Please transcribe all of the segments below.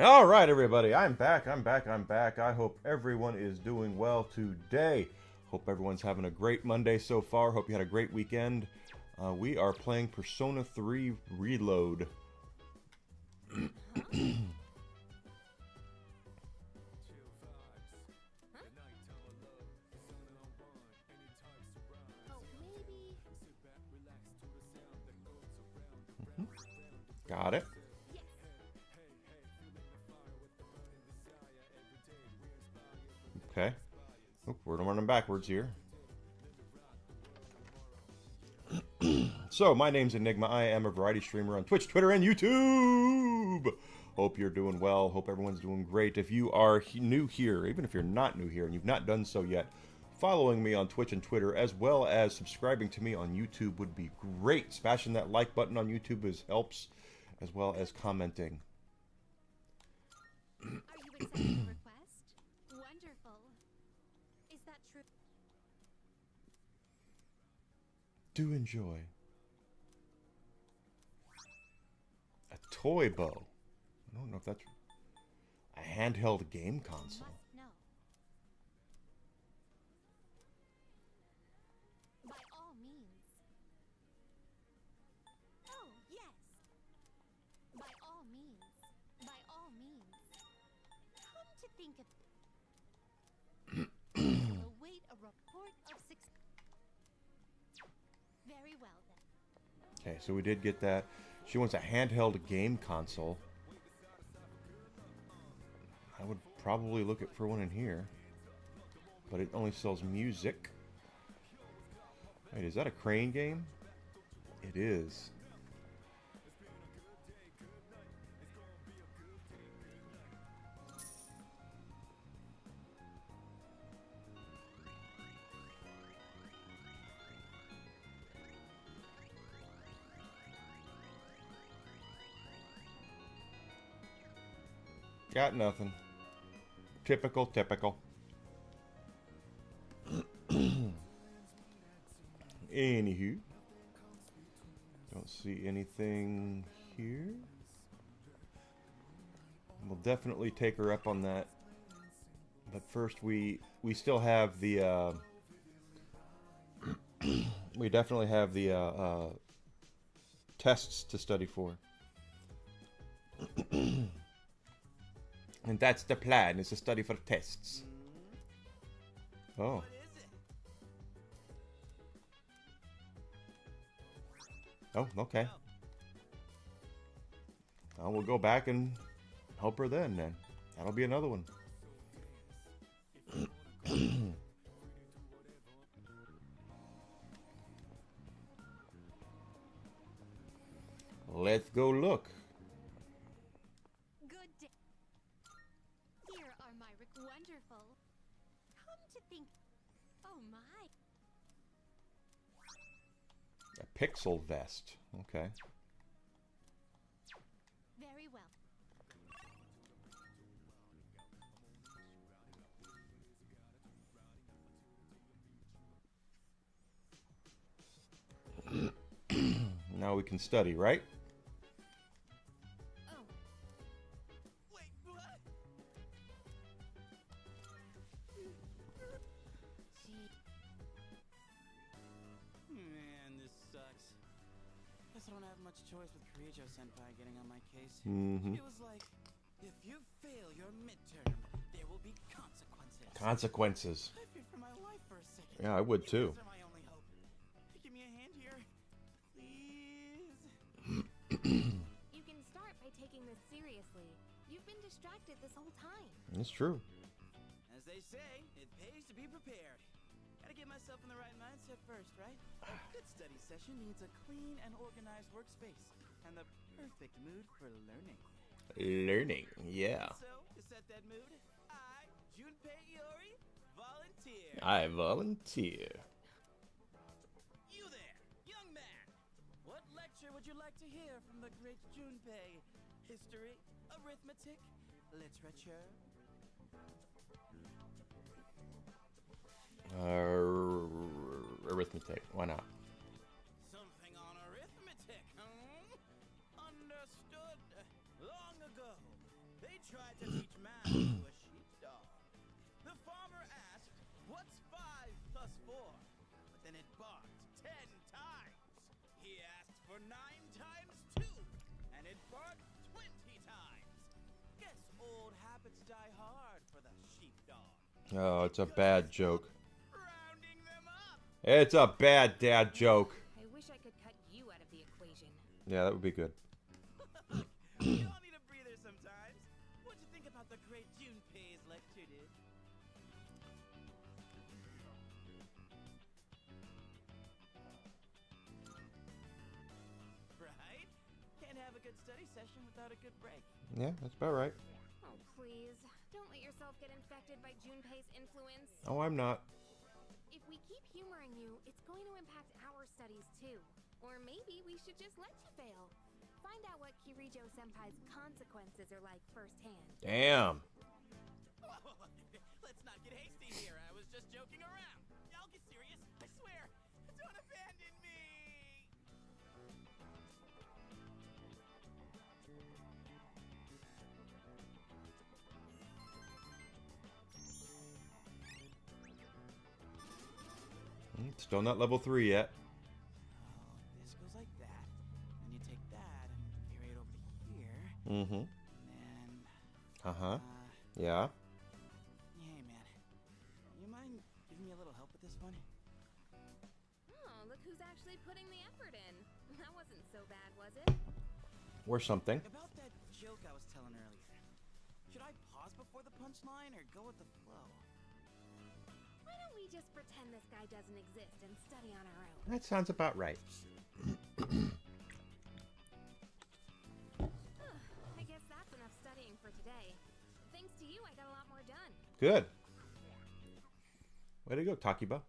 All right, everybody. I'm back. I hope everyone is doing well today. Hope everyone's having a great Monday so far. Hope you had a great weekend. We are playing Persona 3 Reload. Got it. Okay. Oh, we're running backwards here. So, my name's Enigma. I am a variety streamer on Twitch, Twitter, and YouTube. Hope you're doing well. Hope everyone's doing great. If you are new here, even if you're not new here and you've not done so yet, following me on Twitch and Twitter, as well as subscribing to me on YouTube would be great. Smashing that like button on YouTube helps, as well as commenting. Are you accepting the request? Wonderful. Is that true? Do enjoy. A toy bow. I don't know if that's a handheld game console. Must know. By all means. Oh, yes. By all means. By all means. Come to think of await a report of success. Very well then. Okay, so we did get that. She wants a handheld game console. I would probably look for one in here. But it only sells music. Wait, is that a crane game? It is. Got nothing. Typical. Anywho. Don't see anything here. We'll definitely take her up on that. But first we still have the we definitely have the tests to study for. And that's the plan, is to study for tests. Oh. Oh, okay. Well, we'll go back and help her then. That'll be another one. Let's go look. Good day. Here are my wonderful. Come to think. Oh my. A pixel vest. Okay. Very well. Now we can study, right? Oh. Wait, what? Gee. Man, this sucks. Guess I don't have much choice with Kirijo-senpai getting on my case. Mm-hmm. It was like, if you fail your midterm, there will be consequences. Consequences. I feared for my life for a second. Yeah, I would too. These are my only hope. Give me a hand here, please. You can start by taking this seriously. You've been distracted this whole time. It's true. As they say, it pays to be prepared. Gotta get myself in the right mindset first, right? A good study session needs a clean and organized workspace and the perfect mood for learning. Learning, yeah. So, to set that mood, I, Junpei Iori, volunteer. I volunteer. You there, young man. What lecture would you like to hear from the great Junpei? History, arithmetic, literature? Arithmetic. Why not? Something on arithmetic, huh? Understood. Long ago, they tried Oh, it's a bad joke. Rounding them up. It's a bad dad joke. I wish I could cut you out of the equation. Yeah, that would be good. We all need a breather sometimes. What'd you think about the great Junpei's lecture, dude? Right? Can't have a good study session without a good break. Yeah, that's about right. Oh, please. Don't let yourself get infected by Junpei's influence. Oh, I'm not. If we keep humoring you, it's going to impact our studies too. Or maybe we should just let you fail. Find out what Kirijo-senpai's consequences are like firsthand. Damn. Let's not get hasty here. I was just joking around. I'll get serious. I swear. Don't abandon me. Still not level 3 yet. This goes like that. And you take that and carry it over to here. Mm-hmm. And Uh-huh. Yeah. hey man. You mind giving me a little help with this one? Oh, look who's actually putting the effort in. That wasn't so bad, was it? Or something. About that joke I was telling earlier. Should I pause before the punchline or go with the flow? Why don't we just pretend this guy doesn't exist and study on our own? That sounds about right. I guess that's enough studying for today. Thanks to you, I got a lot more done. Good. Way to go, Takiba.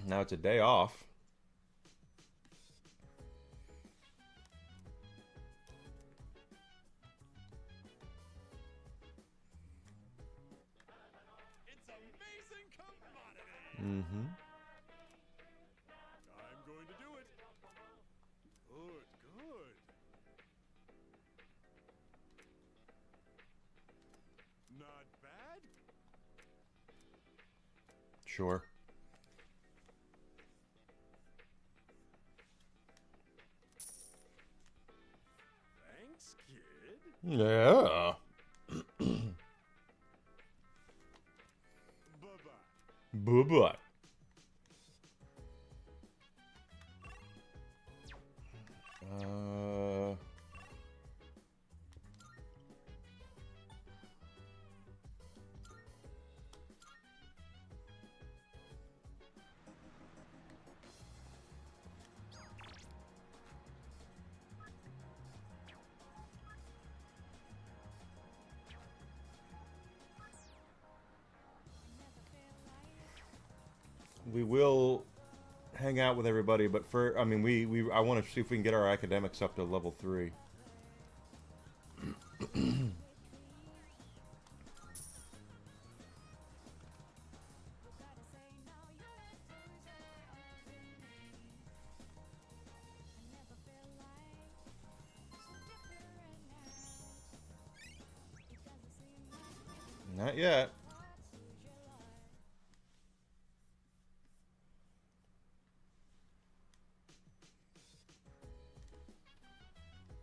Now it's a day off. It's amazing commodity. Mm-hmm. I'm going to do it. Good, good. Not bad. Sure. Thanks, kid. Yeah. Bye-bye. Bye-bye. We will hang out with everybody, but I mean, I want to see if we can get our academics up to level 3. Not yet.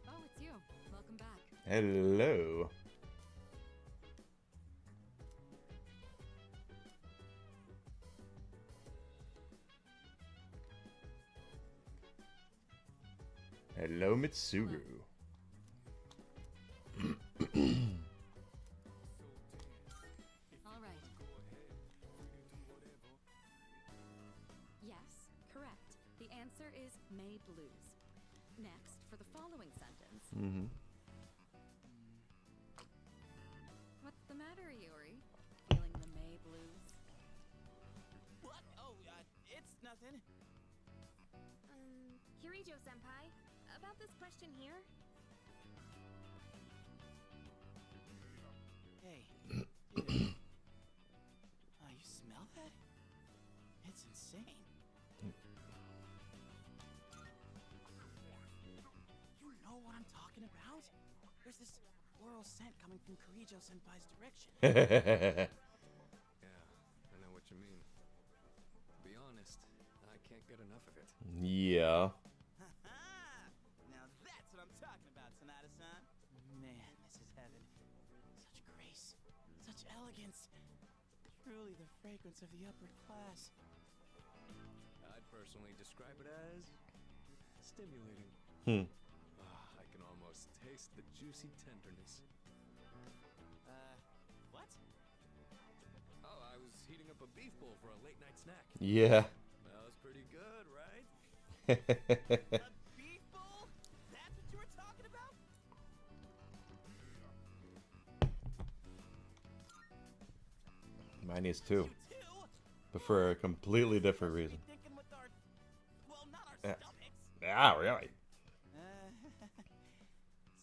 Oh, it's you. Welcome back. Hello. Hello, Mitsuru. All right. Yes, correct. The answer is May Blues. Next, for the following sentence. Mm-hmm. What's the matter, Yuri? Feeling the May Blues? What? Oh, it's nothing. Kirijo-senpai, about this question here. Hey, dude. Oh, you smell that? It's insane. You know what I'm talking about? There's this floral scent coming from Kirijo-senpai's direction. Yeah, I know what you mean. To be honest, I can't get enough of it. Yeah. Now that's what I'm talking about, Sonata-san. Man, this is heaven. Such grace. elegance. Truly the fragrance of the upper class. I'd personally describe it as stimulating. I can almost taste the juicy tenderness. What? Oh, I was heating up a beef bowl for a late night snack. Yeah. That was pretty good, right? A beef bowl? That's what you were talking about? Mine is too, You too? but for a completely different reason. Thinking with our, well, not our Yeah. stomachs. Yeah, really.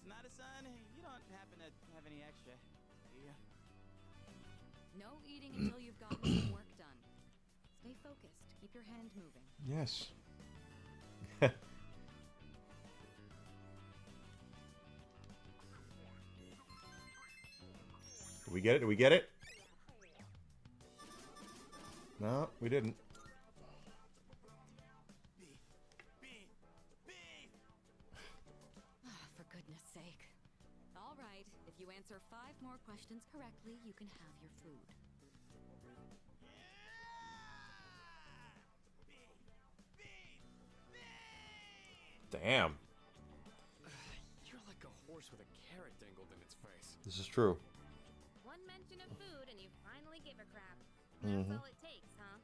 Sonata-san, you don't happen to have any extra, do you? No eating until you've gotten some work done. Stay focused. Keep your hand moving. Yes. Did we get it? Did we get it? No, we didn't. For goodness sake. All right, if you answer 5 more questions correctly, you can have your food. Damn. You're like a horse with a carrot dangled in its face. This is true. One mention of food and you finally give a crap. That's all it takes, huh?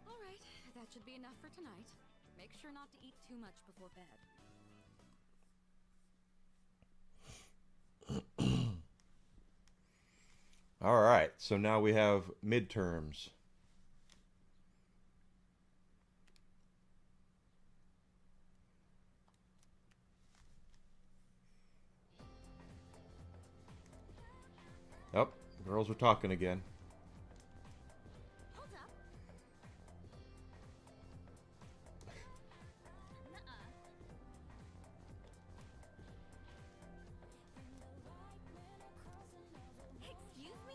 All right, that should be enough for tonight. Make sure not to eat too much before bed. All right, so now we have midterms. Oh, girls are talking again. Hold up. Nuh-uh. Excuse me?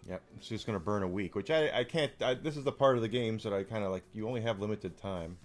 Yep, it's just gonna burn a week, which I can't. This is the part of the games that I kind of like. You only have limited time.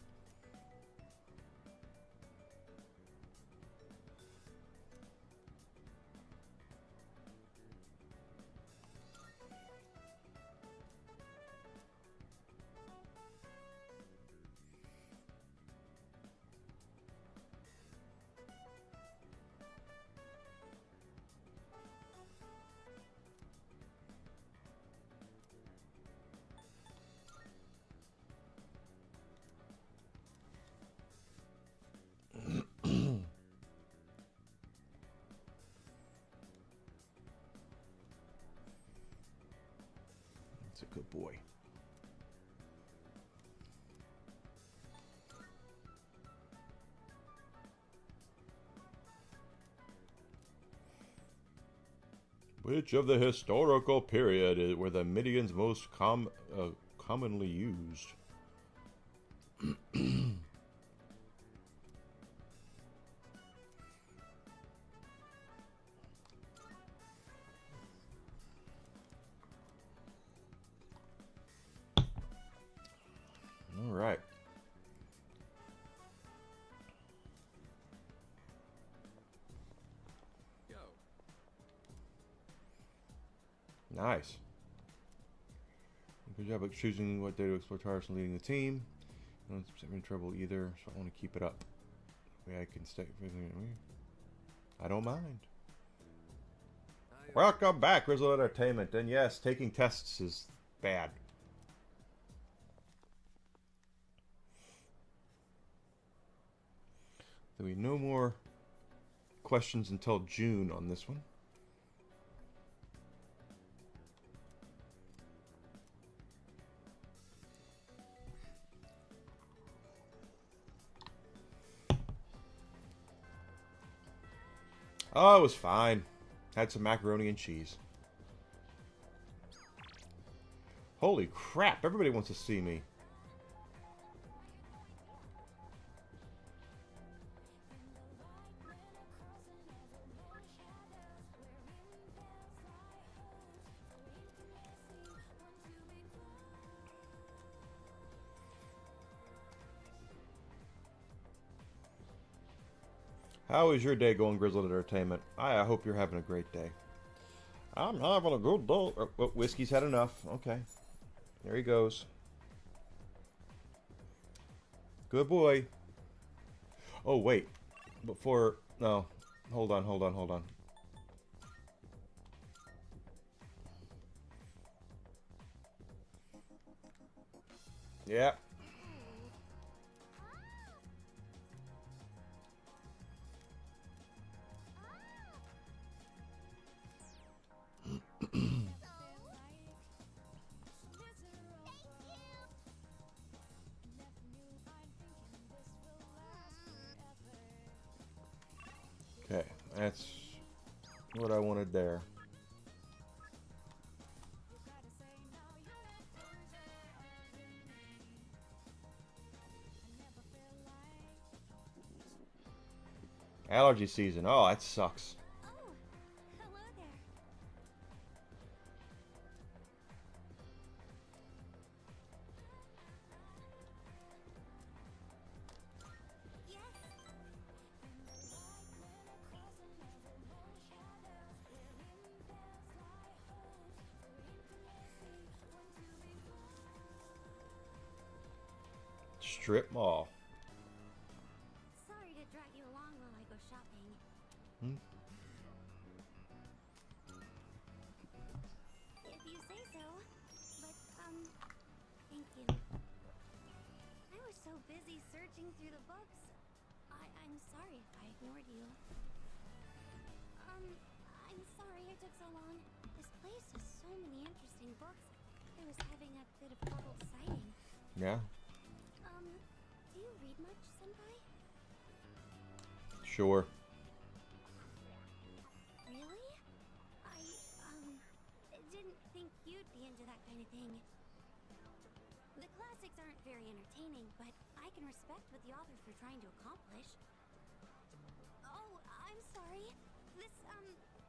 That's a good boy. Which of the historical period were the Midians most commonly used? All right. Yo, Nice. Good job at choosing what day to explore Taurus and leading the team. I don't have any trouble either, so I want to keep it up. That way I can stay. I don't mind. Welcome back, Grizzle Entertainment. And yes, taking tests is bad. There'll be no more questions until June on this one. Oh, it was fine. Had some macaroni and cheese. Holy crap, everybody wants to see me. How is your day going, Grizzled Entertainment? I hope you're having a great day. I'm having a good day. Oh, whiskey's had enough. Okay. There he goes. Good boy. Oh, wait. Before... No. Hold on. Yeah. Okay, that's what I wanted there. Allergy season. Oh, that sucks. Oh, hello there. Yes. Strip mall. Sorry to drag you along while I go shopping. If you say so. But, thank you. I was so busy searching through the books. I'm sorry if I ignored you. I'm sorry it took so long. This place has so many interesting books. I was having a bit of trouble deciding. Yeah. Do you read much, Senpai? Sure. Really? I didn't think you'd be into that kind of thing. The classics aren't very entertaining, but I can respect what the authors were trying to accomplish. Oh, I'm sorry. This,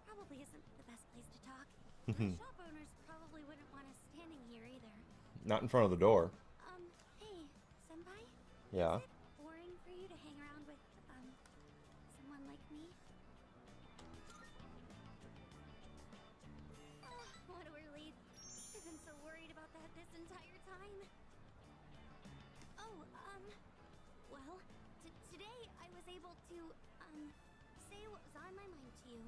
probably isn't the best place to talk. The shop owners probably wouldn't want us standing here either. Not in front of the door. Hey, Senpai? Yeah. Is it boring for you to hang around with, someone like me? Oh, what a relief. I've been so worried about that this entire time. Oh, well, today I was able to, say what was on my mind to you.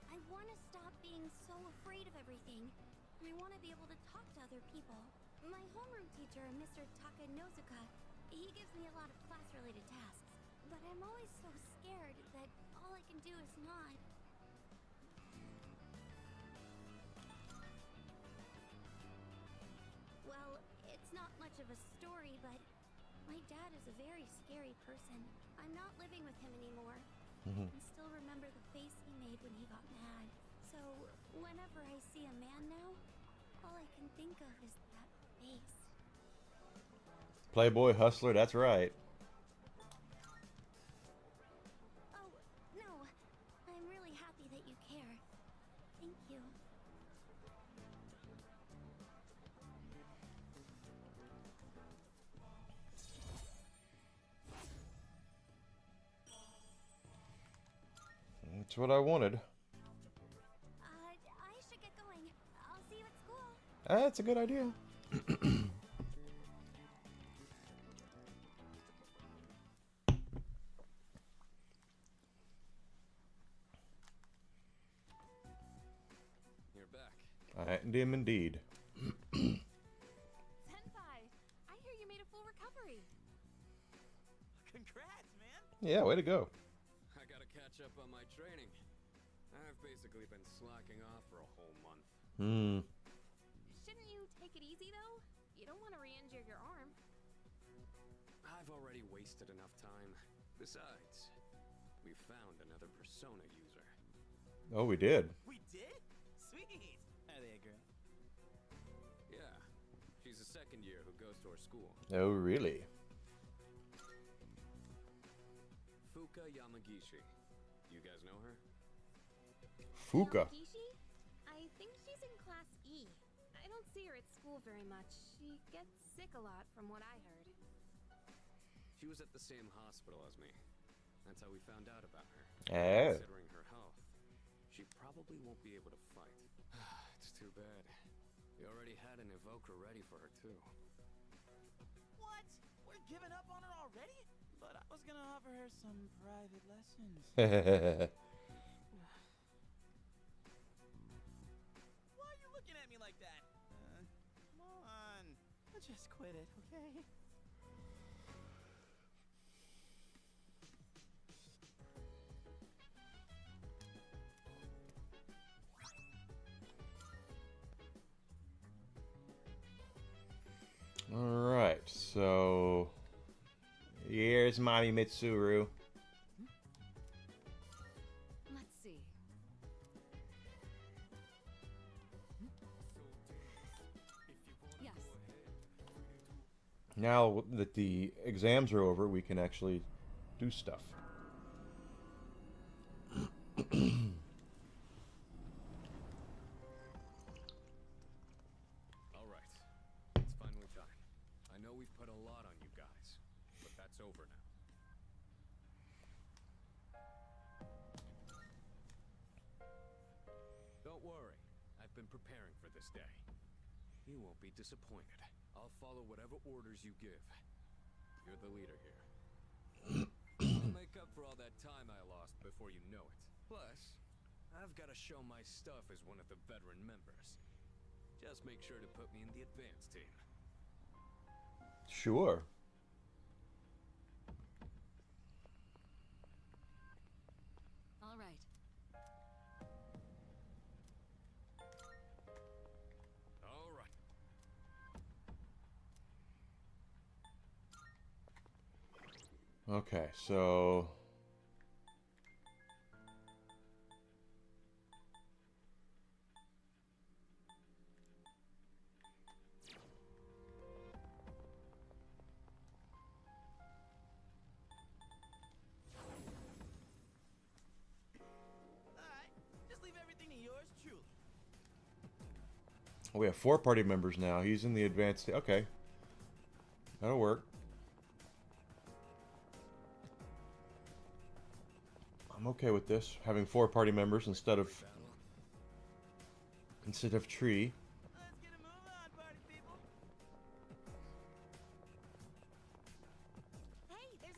I want to stop being so afraid of everything, and I want to be able to talk to other people. My homeroom teacher, Mr. Takanozuka, he gives me a lot of class-related tasks, but I'm always so scared that all I can do is nod. Well, it's not much of a story, but my dad is a very scary person. I'm not living with him anymore. I can still remember the face he made when he got mad. So, whenever I see a man now, all I can think of is that face. Playboy hustler, that's right. Oh, no. I'm really happy that you care. Thank you. That's what I wanted. I should get going. I'll see you at school. That's a good idea. You're back. I am indeed. Senpai, I hear you made a full recovery. Congrats, man! Yeah, way to go. I gotta catch up on my training. I've basically been slacking off for a whole month. Shouldn't you take it easy, though? You don't want to re-injure your arm. I've already wasted enough time. Besides, we found another Persona user. Oh, we did. We did? Sweet. Are they a girl? Yeah. She's a second year who goes to our school. Oh, really? Fuka Yamagishi. You guys know her? Fuka. Yamagishi? I think she's in Class E. I don't see her at school very much. She gets sick a lot, from what I heard. She was at the same hospital as me. That's how we found out about her. Oh. Considering her health, she probably won't be able to fight. It's too bad. We already had an evoker ready for her, too. What? We're giving up on her already? But I was gonna offer her some private lessons. Why are you looking at me like that? Come on. Just quit it, okay? Alright, so here's Mommy Mitsuru. Let's see. Yes. Now that the exams are over, we can actually do stuff. Alright. It's finally time. I know we've put a lot on you guys, but that's over now. Don't worry. I've been preparing for this day. You won't be disappointed. I'll follow whatever orders you give. You're the leader here. I'll make up for all that time I lost before you know it. Plus, I've got to show my stuff as one of the veteran members. Just make sure to put me in the advanced team. Sure. All right. All right. Okay, so Alright. Just leave everything to yours truly. we have 4 party members now. He's in the advanced. Okay, that'll work. I'm okay with this, having 4 party members instead of tree. Let's get a move on, party people. Hey, there's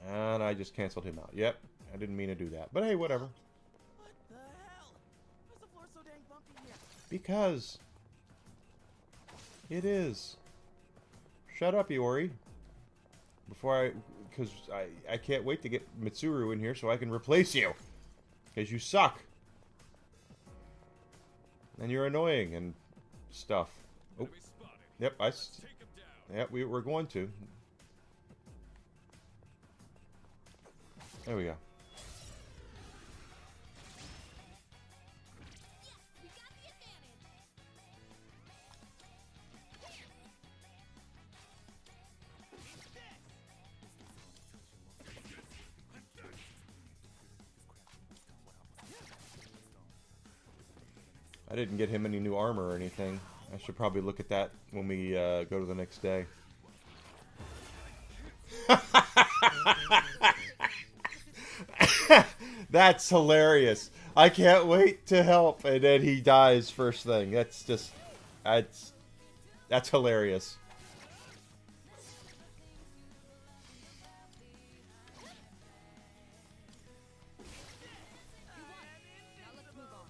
a... And I just canceled him out. Yep, I didn't mean to do that. But hey, whatever. What the hell? Why's the floor so dang bumpy here? Because it is. Shut up, Iori. Because I can't wait to get Mitsuru in here so I can replace you. Because you suck. And you're annoying and stuff. Oh, Enemy spotted. yep, Let's take him down. yep, we're going to. There we go. We got the advantage! I didn't get him any new armor or anything. I should probably look at that when we go to the next day. That's hilarious. I can't wait to help, and then he dies first thing. That's just, that's hilarious. You won. Now let's move on.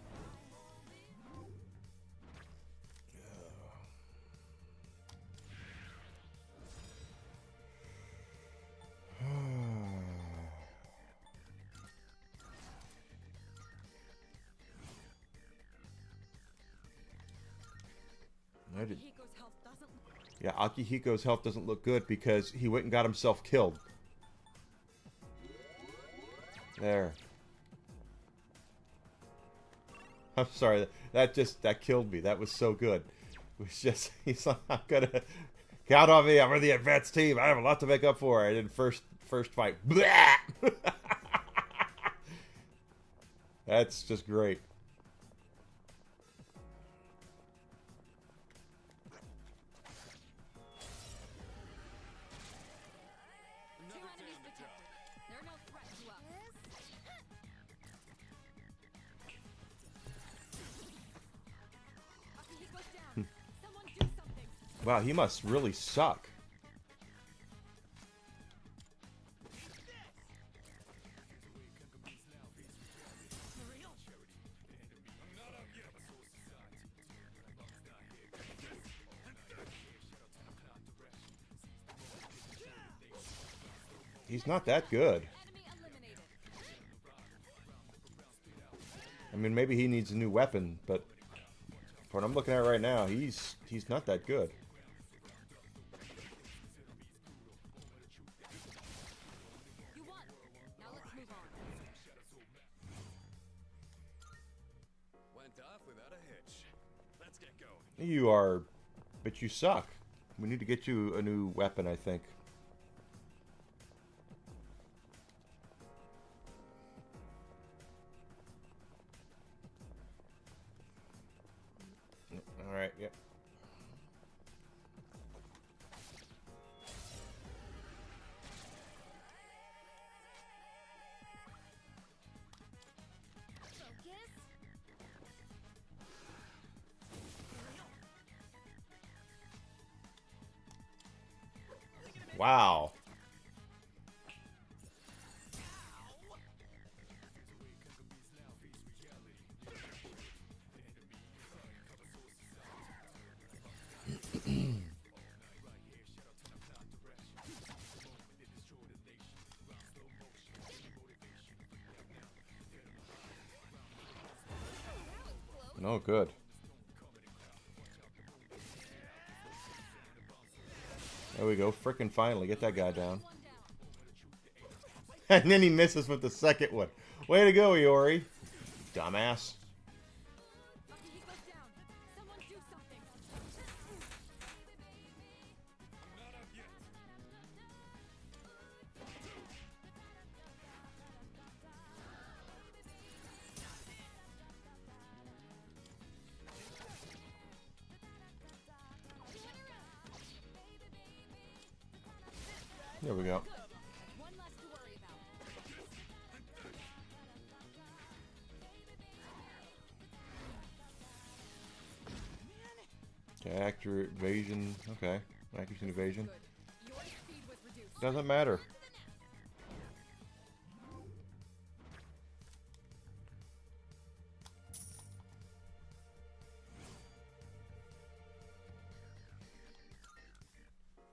I did. Hiko's health doesn't look Yeah, Akihiko's health doesn't look good because he went and got himself killed. There. I'm sorry. That killed me. That was so good. It was just, he's like, I'm gonna count on me. I'm on the advanced team. I have a lot to make up for. I did first fight. Blah! That's just great. Two enemies detected. They're no threat to us. After he goes down, someone do something. Wow, he must really suck. He's not that good. Enemy eliminated. I mean, maybe he needs a new weapon, but for what I'm looking at right now, he's not that good. You won. Now let's move on. Went off without a hitch. Let's get going. You are, but you suck. We need to get you a new weapon, I think. All right, yep. Wow. No good. There we go. Frickin' finally. Get that guy down. And then he misses with the second one. Way to go, Iori. Dumbass. After he goes down, someone do something. There we go. One less to worry about. Okay, accurate evasion. Okay. Accuracy and evasion. Good. Your speed was reduced. Doesn't matter.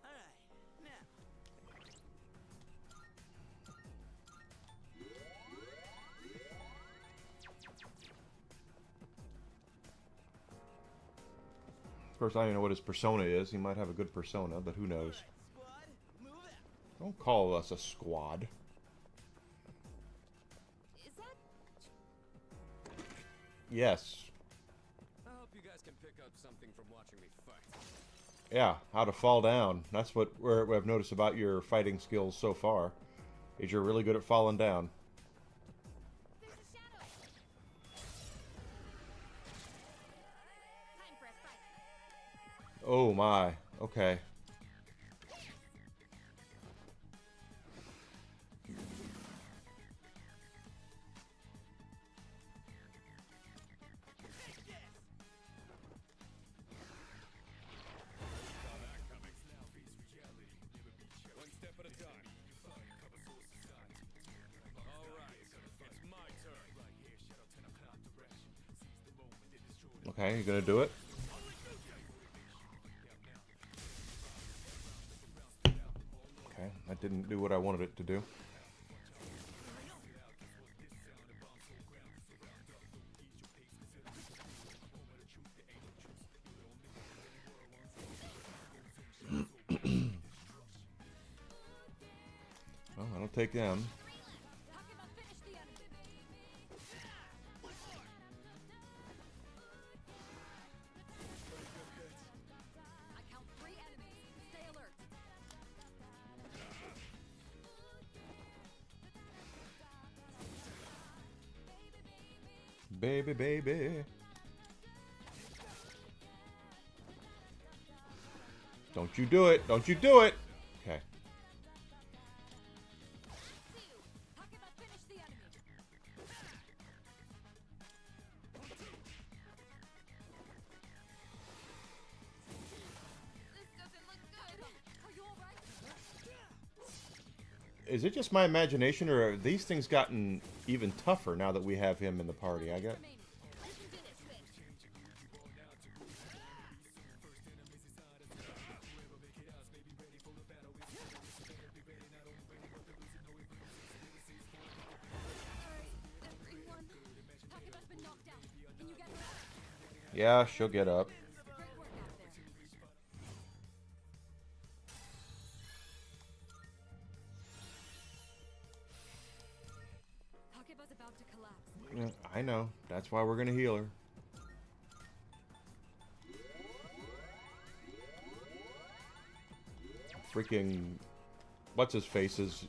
All right, now. Of course, I don't know what his persona is. He might have a good persona, but who knows? Squad, move out. Don't call us a squad. Is that Yes. I hope you guys can pick up something from watching me fight. Yeah, how to fall down. That's what I've noticed about your fighting skills so far, is you're really good at falling down. There's a shadow. Time for a fight. Oh my. Okay. One step at a time. All right, it's my turn. Okay, you gonna do it? Okay, that didn't do what I wanted it to do. Well, I don't take them. how can I finish the enemy? Baby, baby. Don't you do it. Don't you do it. Okay. Is it just my imagination, or have these things gotten even tougher now that we have him in the party? I got. Yeah, she'll get up. About to collapse. Yeah, I know. That's why we're gonna heal her. Freaking, what's his face is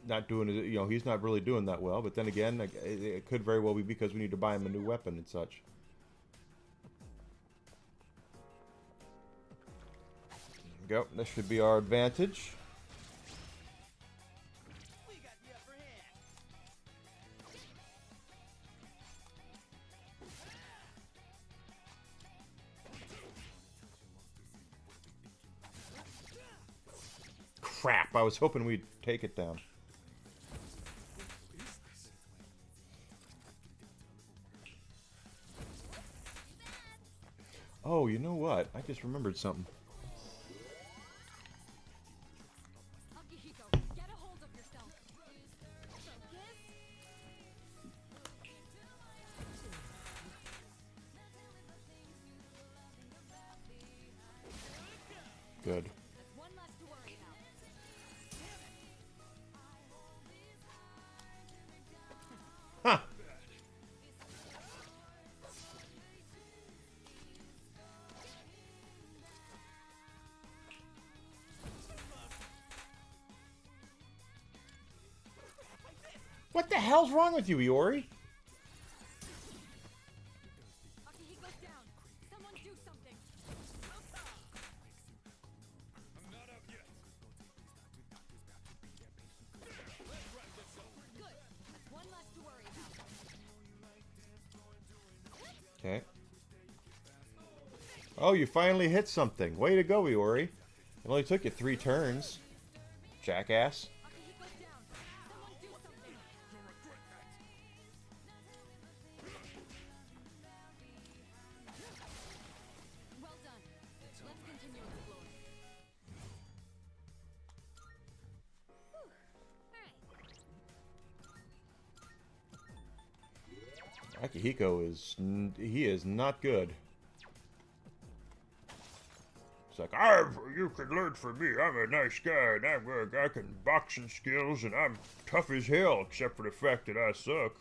not doing it. You know, he's not really doing that well. But then again, it could very well be because we need to buy him a new weapon and such. There we go. This should be our advantage. Crap, I was hoping we'd take it down. Oh, you know what? I just remembered something. Get a hold of yourself. Good. One less to worry about. Huh. What the hell's wrong with you, Iori? Akihiko's down. Someone do something. I'm not up yet. Good. That's one less to worry about. Okay. Oh, you finally hit something. Way to go, Iori. It only took you 3 turns. Jackass. Akihiko's down. Someone do something. Well done. Let's continue exploring. Akihiko he is not good. It's like, you can learn from me. I'm a nice guy, and I can boxing skills, and I'm tough as hell, except for the fact that I suck.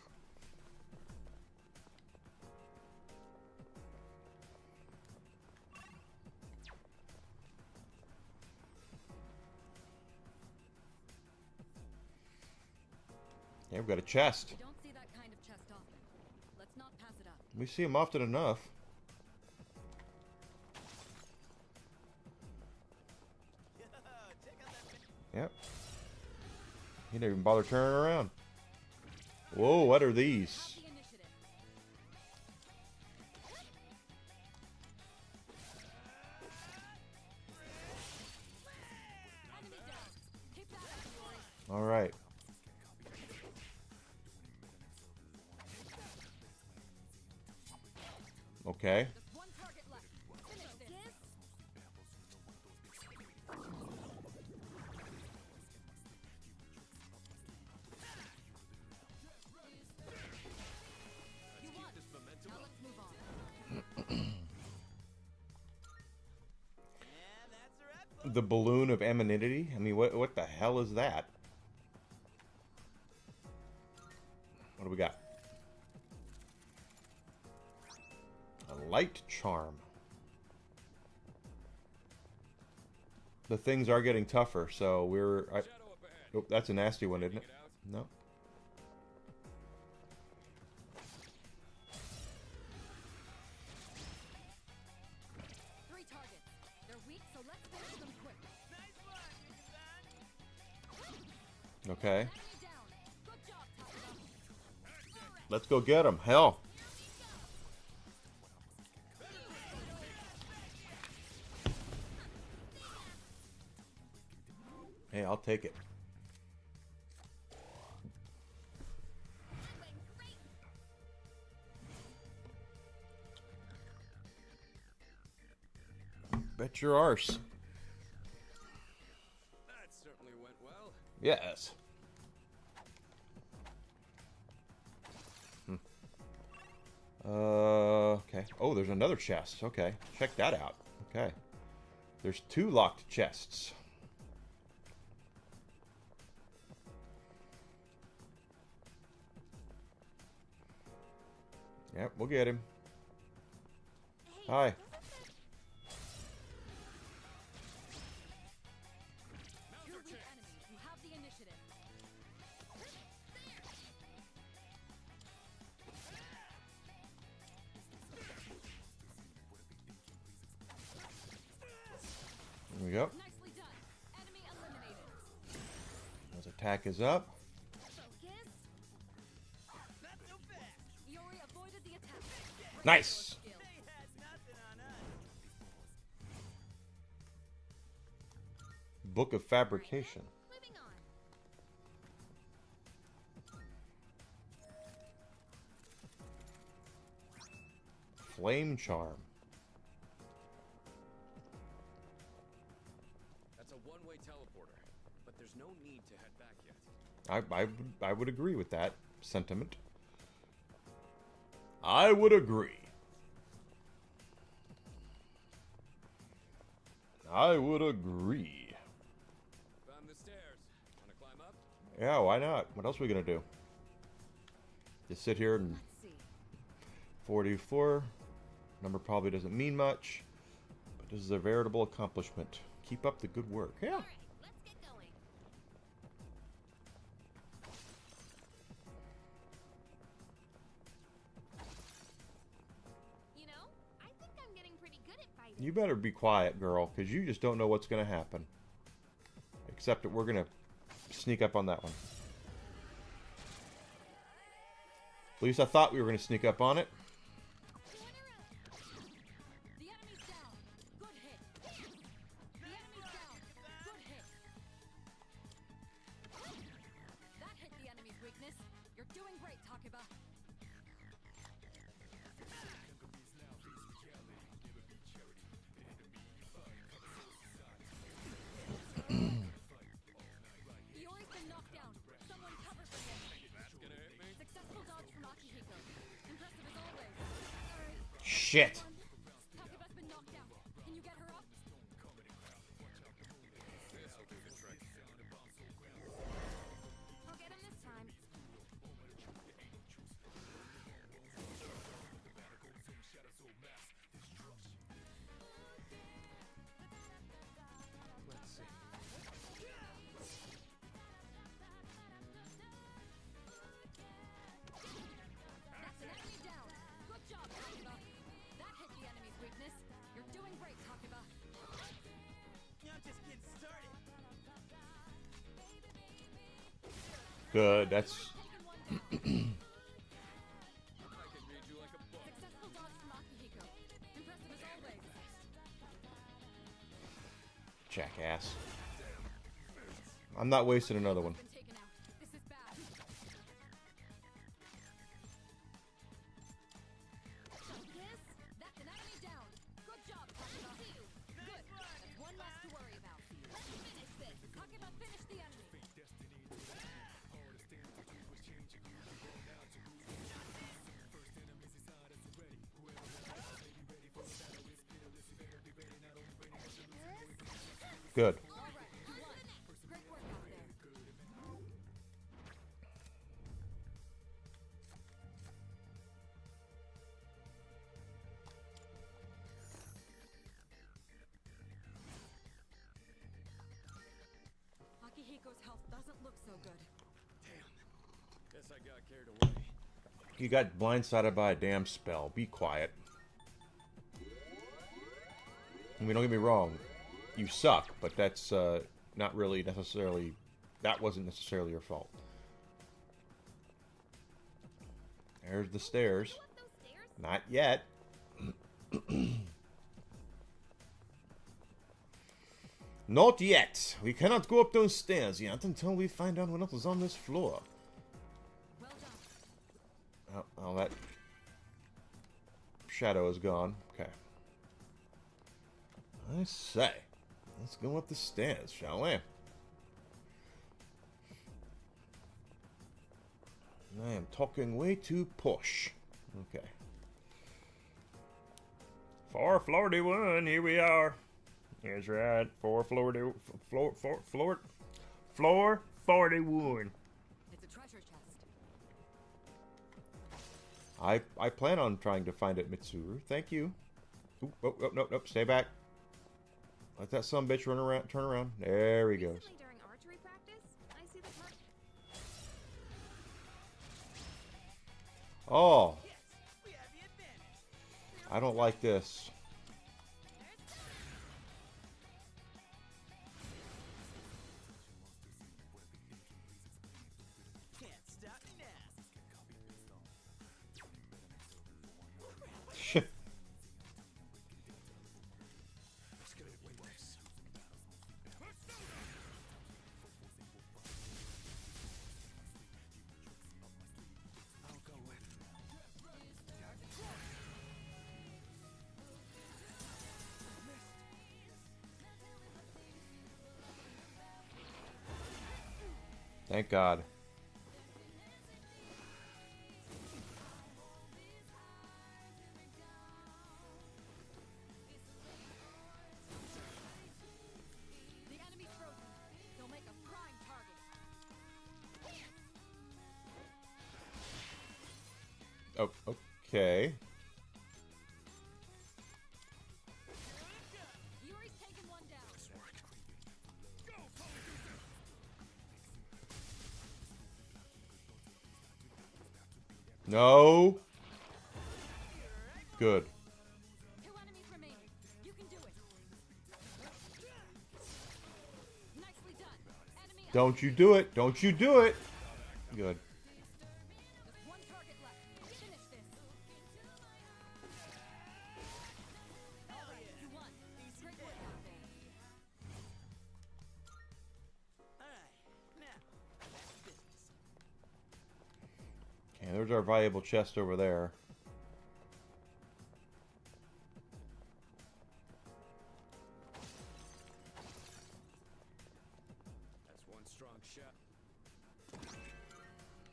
Yeah, we've got a chest. We don't see that kind of chest often. Let's not pass it up. We see him often enough. Yep. He didn't even bother turning around. Whoa, what are these? The initiative. Enemy down. Keep that up, Iori. All right. Okay. Just one target left. Finish this. You won. Now let's move on. And that's a wrap, folks. The balloon of amenity? I mean, what the hell is that? What do we got? A light charm. The things are getting tougher, so we're... Shadow up ahead. oh, that's a nasty one, isn't it? Take it out. No. So let's finish them quick. Nice one, son. Okay. Enemy down. Good job, Takuma. Let's go get him. Hell. Hey, I'll take it. Bet your arse. That certainly went well. Yes. Okay. Oh, there's another chest. Okay. Check that out. Okay. There's 2 locked chests. Yep, we'll get him. Hi. You're weak enemies. You have the initiative. There we go. Nicely done. Enemy eliminated. His attack is up. Focus. Not so fast. Iori avoided the attack. Nice. They had nothing on us. Book of Fabrication. Moving on. Flame Charm. That's a one-way teleporter, but there's no need to head back yet. I would agree with that sentiment. I would agree. I would agree. Found the stairs. Wanna climb up? Yeah, why not? What else are we gonna do? Just sit here and Let's see. 44. Number probably doesn't mean much, but this is a veritable accomplishment. Keep up the good work. Yeah. All right, let's get going. You know, I think I'm getting pretty good at fighting. You better be quiet, girl, because you just don't know what's gonna happen. Except that we're gonna sneak up on that one. At least I thought we were gonna sneak up on it. The enemy's down. Good hit. The enemy's down. Good hit. That hit the enemy's weakness. You're doing great, Takeba. Iori's been knocked down. Someone cover for him. That's gonna hit me. Successful dodge from Akihiko. Impressive as always. Shit. Takeba's been knocked down. Can you get her up? This'll do the trick. I'll get him this time. Let's see. That's an enemy down. Good job, Takeba. That hit the enemy's weakness. You're doing great, Takeba. I'm just getting started. Good. That's Taken one down. I can read you like a book. Successful dodge from Akihiko. Impressive as always. jackass. I'm not wasting another one. Been taken out. This is bad. Focus. That's an enemy down. Good job, Takeba. Good. That's one less to worry about. Let's finish this. Takeba, finish the enemy. Good. All right, you won. Great work out there. Akihiko's health doesn't look so good. Guess I got carried away. You got blindsided by a damn spell. Be quiet. I mean, don't get me wrong. you suck, but that's not really necessarily, that wasn't necessarily your fault. There's the stairs. Up those stairs? Not yet. Not yet. We cannot go up those stairs yet until we find out what else is on this floor. Well done. Oh, that shadow is gone. Okay. I say, let's go up the stairs, shall we? I am talking way too posh. Okay. 441, here we are. That's right, 441. Floor 41. It's a treasure chest. I plan on trying to find it, Mitsuru. Thank you. Ooh, oh, no, stay back. Let that sumbitch run around, turn around. There he goes. Recently during archery practice, I see that Mark. Oh, Yes, we have the advantage. I don't like this. Can't stop me now. Let's get it with this. I'll go with. Thank God. The enemy's frozen. They'll make a prime target. Oh, okay. Yuri's taken one down. No. Good. 2 enemies remaining. You can do it. Nicely done. Enemy Don't you do it. Don't you do it. Good. Just 1 target left. Finish this. You won. Great work out there. Alright, now, back to business. Okay, there's our valuable chest over there. That's one strong shot.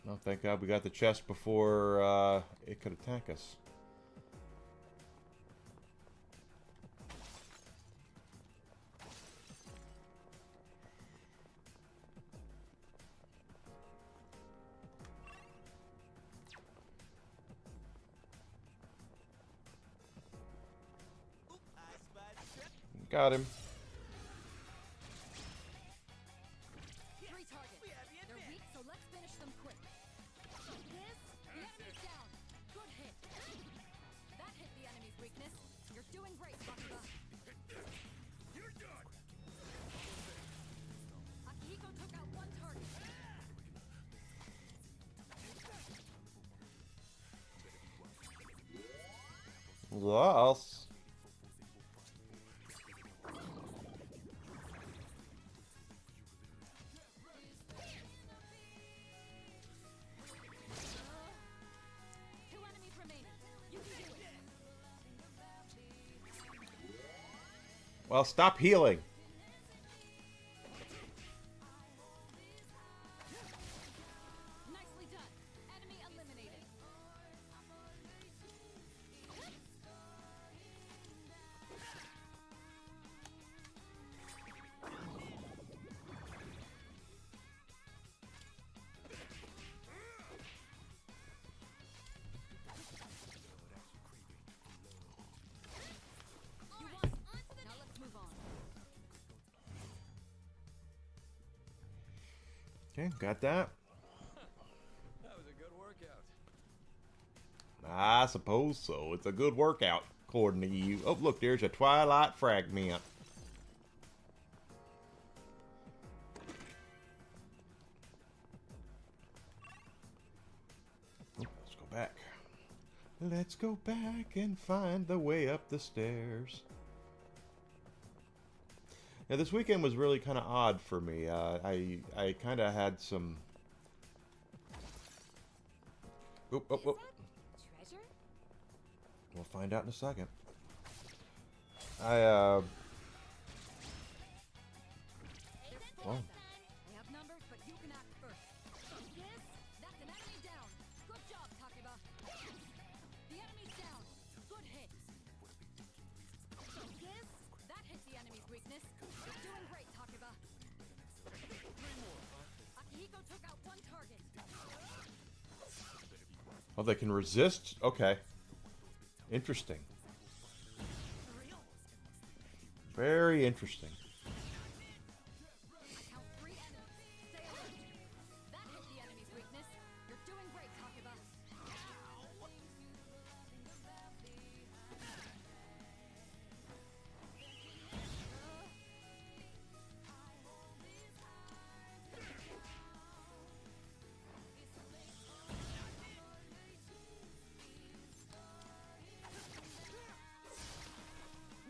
Oh, thank God we got the chest before it could attack us. Oop, I spied a trap. Got him. 3 targets. We have the They're advantage. weak, so let's finish them quick. This? The enemy's down. Good hit. That hit the enemy's weakness. You're doing great, Bakuba. You're done! Akihiko took out 1 target. Loss. Two enemies remaining. You can do it. Well, stop healing. Nicely done. Enemy eliminated. You won. Now let's move on. Okay, got that. That was a good workout. I suppose so. It's a good workout, according to you. Oh, look, there's a twilight fragment. back. Let's go back and find the way up the stairs. Now, this weekend was really kind of odd for me. I kind of had some... Oop, oop, oop. Treasure? We'll find out in a second. They're full. Oh. I have numbers, but you can act first. Yes, that's an enemy down. Good job, Takeba. The enemy's down. Good hit. Yes, that hit the enemy's weakness. You're doing great, Takeba. Akihiko took out one target. Oh, they can resist? Okay. Interesting. Very interesting. I count 3 enemies. Stay alert. That hit the enemy's weakness. You're doing great, Takeba.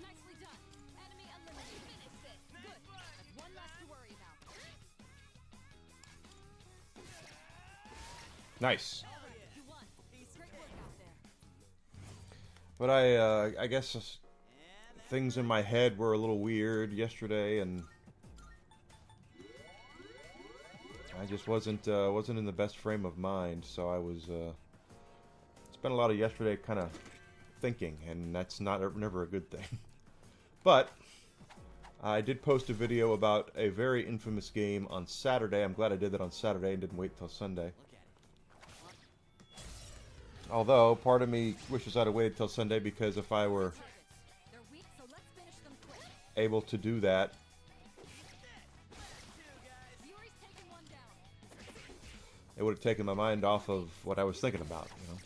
Nicely done. Enemy eliminated. Finish this. Good. That's one less to worry about. Nice. You won. Great work out there. But I guess things in my head were a little weird yesterday, and I just wasn't in the best frame of mind. So I was spent a lot of yesterday kind of thinking, and that's never a good thing. But I did post a video about a very infamous game on Saturday. I'm glad I did that on Saturday and didn't wait till Sunday. Although, part of me wishes I'd have waited till Sunday, because if I were They're weak, so let's finish them quick. able to do that, Yuri's taken one down. it would have taken my mind off of what I was thinking about, you know.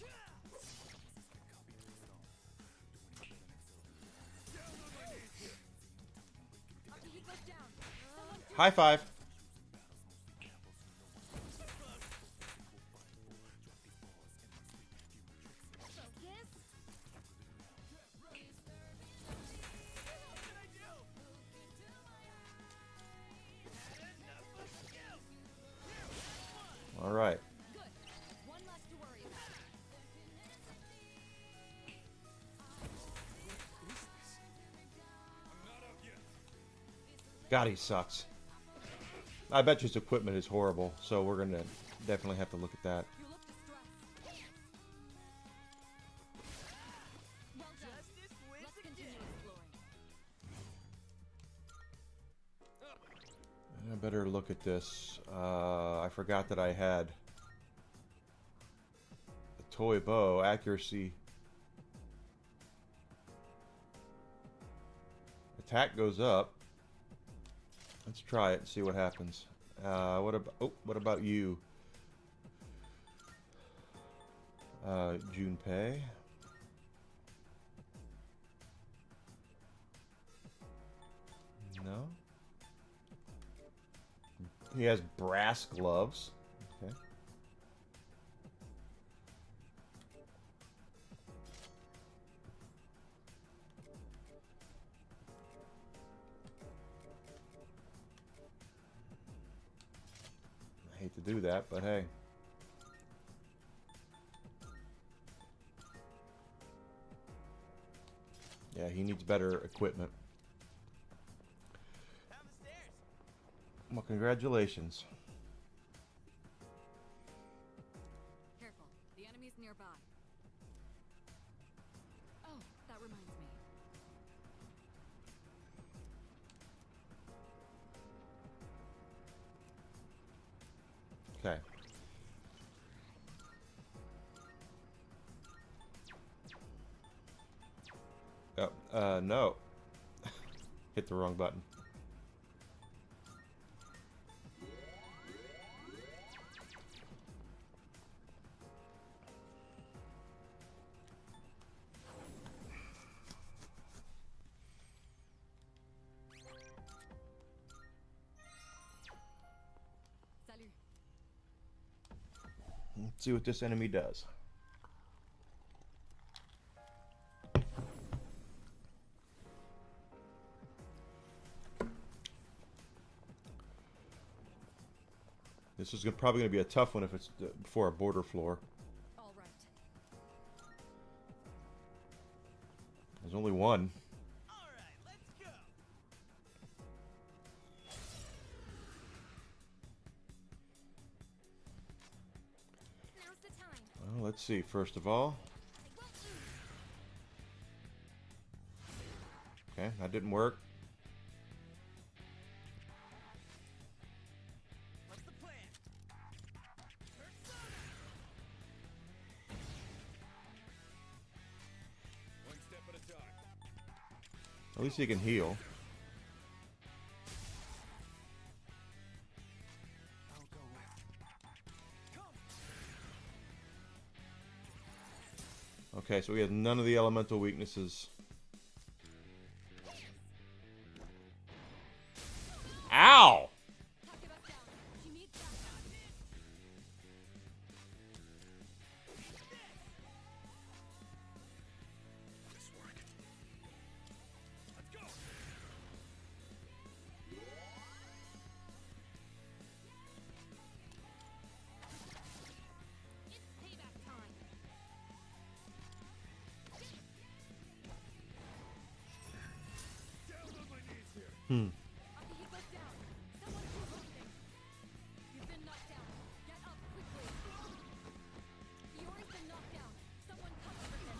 Akihiko's down. Someone do High five. focus. All right. Good. One less to worry about. God, he sucks. I bet his equipment is horrible, so we're gonna definitely have to look at that. You look distressed. Well done. Let's continue exploring. I better look at this. I forgot that I had a toy bow. Accuracy. Attack goes up. Let's try it and see what happens. What about you? Junpei. No. He has brass gloves. Okay. I hate to do that, but hey. Yeah, he needs better equipment. Down the stairs. Well, congratulations. Careful. The enemy's nearby. Oh, that reminds me. Okay. No. Hit the wrong button. Salut. Let's see what this enemy does. This is probably going to be a tough one if it's before a border floor. All right. There's only one. All right, let's go. Now's the time. Well, let's see. First of all, okay, that didn't work. What's the plan? Persona! One step at a time. At least he can heal. I'll go with. Come. Okay, so we have none of the elemental weaknesses. Ow! Takeba down. She needs that. This work. Let's go. It's payback time. Down on my knees here. Akihiko's down. Someone do something. You've been knocked down. Get up quickly. Iori's been knocked down. Someone cover for him.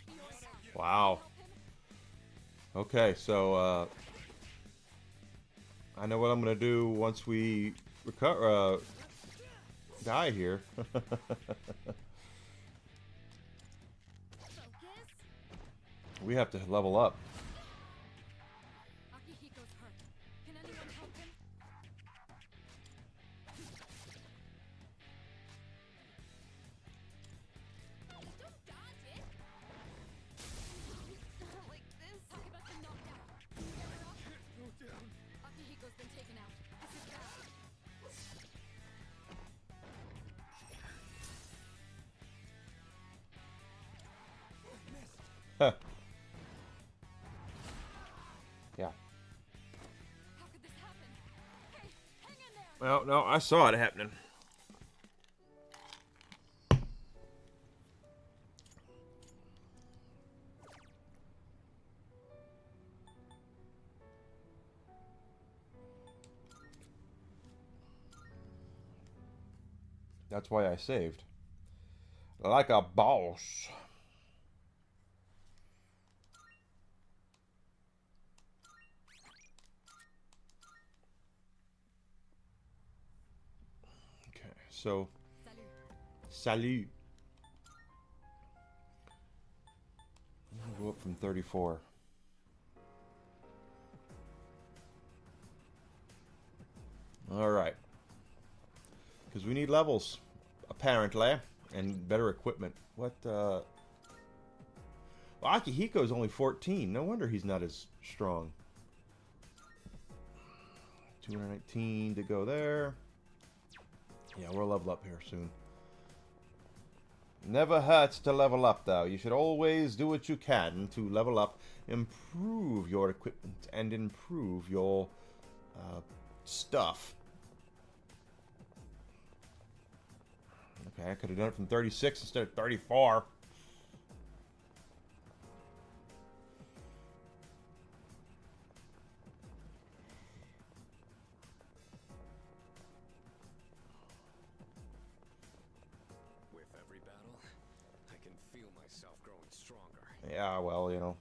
Iori's down. Wow. Help him. Okay, so I know what I'm gonna do once we recover, die here. Focus. We have to level up. Akihiko's hurt. Can anyone help him? Don't dodge it. Like this. Takeba's been knocked down. Can you get her up? Go down. Akihiko's been taken out. This is bad. Huh. Yeah. How could this happen? Hey, hang in there! Well, no, I saw it happening. That's why I saved. Like a boss. Okay, so Salut. salut. I'm gonna go up from 34. All right. Because we need levels, apparently, and better equipment. What, Well, Akihiko's only 14. No wonder he's not as strong. 219 to go there. Yeah, we'll level up here soon. Never hurts to level up, though. You should always do what you can to level up, improve your equipment, and improve your stuff. Okay, I could have done it from 36 instead of 34. With every battle, I can feel myself growing stronger. Yeah, well, you know.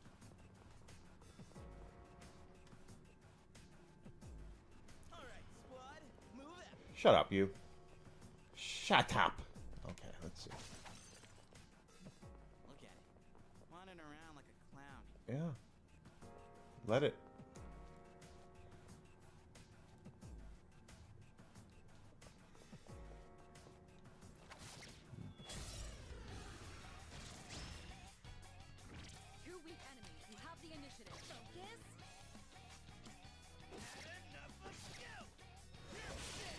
All right, squad, move out. Shut up, you. Shut up. Okay, let's see. Look at it, wandering around like a clown. Yeah. Let it. Two weak enemies. You have the initiative. Focus.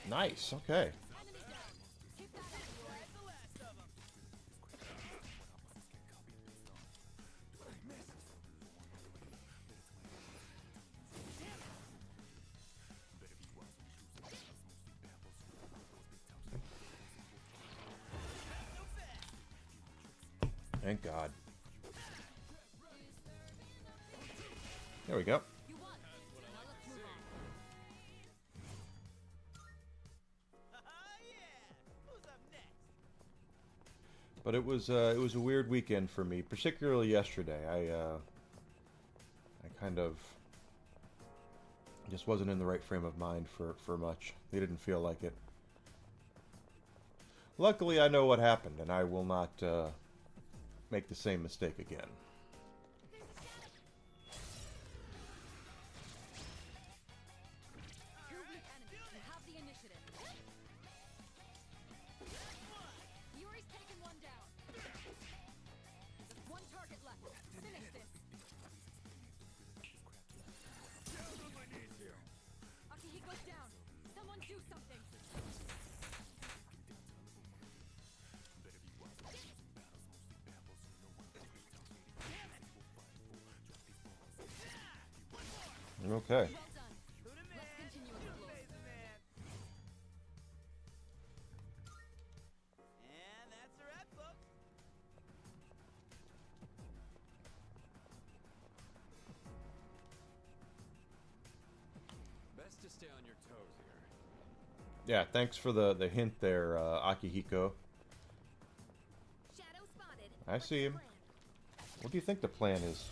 Nice, okay. Enemy down. Keep that up. That's the last of them. Thank God. There we go. You won. Now let's move on. Yeah! Who's up next? But it was a weird weekend for me, particularly yesterday. I kind of just wasn't in the right frame of mind for much. They didn't feel like it. Luckily, I know what happened, and I will not make the same mistake again. Two weak enemies. You have the initiative. Yuri's taken one down. One target left. Finish this. Akihiko's down. Someone do something. Okay. Well done. Let's continue exploring. Amazing, man. And that's a wrap, folks. Best to stay on your toes here. Yeah, thanks for the hint there, Akihiko. Shadow spotted. I see him. Plan. What do you think the plan is?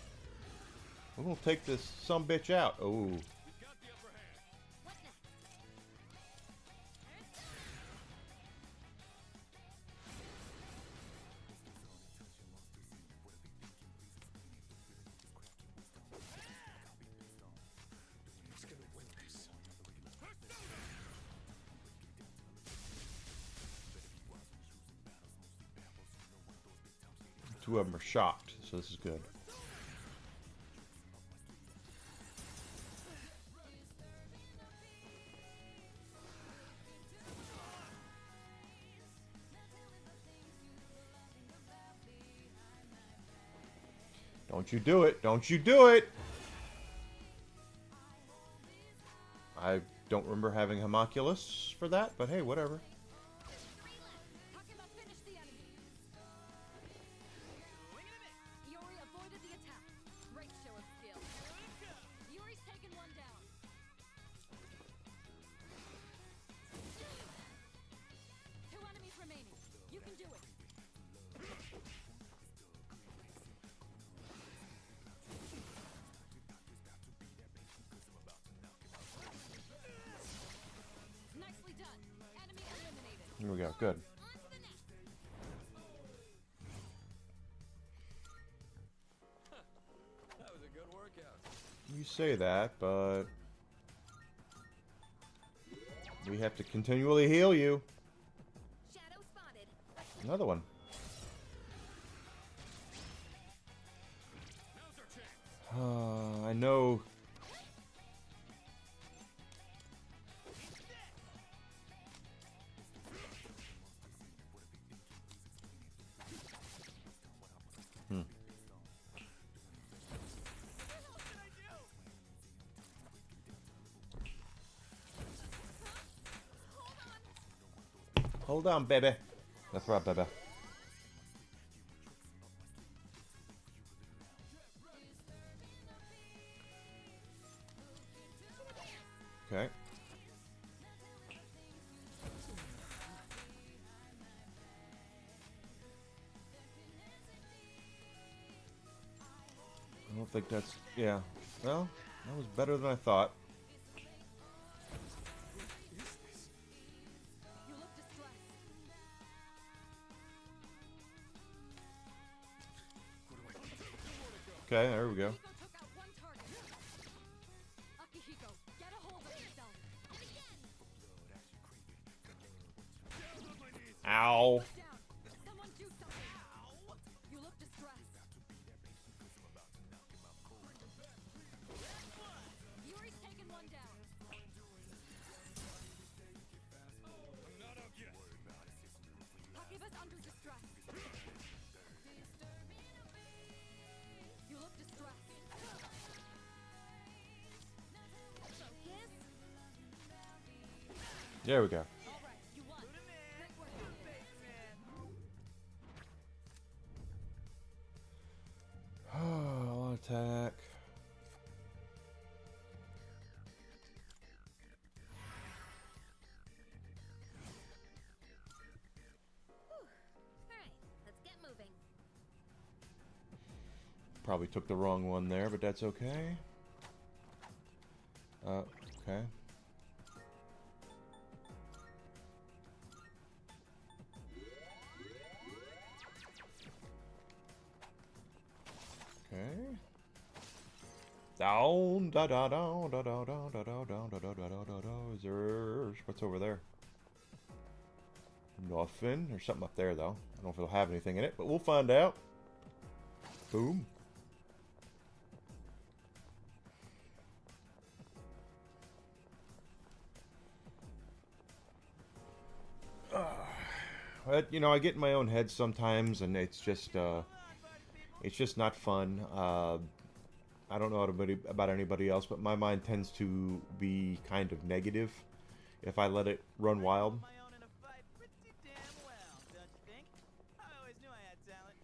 We're gonna take this sumbitch out. Oh, We've got the upper hand. What next? Who's gonna win this? two of them are shocked, so this is good. Don't you do it. Don't you do it. I don't remember having homunculus for that, but hey, whatever. Takema finished the enemy. Yuri avoided the attack. Great show of skill. Yuri's taken one down. Two enemies remaining. You can do it. Nicely done. Enemy eliminated. Here we go. Good. On to the next. That was a good workout. You say that, but we have to continually heal you. Shadow spotted. Another one. Now's our chance. I know. Hold on, baby. That's right, baby. Okay. I don't think that's... Yeah. Well, that was better than I thought. You look distressed. Okay, there we go. Akihiko took out one target. Akihiko, get a hold of yourself. Ow. Down. Someone do something. You look distressed. Yuri's taken one down. I'm not out yet. Takeba's under distress. You look distressed. Focus. There we go. All right, you won. Great work. Amazing, man. Probably took the wrong one there, but that's okay. Okay. Okay. Down, da da da da da da da da da da da da da da. Is there? What's over there? Nothing. There's something up there, though. I don't know if it'll have anything in it, but we'll find out. Boom. But, you know, I get in my own head sometimes, and it's just not fun. I don't know about anybody else, but my mind tends to be kind of negative if I let it run wild. My own in a fight pretty damn well, don't you think? I always knew I had talent.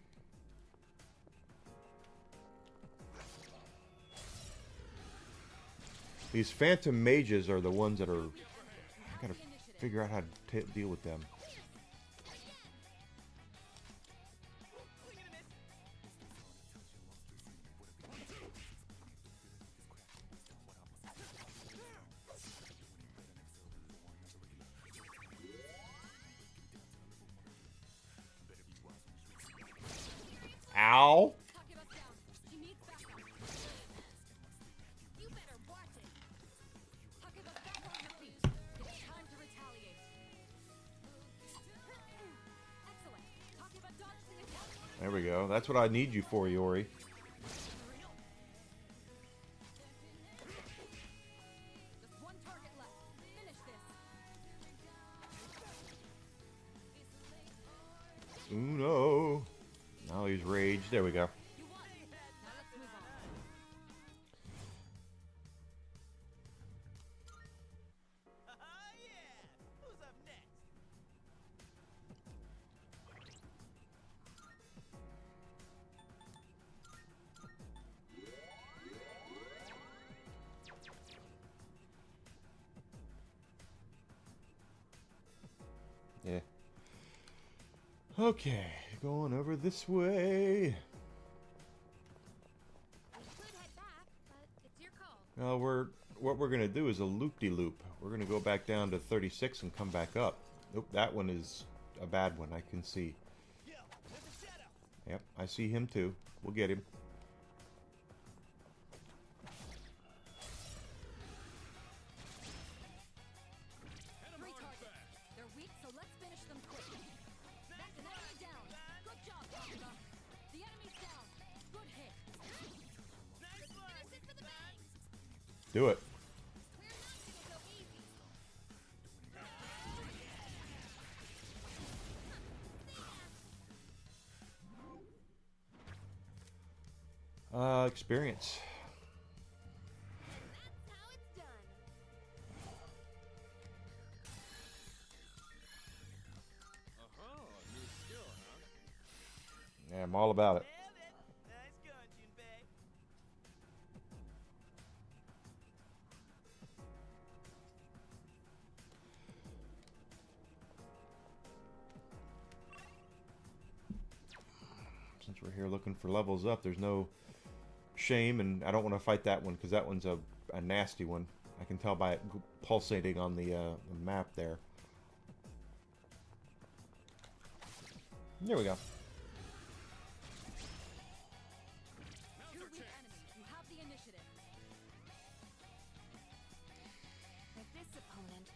These phantom mages are the ones that are... I gotta figure out how to deal with them. Ow! Takeba's down. She needs backup. You better watch it. Takeba's back on her feet. It's time to retaliate. Excellent. Takeba dodged the attack. There we go. That's what I need you for, Yori. Just one target left. Finish this. Uno. Now he's raged. There we go. You won. Now let's move on. Yeah! Who's up next? Yeah. Okay, going over this way. We could head back, but it's your call. Well, what we're gonna do is a loop-de-loop. We're gonna go back down to 36 and come back up. Nope, that one is a bad one. I can see. Yo, there's a shadow. Yep, I see him too. We'll get him. Three targets. They're weak, so let's finish them quick. That's an enemy down. Good job, Takeba. The enemy's down. Good hit. Nice work. Sit for the bag. Do it. We're not gonna go easy. Experience. That's how it's done. New skill, huh? Yeah, I'm all about it. Nailed it. Nice going, Junpei. Since we're here looking for levels up, there's no shame, and I don't want to fight that one because that one's a nasty one. I can tell by it pulsating on the map there. There we go. Two weak enemies. You have the initiative. For this opponent,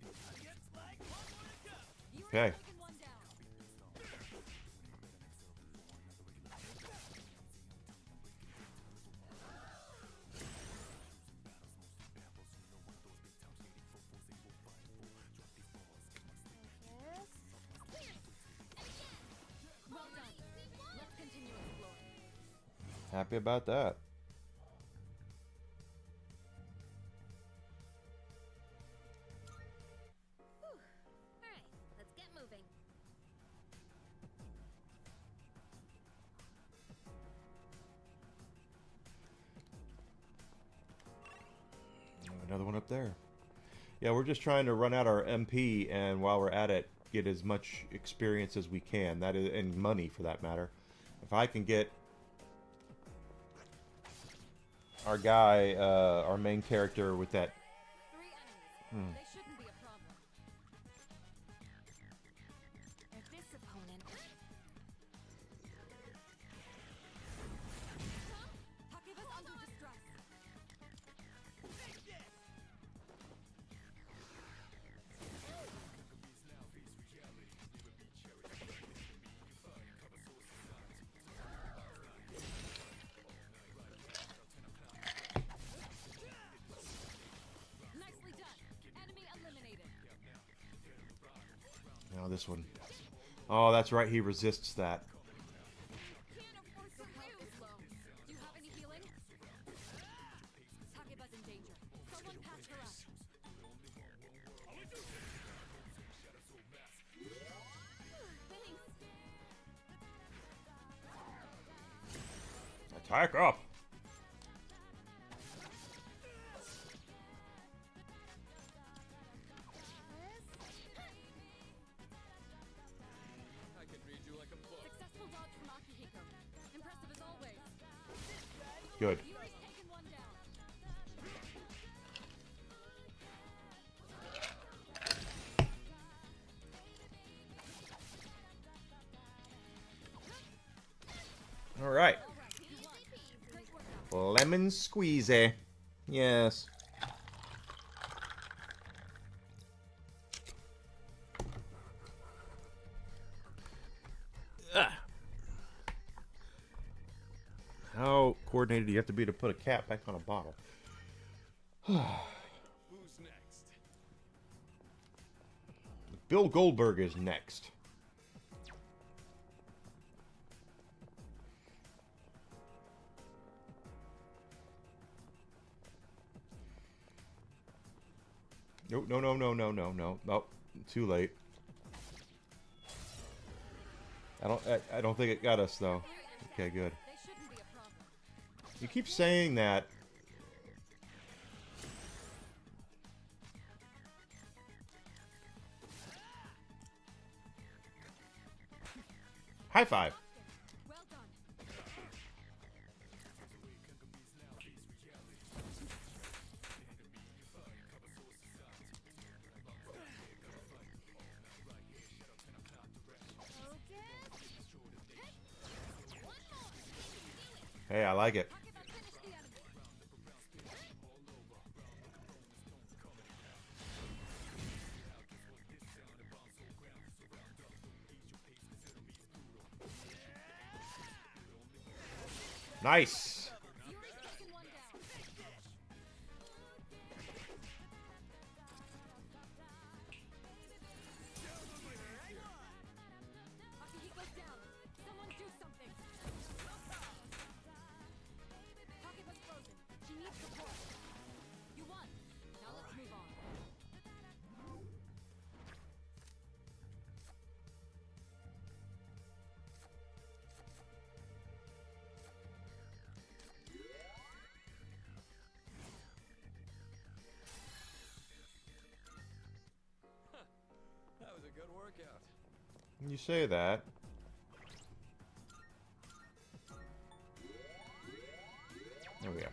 Looks like one more to go. You are Okay. taking one down. Well done. Let's continue exploring. Happy about that. alright, let's get moving. Another one up there. Yeah, we're just trying to run out our MP, and while we're at it, get as much experience as we can. That is, and money for that matter. If I can get our guy, our main character with that. 3 enemies. They shouldn't be a problem. If this opponent. Takeba's under distress. Nicely done. Enemy eliminated. Now this one. Oh, that's right. He resists that. Can't afford to lose. Low. Do you have any healing? Takeba's in danger. Someone patch her up. Attack up. I can read you like a book. Successful dodge from Akihiko. Impressive as always. Good. Yuri's taken one down. All right. All right, you won. Great work out. Lemon squeezy. Yes. Ah. How coordinated do you have to be to put a cap back on a bottle? Who's next? Bill Goldberg is next. No. Too late. I don't think it got us though. Okay, good. They shouldn't be a problem. You keep saying that. High five. Well done. Hey, I like it. Takeba finished the enemy. Nice. Yuri's taken one down. Akihiko's down. Someone do something. Takeba's frozen. She needs support. You won. Now let's move on. That was a good workout. You say that. There we go.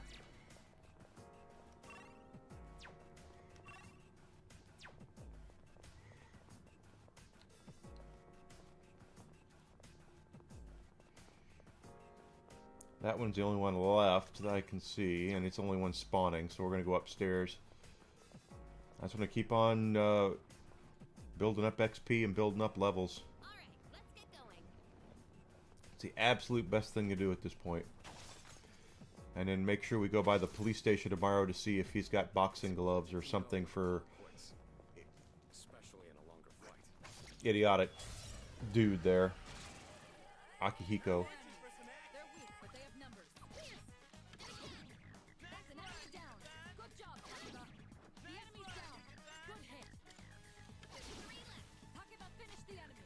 That one's the only one left that I can see, and it's the only one spawning, so we're going to go upstairs. I just want to keep on building up XP and building up levels. Alright, let's get going. It's the absolute best thing to do at this point. And then make sure we go by the police station tomorrow to see if he's got boxing gloves or something for Quits. Especially in a longer flight. idiotic dude there. Akihiko. They're weak, but they have numbers. That's an enemy down. Good job, Takeba. The enemy's down. Good hit. Takeba finished the enemy.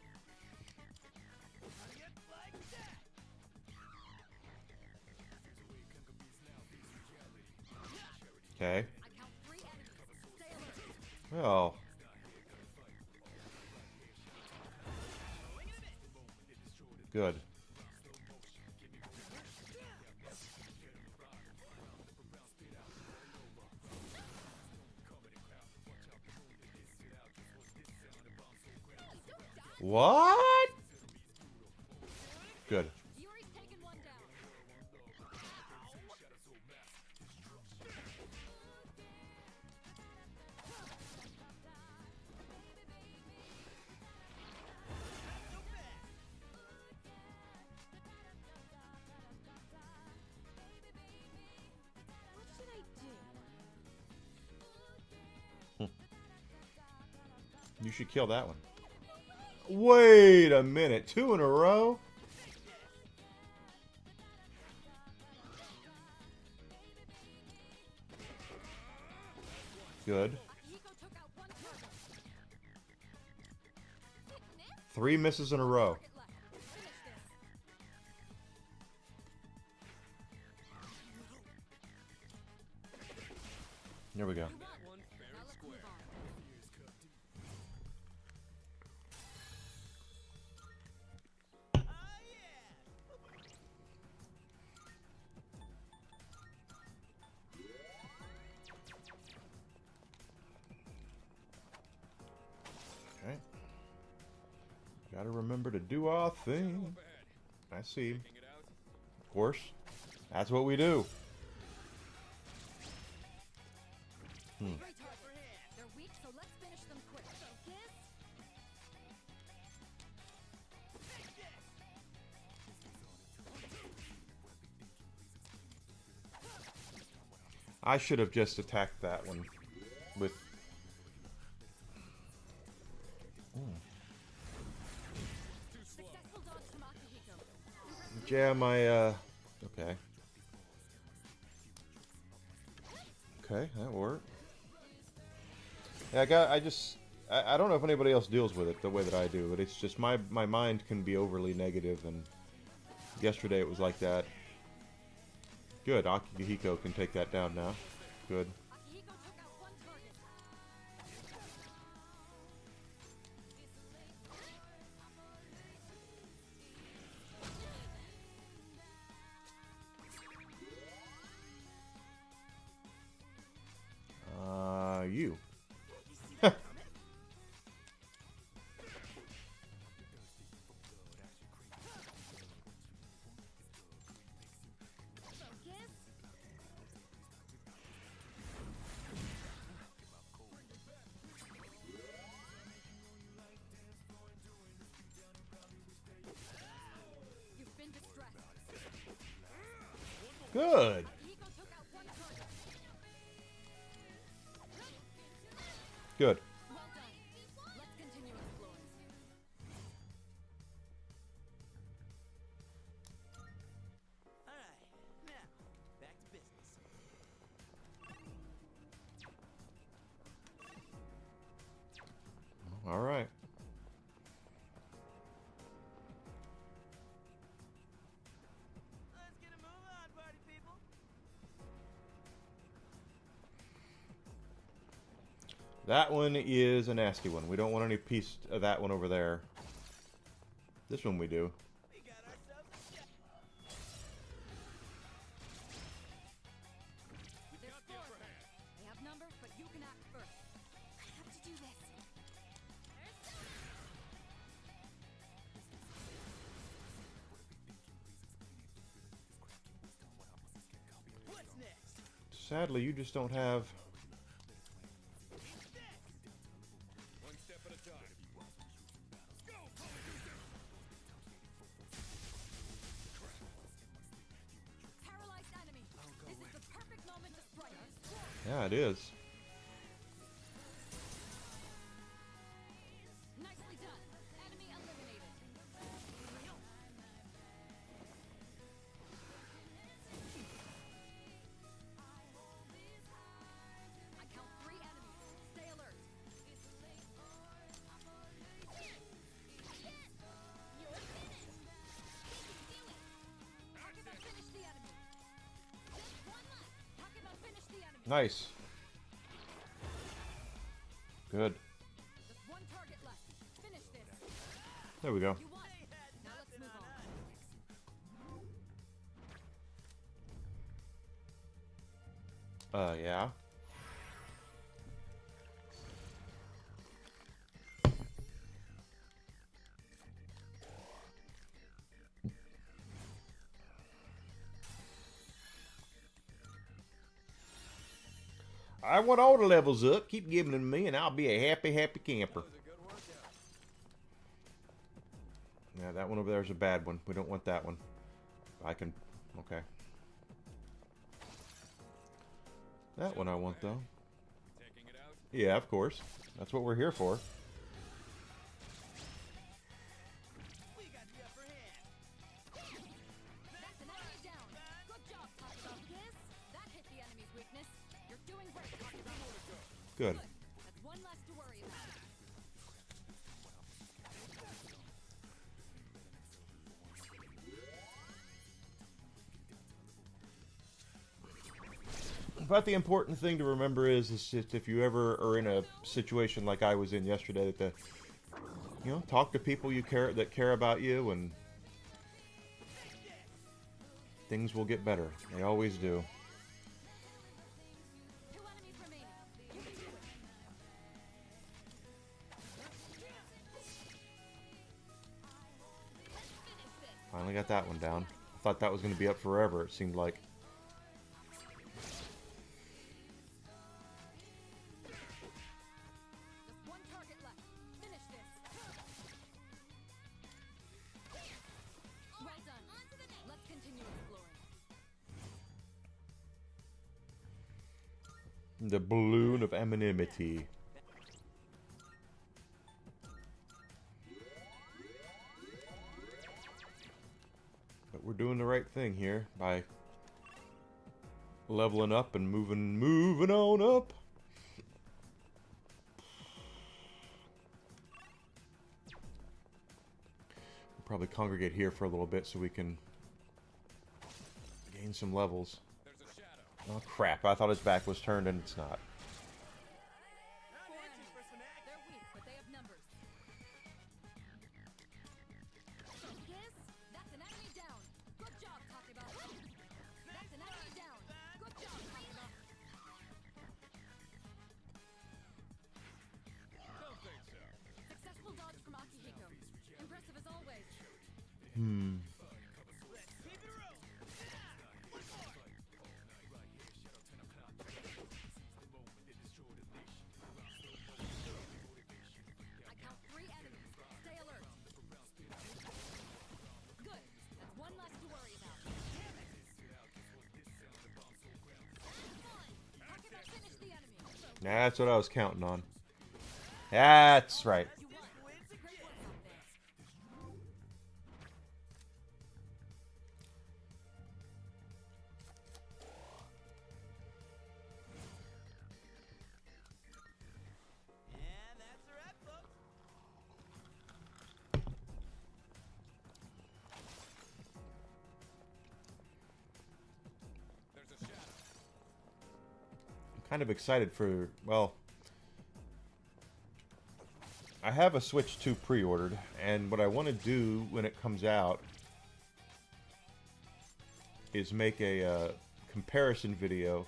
Okay. I count 3 enemies. Stay alert. Well. Good. What? Good. Yuri's taken one down. What should I do? You should kill that one. Wait a minute. 2 in a row? Good. Akihiko took out one target. 3 misses in a row. Target left. Finish this. There we go. You won. Now let's move on. Okay. Gotta remember to do our thing. I see. Of course. That's what we do. Three targets. They're weak, so let's finish them quick. Focus. I should have just attacked that one with... Successful dodge from Akihiko. Yeah, my, okay. Okay, that worked. Yeah, I don't know if anybody else deals with it the way that I do, but it's just my mind can be overly negative, and yesterday it was like that. Good, Akihiko can take that down now. Good. Akihiko took out one target. You. Focus. You've been distressed. Good. Akihiko took out one target. Good. Well done. Let's continue exploring. Alright, now, back to business. All right. Let's get a move on, party people. That one is a nasty one. We don't want any piece of that one over there. This one we do. We got ourselves a shot. There's four of them. They have numbers, but you can act first. I have to do this. What's next? Sadly, you just don't have... One step at a time. Paralyzed enemy. This is the perfect moment to strike. Yeah, it is. Nicely done. Enemy eliminated. I count 3 enemies. Stay alert. Hakeba finished the enemy. Just one left. Hakeba finished the enemy. Nice. Good. Just one target left. Finish this. There we go. You won. Now let's move on. Yeah. I want all the levels up. Keep giving them to me, and I'll be a happy, happy camper. Yeah, that one over there is a bad one. We don't want that one. I can... Okay. That one I want, though. Yeah, of course. That's what we're here for. We got the upper hand. That's an enemy down. Good job, Takeba. This? That hit the enemy's weakness. You're doing great, Takeba. Good. That's one less to worry about. But the important thing to remember is just if you ever are in a situation like I was in yesterday, that talk to people that care about you, and things will get better. They always do. 2 enemies remaining. You can do it. Let's finish this. Finally got that one down. I thought that was going to be up forever, it seemed like. Just one target left. Finish this. Well done. On to the next. Let's continue exploring. The balloon of anonymity. But we're doing the right thing here by leveling up and moving on up. We'll probably congregate here for a little bit so we can gain some levels. Oh crap, I thought his back was turned and it's not. 4 enemies. They're weak, but they have numbers. Yes? That's an enemy down. Good job, Takeba. That's an enemy down. Good job, Takeba. Successful dodge from Akihiko. Impressive as always. I count 3 enemies. Stay alert. Good. That's one less to worry about. Takeba, finish the enemy. That's what I was counting on. That's right. You won. Great work out there. And that's a wrap, folks. I'm kind of excited for, well, I have a Switch 2 pre-ordered, and what I want to do when it comes out is make a comparison video,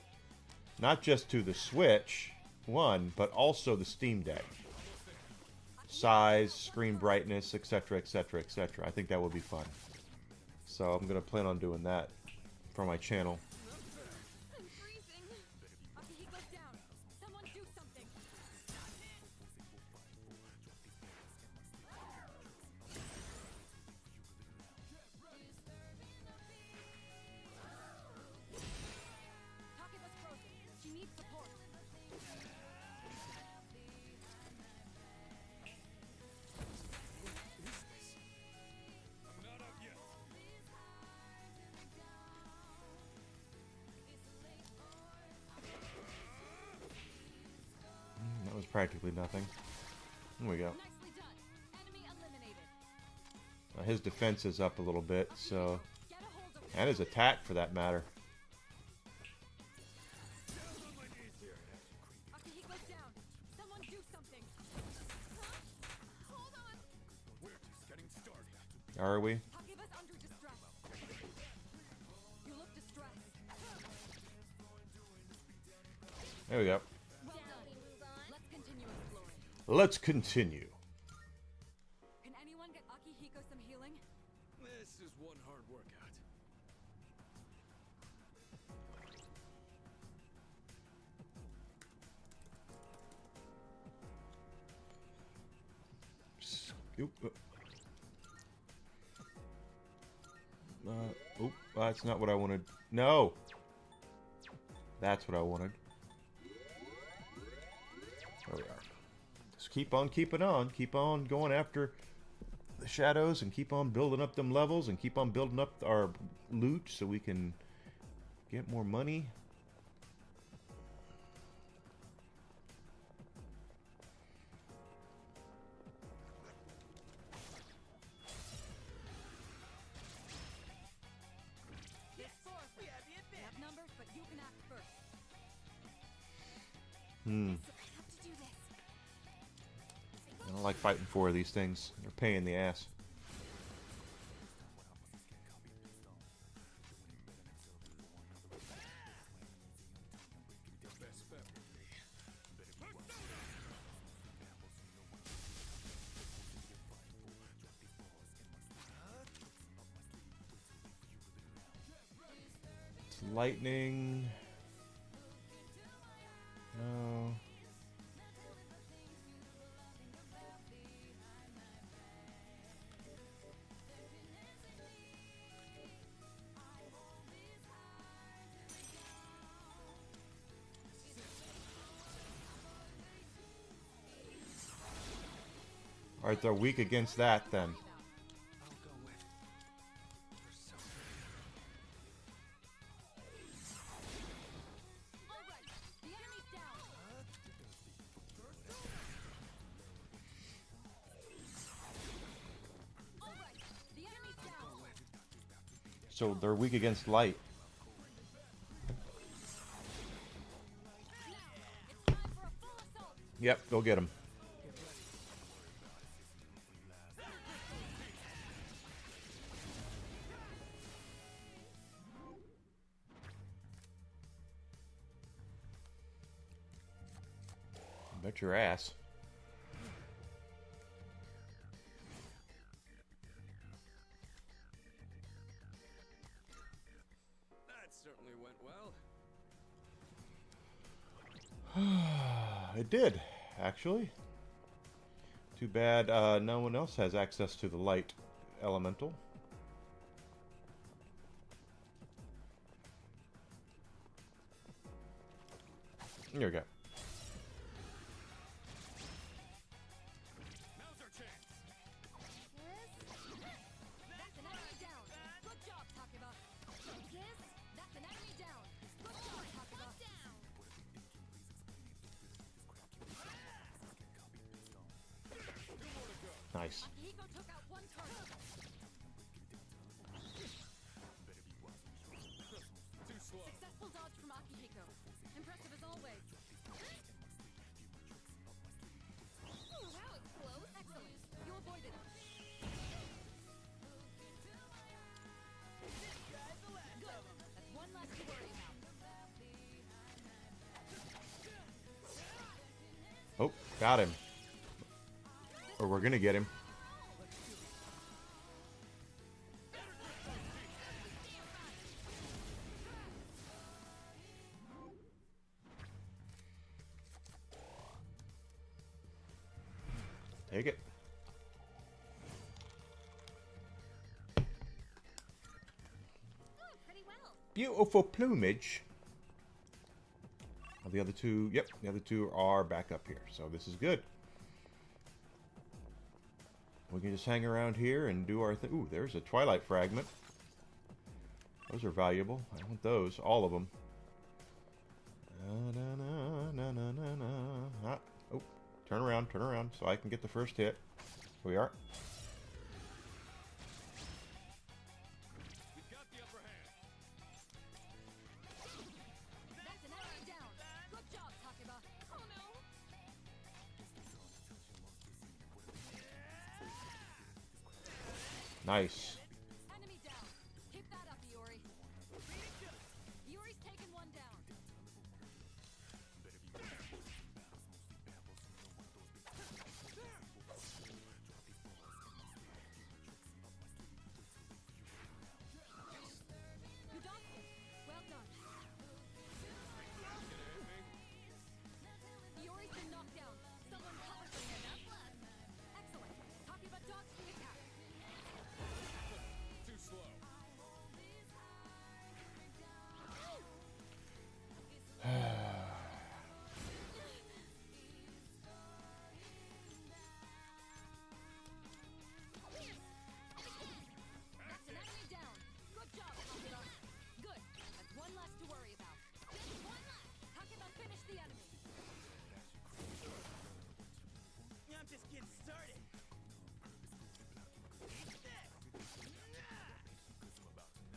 not just to the Switch 1, but also the Steam Deck. Size, screen brightness, etc., etc., etc. I think that would be fun. So I'm going to plan on doing that for my channel. I'm freezing. Akihiko's down. Someone do something. Takeba's frozen. She needs support. I'm not up yet. That was practically nothing. There we go. Nicely done. Enemy eliminated. His defense is up a little bit, so... Get a hold of And his attack, for that matter. Akihiko's down. Someone do something. Hold on. We're just getting started. Are we? Takeba's under distress. You look distressed. There we go. Well done. Let's continue exploring. Let's continue. Can anyone get Akihiko some healing? This is one hard workout. Oop. Oop. That's not what I wanted. No. That's what I wanted. There we are. Just keep on keeping on. Keep on going after the shadows and keep on building up them levels and keep on building up our loot so we can get more money. We have the We advantage. have numbers, but you can act first. I have to do this. I don't like fighting for these things. They're a pain in the ass. The best bet would be It's lightning. No. Alright, they're weak against that then. I'll go with All right, the enemy's down. All right, the enemy's down. So they're weak against light. It's time for a full assault. Yep, go get them. Bet your ass. that. Certainly went well. It did, actually. Too bad no one else has access to the light elemental. Here we go. Now's our chance. That's an enemy down. Good job, Takeba. That's an enemy down. Good job, Takeba. Nice. Akihiko took out one target. Too slow. Successful dodge from Akihiko. Impressive as always. Oh, that was close. Excellent. You avoided it. Good. That's one less to worry about. Oh, got him. Or we're gonna get him. Take it. Oh, pretty well. Beautiful plumage. The other two, yep, the other two are back up here, so this is good. We can just hang around here and do our thing. Ooh, there's a Twilight Fragment. Those are valuable. I want those, all of them. Ah, oh, turn around, so I can get the first hit. Here we are. We've got the upper hand. That's an enemy down. Good job, Takeba. Oh no. Nice. Enemy down. Keep that up, Iori. Iori's taken one down.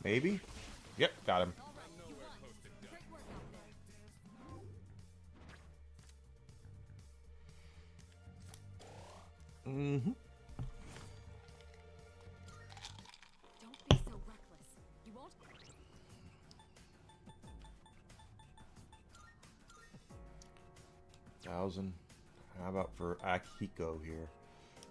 Maybe? Yep, got him. All right, you won. Great work out there. Mm-hmm. Don't be so reckless. You won't. 1,000. How about for Akihiko here?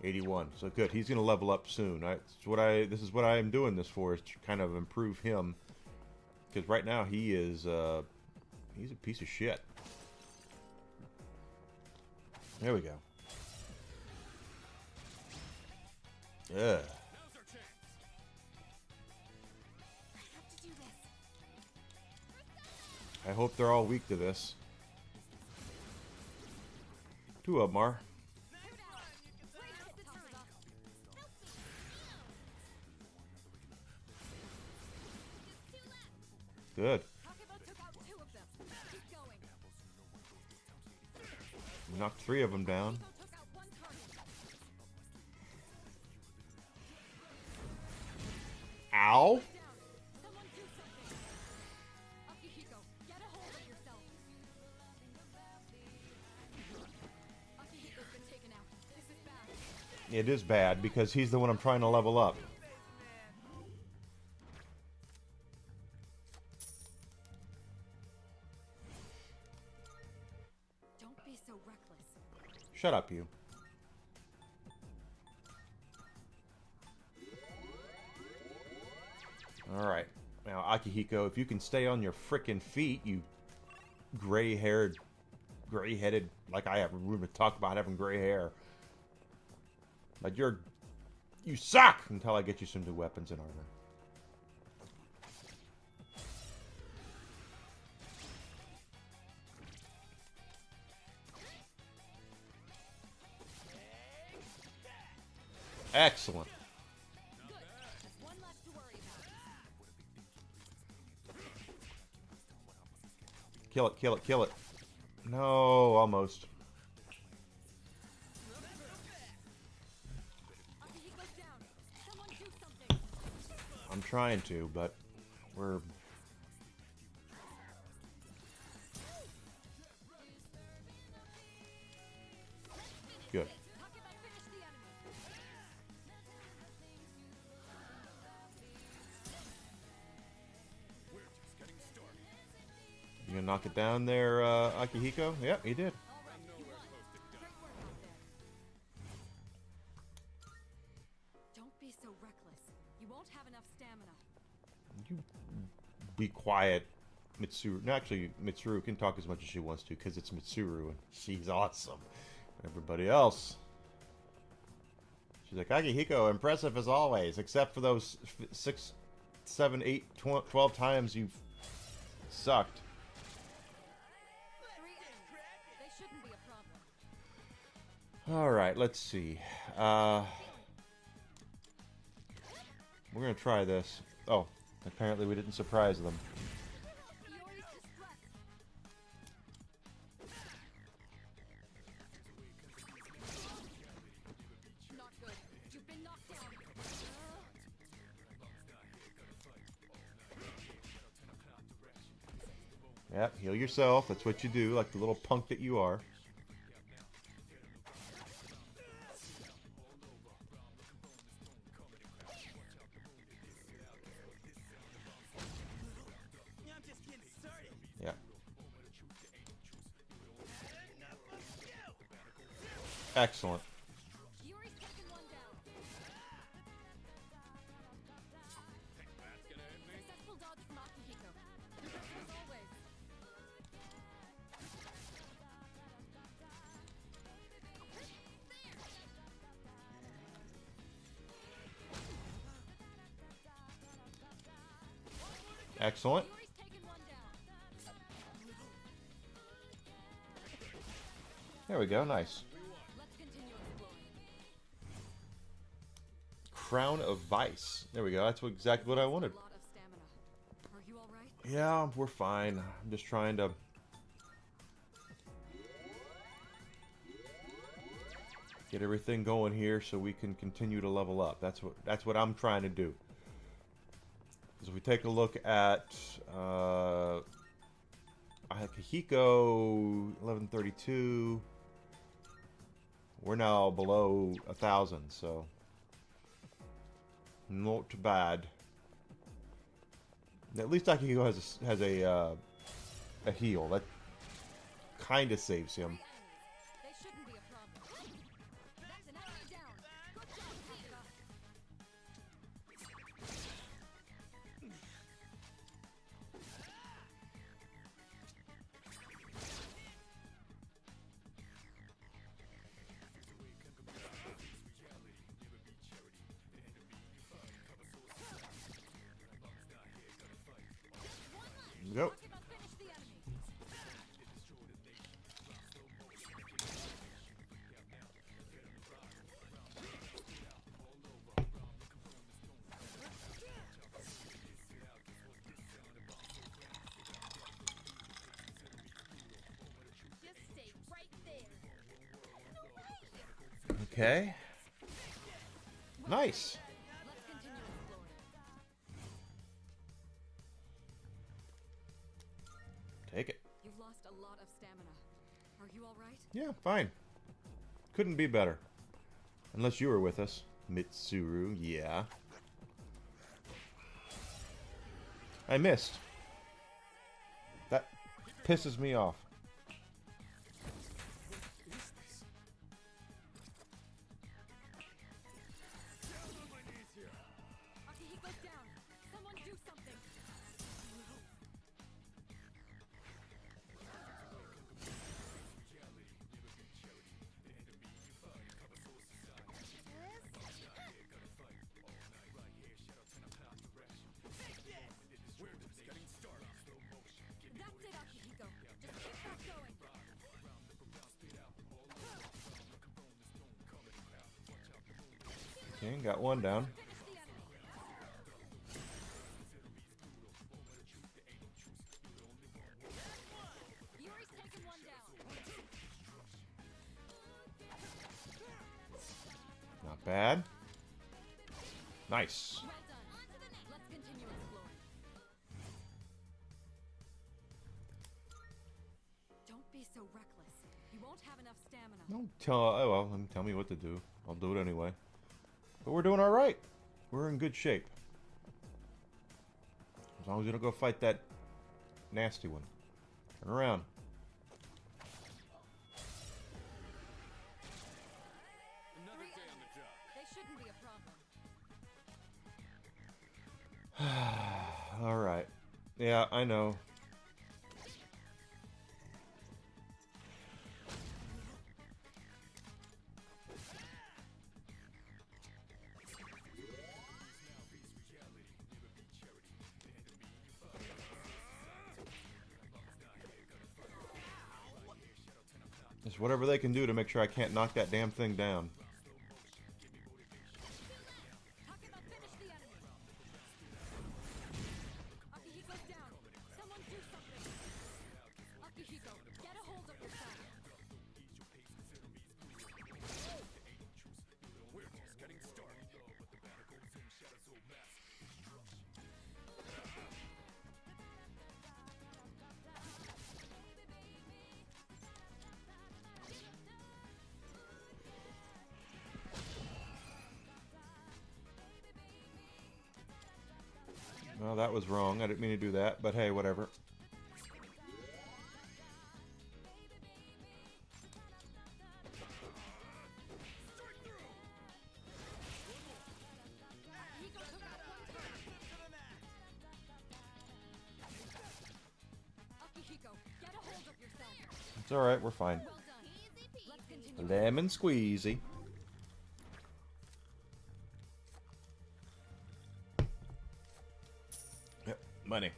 81. So good. He's gonna level up soon. This is what I am doing this for, is to kind of improve him. Because right now he's a piece of shit. There we go. Yeah. Now's our chance. I have to do this. I hope they're all weak to this. 2 of them are. Now's the time. Good. Takeba took out 2 of them. Keep going. We knocked 3 of them down. Akihiko took out 1 target. Ow! Down. Someone do something. Akihiko, get a hold of yourself. Akihiko's been taken out. This is bad. It is bad because he's the one I'm trying to level up. Don't be so reckless. Shut up, you. Alright. Now, Akihiko, if you can stay on your frickin' feet, you gray-haired, gray-headed, like I have room to talk about having gray hair. But you suck until I get you some new weapons and armor. Excellent. Good. Just one less to worry about. Kill it, kill it, kill it. No, almost. Akihiko's down. Someone do something. I'm trying to, but we're... Good. Takeba finished the enemy. We're just getting started. You gonna knock it down there, Akihiko? Yep, he did. All right, you won. Great work out there. Don't be so reckless. You won't have enough stamina. You be quiet, Mitsuru. No, actually, Mitsuru can talk as much as she wants to because it's Mitsuru and she's awesome. Everybody else, she's like, Akihiko, impressive as always, except for those 6, 7, 8, 12 times you've sucked. 3 enemies. They shouldn't be a problem. All right, let's see. We're gonna try this. Oh, apparently we didn't surprise them. Iori's distress. Not good. You've been knocked down. Yep, heal yourself. That's what you do, like the little punk that you are. I'm just getting started. Yeah. Excellent. Iori's taken 1 down. Successful dodge from Akihiko. Impressive as always. Excellent. Iori's taken 1 down. There we go. Nice. Let's continue exploring. Crown of Vice. There we go. That's exactly what I wanted. A lot of stamina. Are you all right? Yeah, we're fine. I'm just trying to get everything going here so we can continue to level up. That's what I'm trying to do. So we take a look at Akihiko 1132. We're now below 1,000, so not bad. At least Akihiko has a heal that kind of saves him. They shouldn't be a problem. That's an enemy down. Good job, Hika. Here we go. Talking about finish the enemy. Just stay right there. Okay. Nice. Let's continue exploring. Take it. You've lost a lot of stamina. Are you all right? Yeah, fine. Couldn't be better. Unless you were with us. Mitsuru, yeah. I missed. That pisses me off. Akihiko's down. Someone do something. That's it, Akihiko. Just keep that going. Okay, got one down. Finish the enemy. Yuri's taken one down. Not bad. Nice. Well done. Let's continue exploring. Don't be so reckless. You won't have enough stamina. Don't tell. Oh well, tell me what to do. I'll do it anyway. But we're doing all right. We're in good shape. As long as we don't go fight that nasty one. Turn around. Another day on the job. They shouldn't be a problem. All right. Yeah, I know. Just whatever they can do to make sure I can't knock that damn thing down. Talking about finish the enemy. Akihiko's down. Someone do something. Akihiko, get a hold of yourself. We're just getting started. Well, that was wrong. I didn't mean to do that, but hey, whatever. Akihiko took out one turret. Akihiko, get a hold of yourself. It's all right. We're fine. Well done. Let's continue. Lemon squeezy. Yep, money.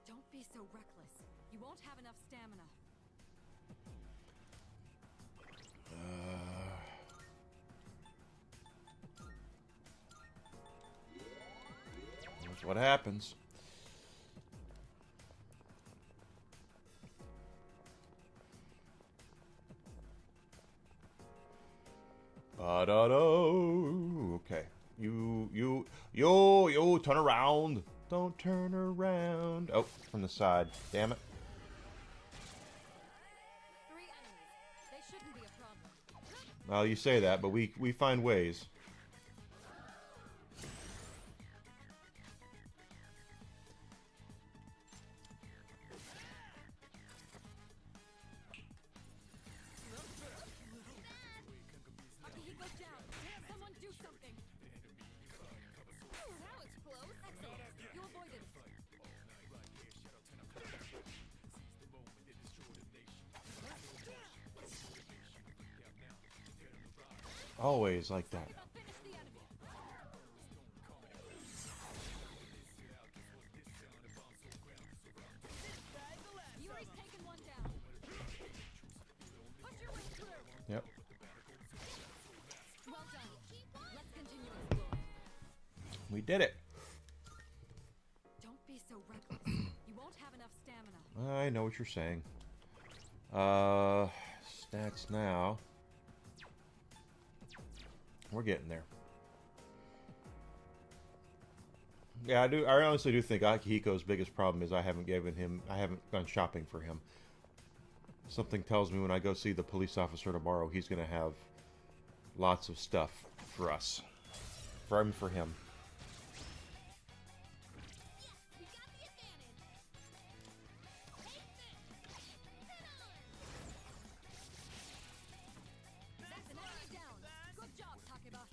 Don't be so reckless. You won't have enough stamina. That's what happens. Ba-da-do. Okay. You, turn around. Don't turn around. Oh, from the side. Damn it. 3 enemies. They shouldn't be a problem. Well, you say that, but we find ways. Akihiko's down. Someone do something. That was close. Excellent. You avoided. Always like that. Finish the enemy. Yuri's taken one down. Push your way through. Yep. Well done. Let's continue exploring. We did it. Don't be so reckless. You won't have enough stamina. I know what you're saying. Stats now. We're getting there. Yeah, I honestly do think Akihiko's biggest problem is I haven't gone shopping for him. Something tells me when I go see the police officer tomorrow, he's going to have lots of stuff for us. For him. We got the advantage. That's an enemy down. Good job, Takeba.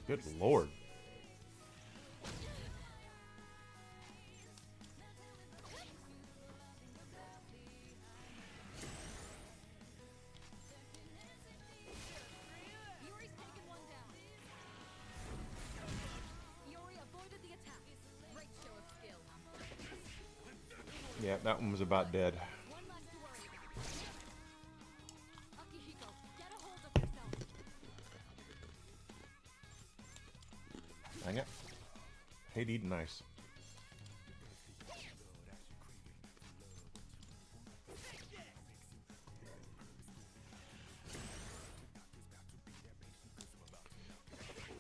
Good lord. Yuri's taken one down. Yuri avoided the attack. Great show of skill. Yeah, that one was about dead. One less to worry about. Akihiko, get a hold of yourself. Dang it. Hate eating ice.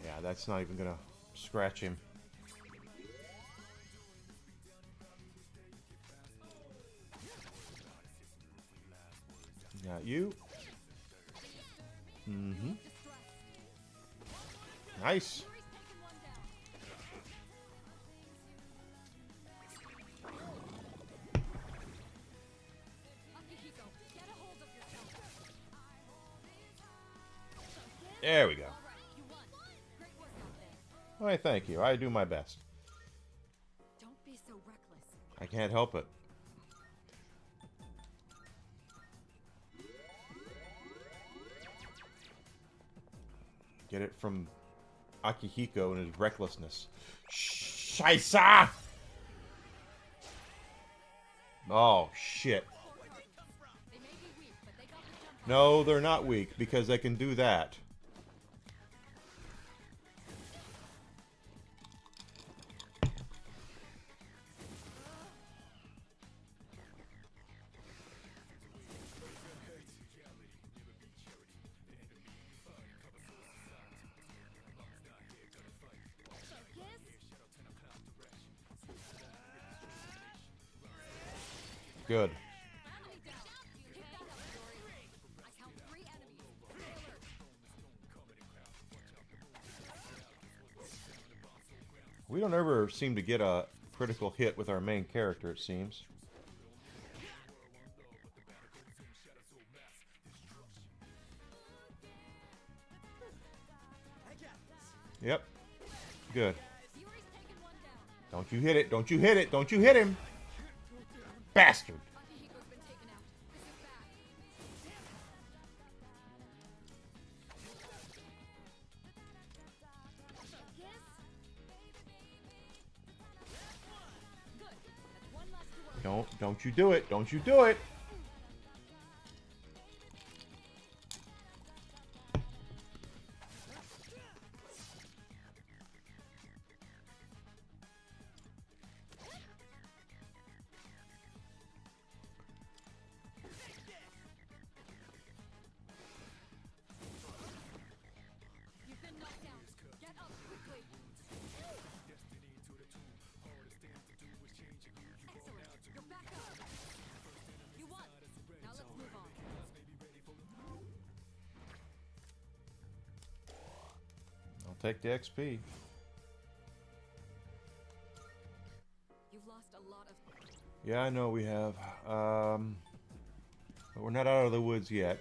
Yeah, that's not even gonna scratch him. Got you. Mm-hmm. Nice. Yuri's taken one down. Akihiko, get a hold of yourself. There we go. All right, you won. Great work out there. Why, thank you. I do my best. Don't be so reckless. I can't help it. Get it from Akihiko and his recklessness. Scheisse! Oh, shit. They may be weak, but they got the jump on. No, they're not weak, because they can do that. Good. Enemy down. Pick that up, Yuri. I count 3 enemies. Stay alert. We don't ever seem to get a critical hit with our main character, it seems. Yep. Good. Yuri's taken one down. Don't you hit it. Don't you hit it. Don't you hit him. Bastard. Akihiko's been taken out. This is bad. Good. That's one less to worry. Don't you do it. Don't you do it. take the XP. You've lost a lot of. Yeah, I know we have. But we're not out of the woods yet.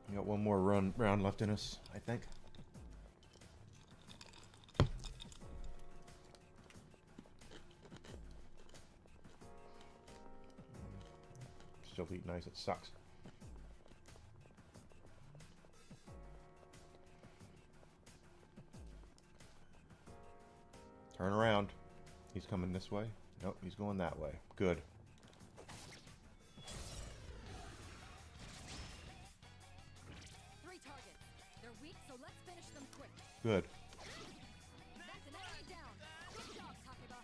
We got one more round left in us, I think. Still eat nice, it sucks. Turn around. He's coming this way. Nope, he's going that way. Good. Three targets. They're weak, so let's finish them quick. Good. That's an enemy down. Good job, Takeba.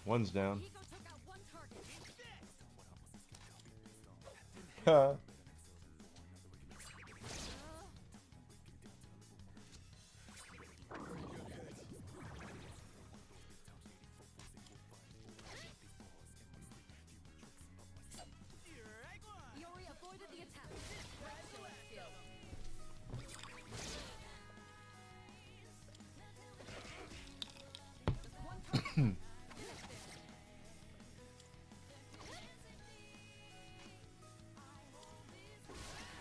One's down. Hiko took out one target. Ha. Iori avoided the attack. Great showing skill. Just one target. Finish this.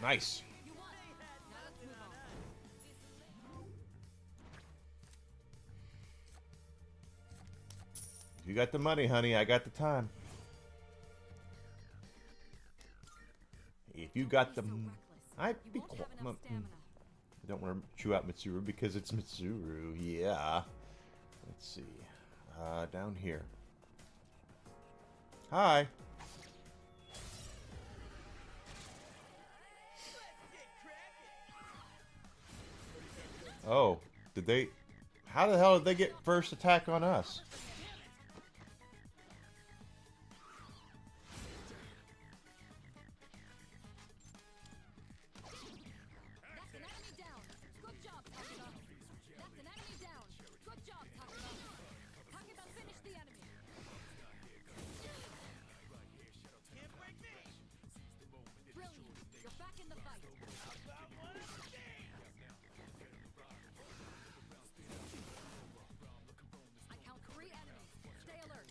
Nice. You won. Now let's move on. You got the money, honey. I got the time. If you got the... Be so reckless. I'd You be won't cool. have enough stamina. I don't want to chew out Mitsuru because it's Mitsuru. Yeah. Let's see. Down here. Hi. Oh, did they... How the hell did they get first attack on us? That's an enemy down. Good job, Takeba. That's an enemy down. Good job, Takeba. Takeba finished the enemy. Can't break me. Brilliant. You're back in the fight. About one of these days. I count 3 enemies. Stay alert.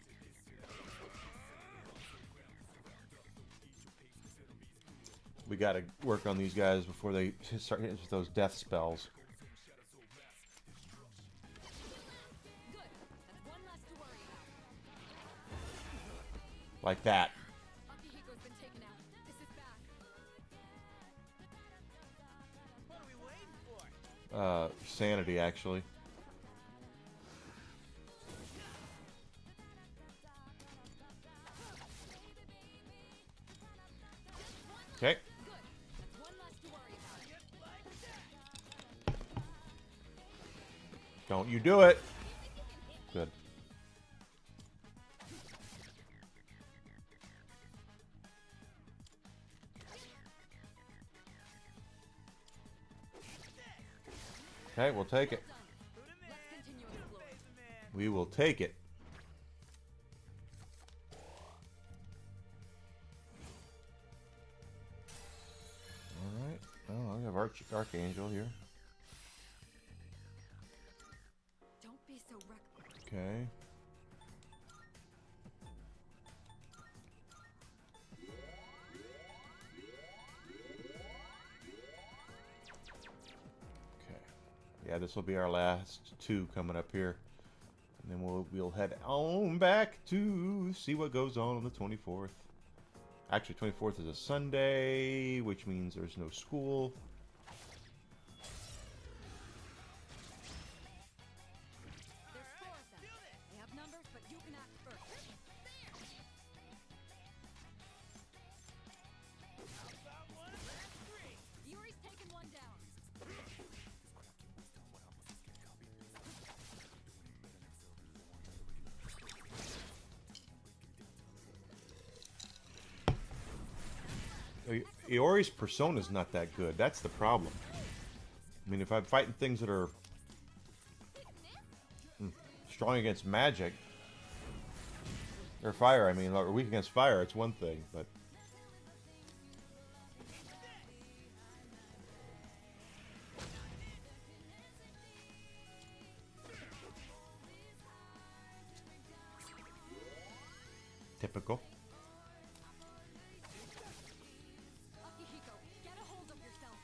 We gotta work on these guys before they start hitting us with those death spells. Good. That's one less to worry about. Like that. Akihiko's been taken out. This is bad. What are we waiting for? Sanity, actually. Okay. Good. That's one less to worry about. Don't you do it. Good. Okay, we'll take it. Done. Let's continue exploring. We will take it. Alright. Oh, I have Archangel here. Don't be so reckless. Okay. Okay. Yeah, this will be our last 2 coming up here. And then we'll head on back to see what goes on the 24th. Actually, 24th is a Sunday, which means there's no school. There's 4 of them. They have numbers, but you can act first. About one of these three. Yuri's taken one down. Iori's persona's not that good. That's the problem. I mean, if I'm fighting things that are strong against magic, or fire, I mean, or weak against fire, it's one thing, but Typical. Akihiko, get a hold of yourself.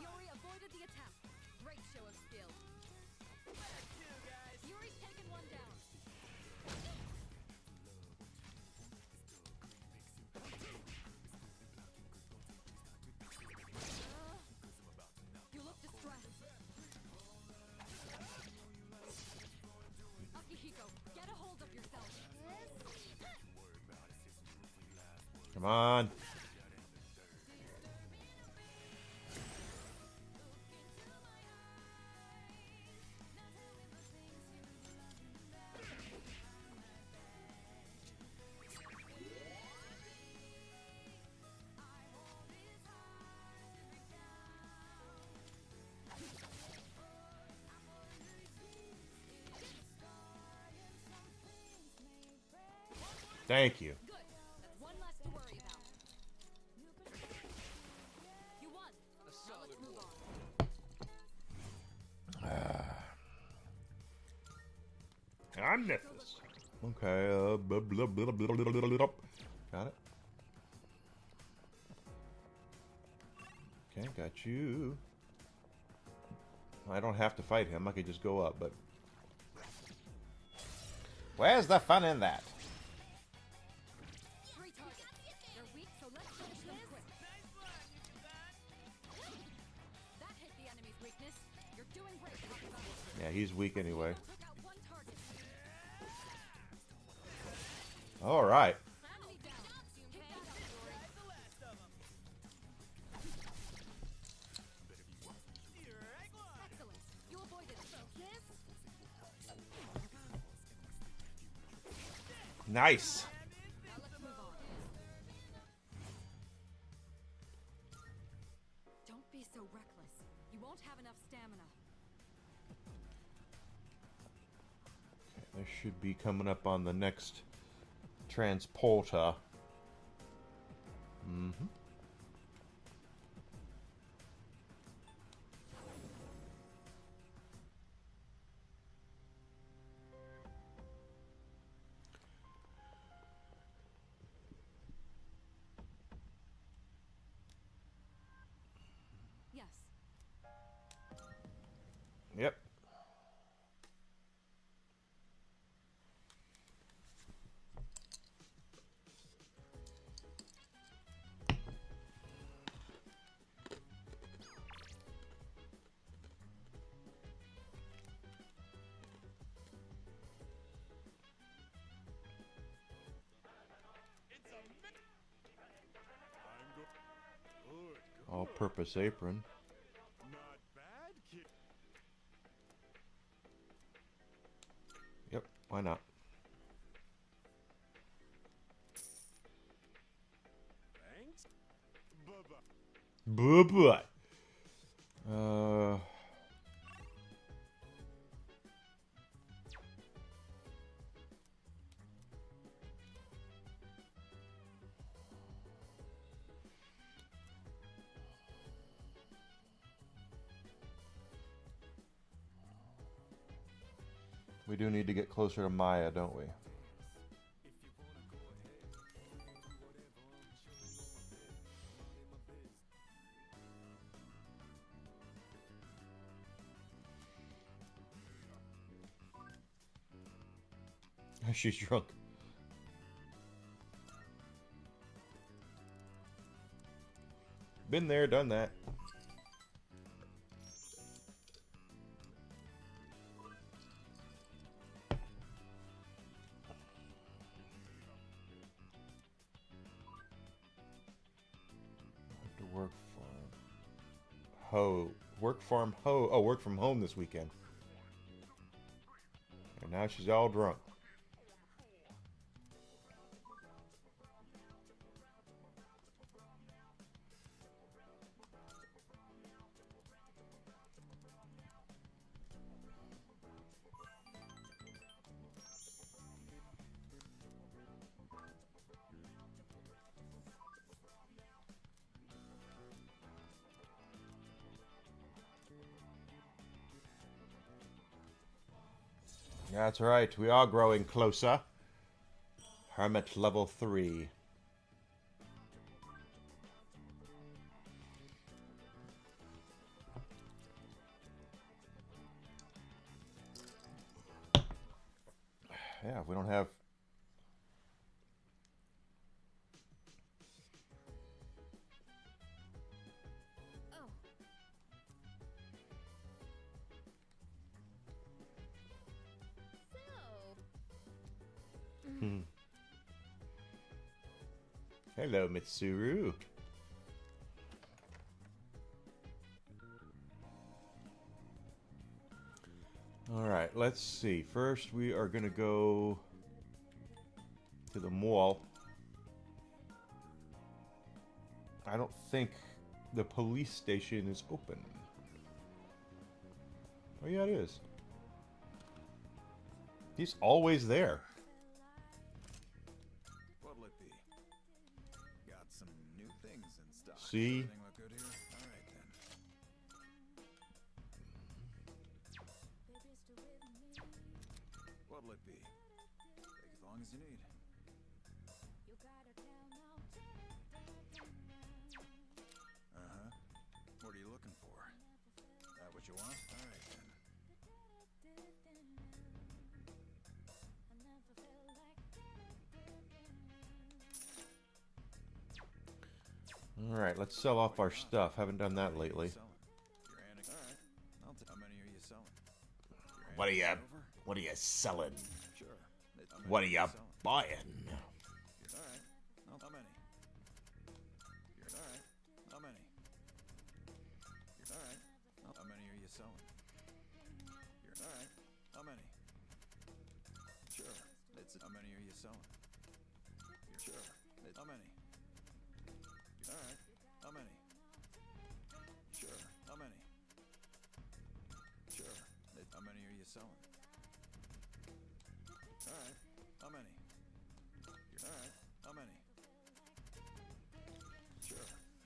Yuri avoided the attack. Great show of skill. Yuri's taken one down. You look distressed. Akihiko, get a hold of yourself. Come on. Thank you. Good. That's one less to worry about. You won. A solid Let's move on. I'm Nithis. Okay, blah, blah, blah, blah, blah, blah, blah. Got it. Okay, got you. I don't have to fight him. I could just go up, but... Where's the fun in that? 3 targets. They're weak, so let's finish them quick. That hit the enemy's weakness. You're doing great, Hakuba. Yeah, he's weak anyway. Took out 1 target. Alright. Enemy down. Kick that up, Yuri. Excellent. You avoided it. Nice. Now let's move on. Don't be so reckless. You won't have enough stamina. This should be coming up on the next transporter. Mm-hmm. Yes. Yep. All-purpose apron. Not bad, kid. Yep, why not? Thanks. Bye-bye. Bye-bye. We do need to get closer to Maya, don't we? She's drunk. Been there, done that. Have to work farm ho. Oh, work from home this weekend. And now she's all drunk. That's right. We are growing closer. Hermit level 3. Yeah, we don't have... Oh. So, Hello, Mitsuru. Alright, let's see. First, we are going to go to the mall. I don't think the police station is open. Oh, yeah, it is. He's always there. What'll it be? Got some new things in stock. See? Everything look good here? All right then. What'll it be? Take as long as you need. Uh-huh. What are you looking for? That what you want? All right then. Alright, let's sell off our stuff. Haven't done that lately. How many are you selling? What are you Over? What are you selling? Sure. What are you selling? buying? All right. How many? All right. How many? All right. How many are you selling? All right. How many? Sure. How many are you selling? Sure. How many? All right. How many? Sure. How many? Sure. How many are you selling? All right. How many? All right. How many? Sure.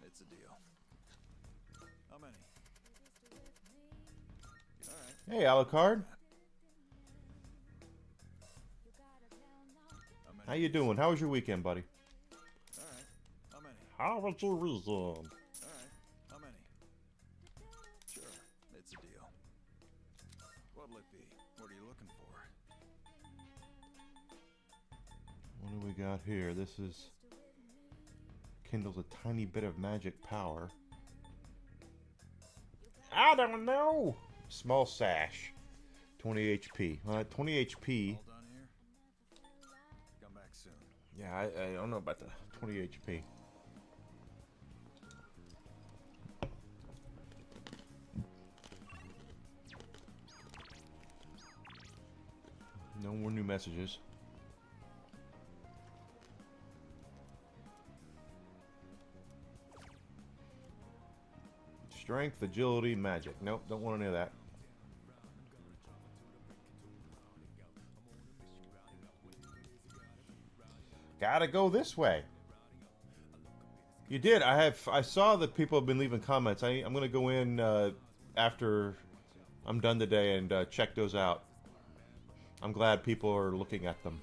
It's a deal. How many? All right. Hey, Alucard. How you doing? How was your weekend, buddy? All right. How many? How was your weekend? All right. How many? Sure. It's a deal. What'll it be? What are you looking for? What do we got here? This is... kindles a tiny bit of magic power. I don't know! Small sash. 20 HP. 20 HP. All done here? Come back soon. Yeah, I don't know about the 20 HP. No more new messages. Strength, agility, magic. Nope, don't want any of that. Gotta go this way. You did. I saw that people have been leaving comments. I'm gonna go in after I'm done today and check those out. I'm glad people are looking at them.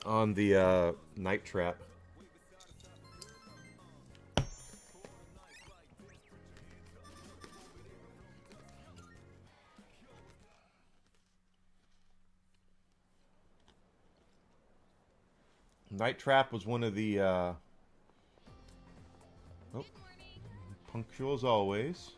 On the night trap. Night trap was one of the punctual as always.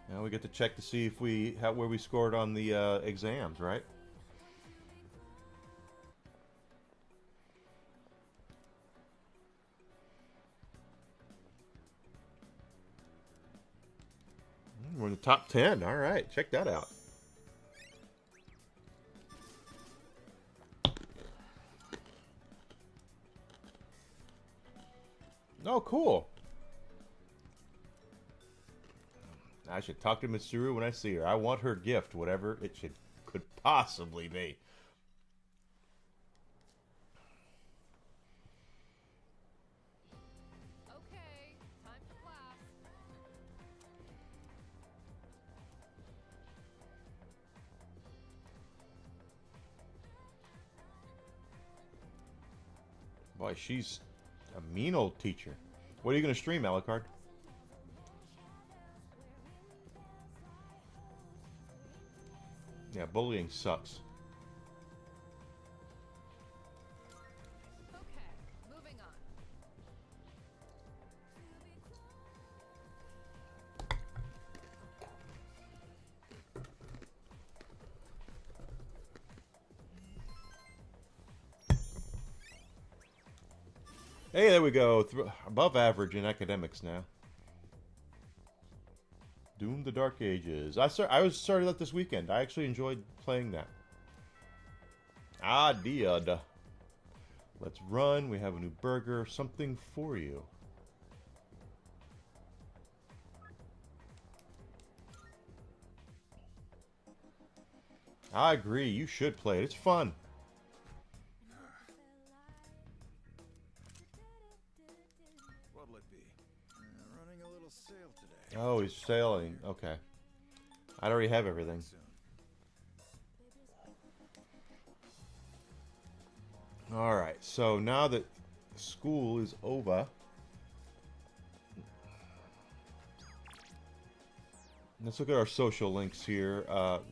Now we get to check to see if where we scored on the exams, right? We're in the top 10. All right, check that out. Oh, cool. I should talk to Mitsuru when I see her. I want her gift, whatever it could possibly be. Okay, time for class. Boy, she's a mean old teacher. What are you going to stream, Alucard? Yeah, bullying sucks. Okay, moving on. Hey, there we go. Above average in academics now. Doom the Dark Ages. I started that this weekend. I actually enjoyed playing that. Ah, did. Let's run. We have a new burger. Something for you. I agree. You should play it. It's fun. What'll it be? Running a little sale today. Oh, he's sailing. Okay. I already have everything. Soon. Alright, so now that school is over, let's look at our social links here.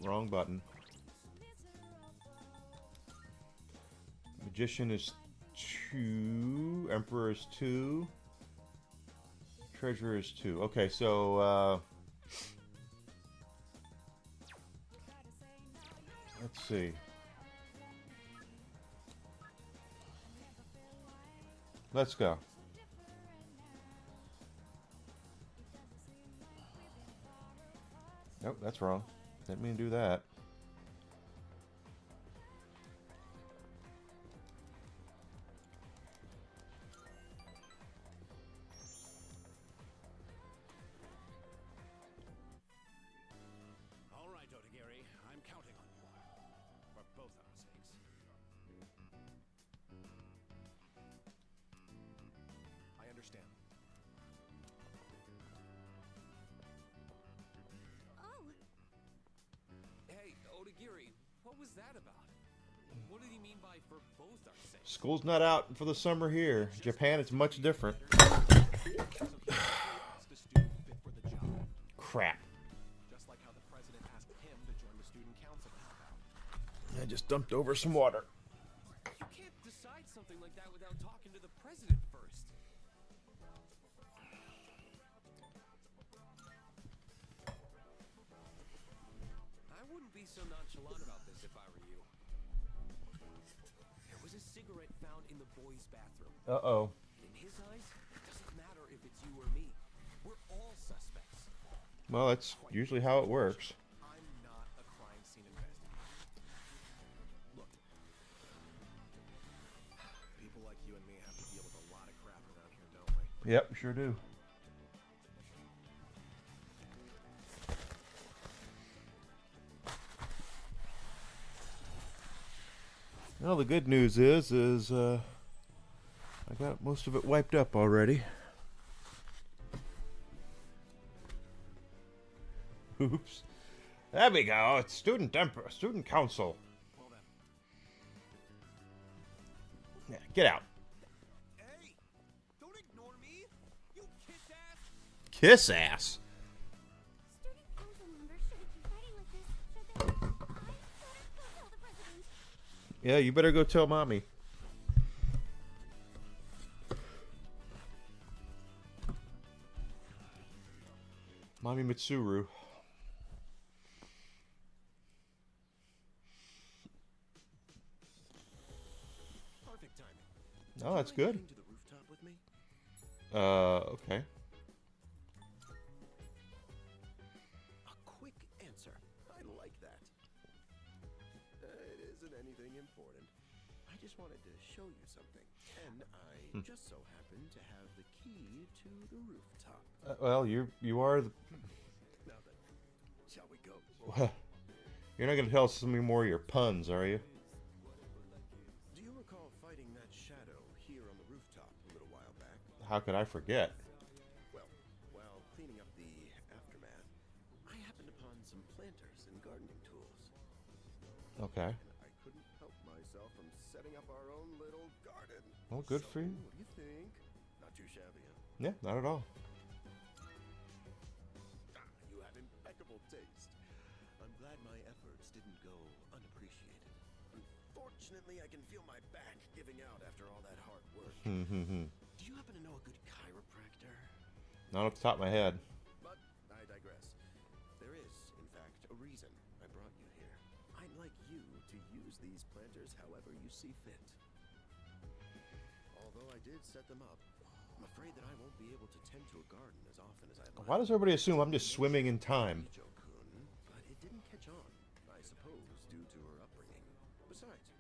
Wrong button. Magician is 2. Emperor is 2. Treasurer is 2. Okay, so let's see. Let's go. Nope, that's wrong. Didn't mean to do that. All right, Otagiri, I'm counting on you. For both our sakes. I understand. Oh, Hey, Otagiri, what was that about? What did he mean by for both our sakes? School's not out for the summer here. Japan, it's much different. Asked a student fit for the job, Crap. just like how the president asked him to join the student council to help out. I just dumped over some water. You can't decide something like that without talking to the president first. I wouldn't be so nonchalant about this if I were you. There was a cigarette found in the boys' bathroom. Uh-oh. In his eyes, it doesn't matter if it's you or me. We're all suspects. Well, that's usually how it works. I'm not a crime scene investigator. Look, people like you and me have to deal with a lot of crap around here, don't we? Yep, sure do. Well, the good news is I got most of it wiped up already. Oops. There we go. It's student council. Well then, Yeah, get out. hey, don't ignore me, you kiss ass. Kiss ass. student council members shouldn't be fighting like this, should they? I better go tell the president. Yeah, you better go tell mommy. Mommy Mitsuru. Perfect timing. Oh, that's Would you good. mind heading to the rooftop with me? Okay. A important. I just wanted to show you something. And I just so happen to have the key to the rooftop. Well, you are the... Now then, shall we go? You're not going to tell us some more of your puns, are you? Do you recall fighting that shadow here on the rooftop a little while back? How could I forget? Well, while cleaning up the aftermath, I happened upon some planters and gardening tools. Okay. And I couldn't help myself from setting up our own little garden. Well, good for you. What do you think? Not too shabby, huh? Yeah, not at all. You have impeccable taste. I'm glad my efforts didn't go unappreciated. Unfortunately, I can feel my back giving out after all that hard work. Do you happen to know a good chiropractor? Not off the top of my head. But I digress. There is, in fact, a reason I brought you here. I'd like you to use these planters however you see fit. Although I did set them up, I'm afraid that I won't be able to tend to a garden as often as I'd like. Why does everybody assume I'm just swimming in time? Joe-kun, but it didn't catch on, I suppose, due to her upbringing. Besides,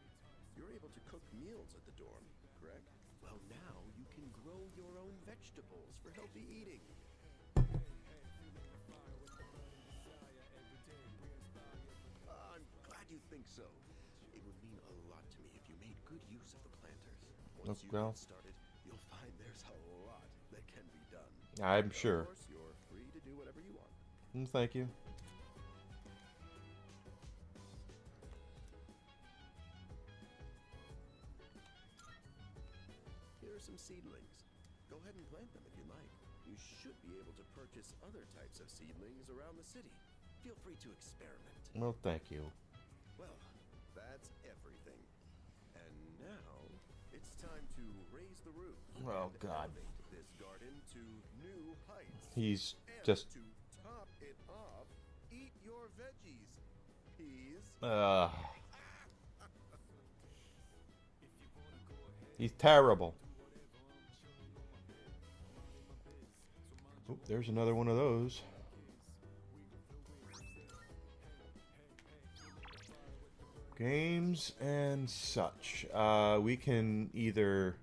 you're able to cook meals at the dorm, correct? Well, now you can grow your own vegetables for healthy eating. I'm glad you think so. It would mean a lot to me if you made good use of the planters. Once you well. get started, you'll find there's a lot that can be done. I'm sure. Of course, you're free to do whatever you want. Thank you. Here are some seedlings. Go ahead and plant them if you like. You should be able to purchase other types of seedlings around the city. Feel free to experiment. Well, thank you. Well, that's everything. And now it's time to raise the roof. Oh, and God. elevate this garden to new heights. He's And just... to top it off, eat your veggies. Peas. He's terrible. Oh, there's another one of those. Games and such. We can either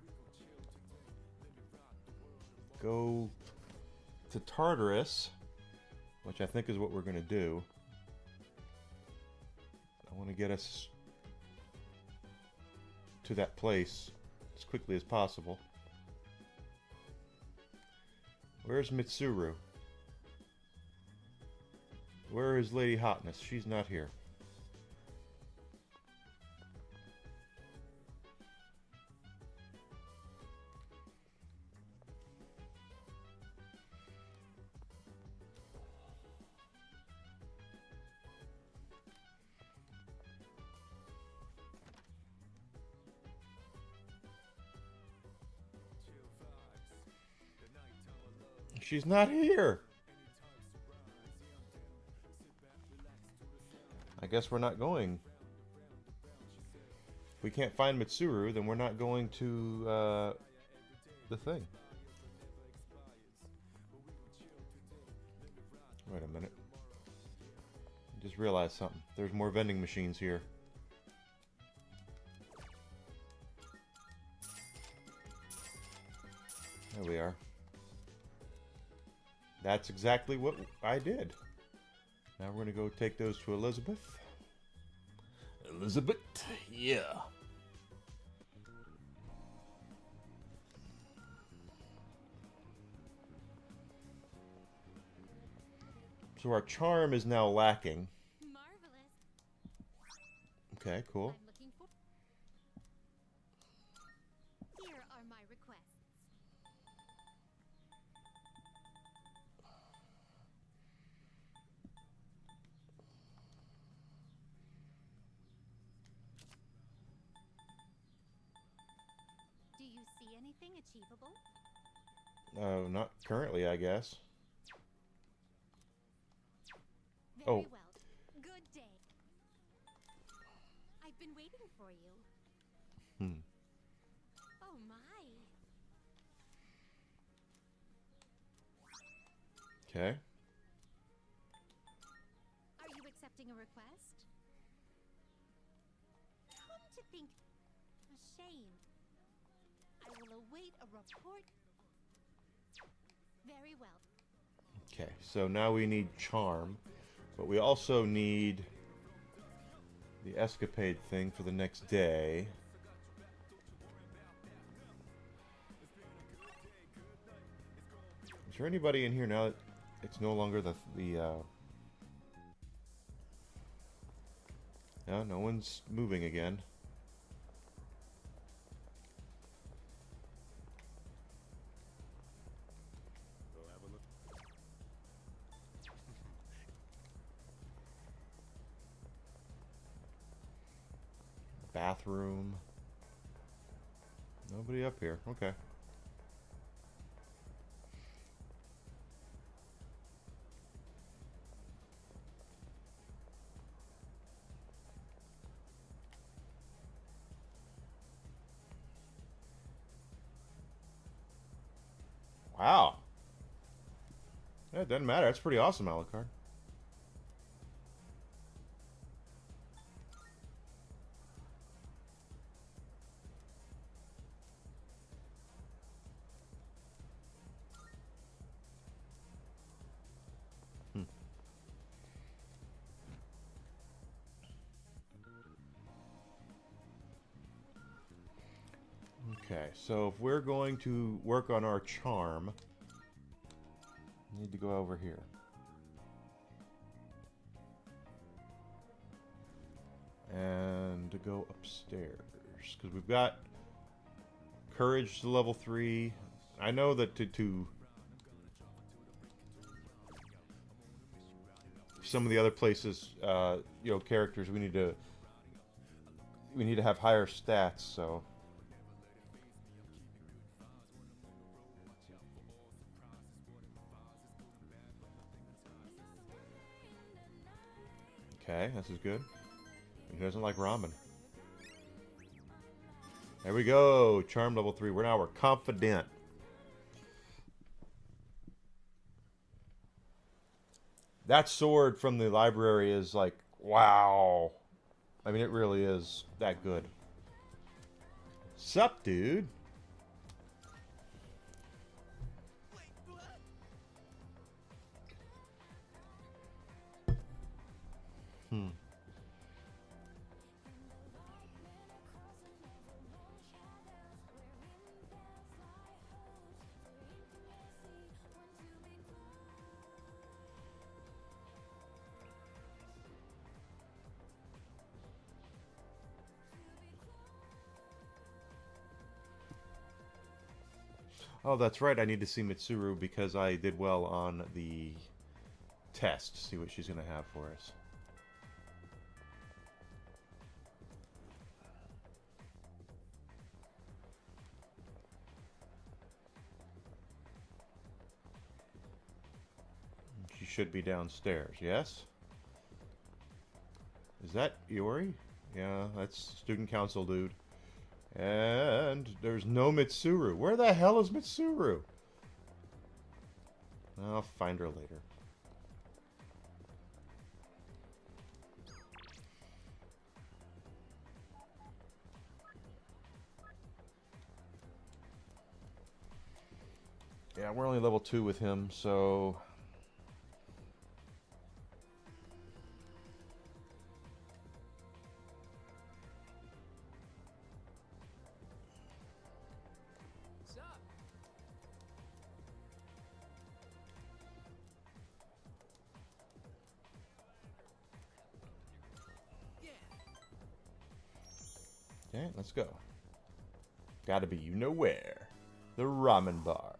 go to Tartarus, which I think is what we're going to do. I want to get us to that place as quickly as possible. Where's Mitsuru? Where is Lady Hotness? She's not here. She's not here. I guess we're not going. If we can't find Mitsuru, then we're not going to the thing. Wait a minute. I just realized something. There's more vending machines here. There we are. That's exactly what I did. Now we're going to go take those to Elizabeth. Elizabeth, yeah. So our charm is now lacking. Marvelous. Okay, cool. I'm looking for. Here are my requests. Do you see anything achievable? Not currently, I guess. Very Oh. well. Good day. I've been waiting for you. Oh my. Okay. Are you accepting a request? Come should think ashamed. I will await a report. Very well. Okay, so now we need charm, but we also need the escapade thing for the next day. Is there anybody in here now that it's no longer no, no one's moving again. Go have a look. Bathroom. Nobody up here. Okay. Wow. Yeah, it doesn't matter. That's pretty awesome, Alucard. Okay, so if we're going to work on our charm, we need to go over here. And to go upstairs, because we've got courage to level 3. I know that to some of the other places, you know, characters, we need to have higher stats, so. Okay, this is good. Who doesn't like ramen? There we go. Charm level 3. We're confident. That sword from the library is like, wow. I mean, it really is that good. Sup, dude? Oh, that's right. I need to see Mitsuru because I did well on the test. See what she's going to have for us. She should be downstairs, yes? Is that Iori? Yeah, that's student council dude. And there's no Mitsuru. Where the hell is Mitsuru? I'll find her later. Yeah, we're only level 2 with him, so... Okay, let's go. Gotta be you know where. The ramen bar.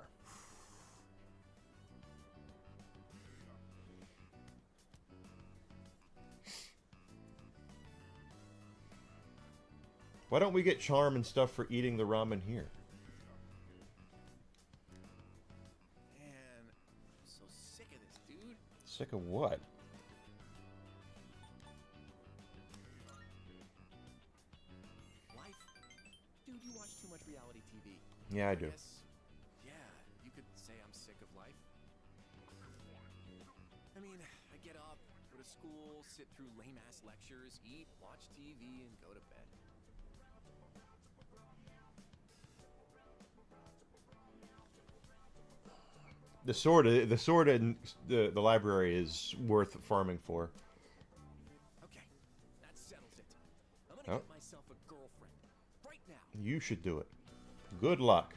Why don't we get charm and stuff for eating the ramen here? Man, I'm so sick of this, dude. Sick of what? Life? Dude, you watch too much reality TV. Yeah, I do. Guess, yeah, you could say I'm sick of life. I mean, I get up, go to school, sit through lame-ass lectures, eat, watch TV, and go to bed. The sword in the library is worth farming for. Okay, that settles it. I'm gonna Oh. get myself a girlfriend right now. You should do it. Good luck.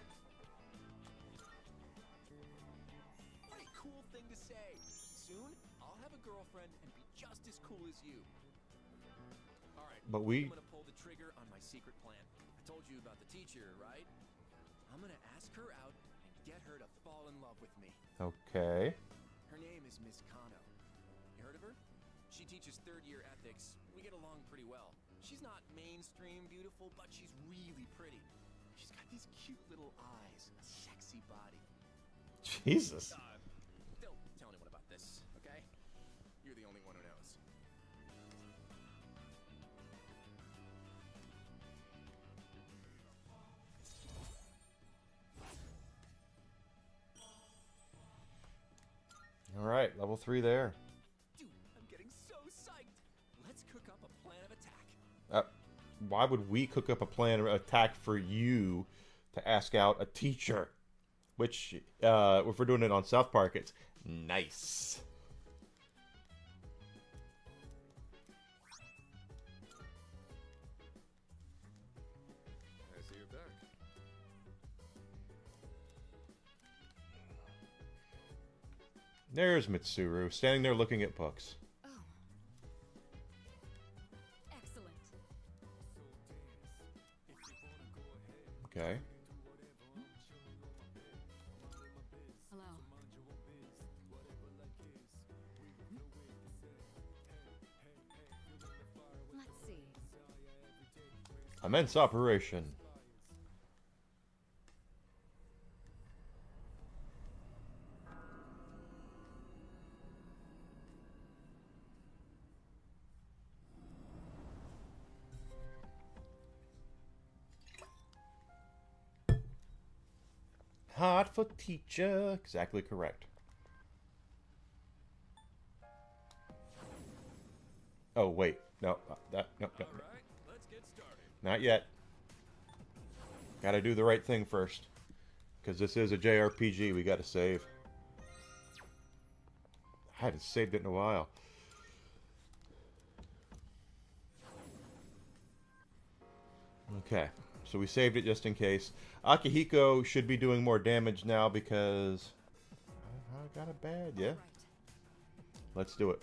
What a cool thing to say. Soon, I'll have a girlfriend and be just as cool as you. All right. But we- I'm gonna pull the trigger on my secret plan. I told you about the teacher, right? I'm gonna ask her out and get her to fall in love with me. Okay. Her name is Miss Kano. You heard of her? She teaches third-year ethics. We get along pretty well. She's not mainstream beautiful, but she's really pretty. She's got these cute little eyes, a sexy body. Jesus. Don't tell anyone about this, okay? You're the only one who knows. All right, level 3 there. Dude, I'm getting so psyched. Let's cook up a plan of attack. Why would we cook up a plan of attack for you to ask out a teacher? Which, if we're doing it on South Park, it's nice. I see you're back. There's Mitsuru, standing there looking at books. Oh. Excellent. Okay. Hello. Let's see. Immense operation. Hot for teacher. Exactly correct. Oh, wait. No, no, no. All right, let's get started. Not yet. Gotta do the right thing first. Because this is a JRPG, we gotta save. I haven't saved it in a while. Okay, so we saved it just in case. Akihiko should be doing more damage now because I got a bad, yeah. Right. Let's do it.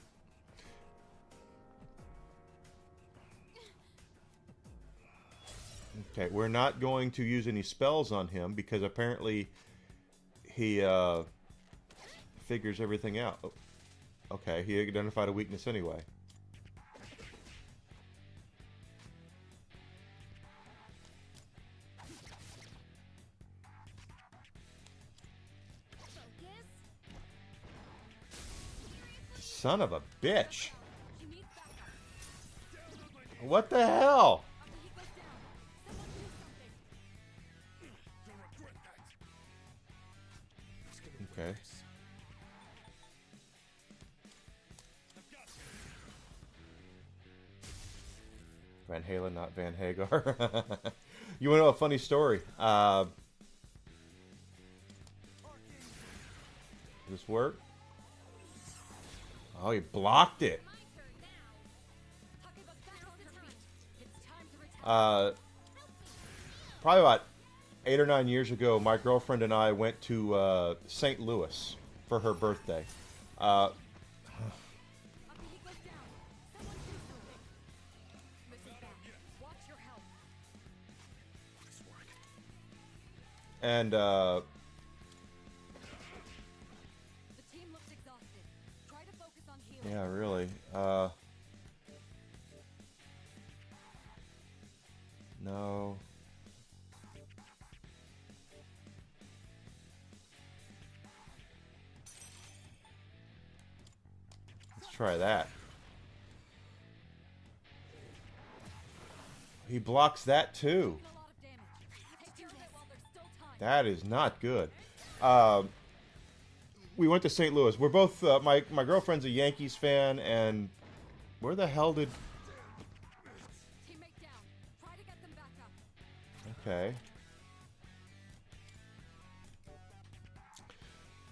Okay, we're not going to use any spells on him because apparently he figures everything out. Oh, okay, he identified a weakness anyway. Focus. Son of a bitch! She needs backup. What the hell? Akihiko's down. Someone do something. Okay. Van Halen, not Van Hagar. You want to know a funny story? Does this work? Oh, he blocked it. My turn now. Takeba back on her feet. It's time to retire. Probably about 8 or 9 years ago, my girlfriend and I went to St. Louis for her birthday. Akihiko's down. Someone do something. Listen back. Watch your health. And The team looks exhausted. Try to focus on healing. yeah, really. No. Let's try that. He blocks that too. Taking a lot of damage. Take care of it while there's still time. That is not good. We went to St. Louis. We're both my girlfriend's a Yankees fan, and where the hell did? Teammate down. Try to get them back up. Okay.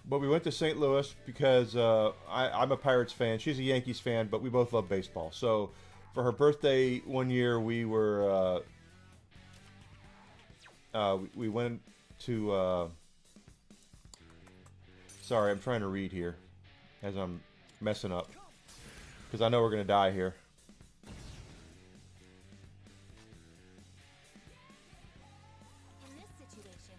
But we went to St. Louis because I'm a Pirates fan. She's a Yankees fan, but we both love baseball. So for her birthday one year, we were we went to. Sorry, I'm trying to read here as I'm messing up because I know we're gonna die here. In this situation,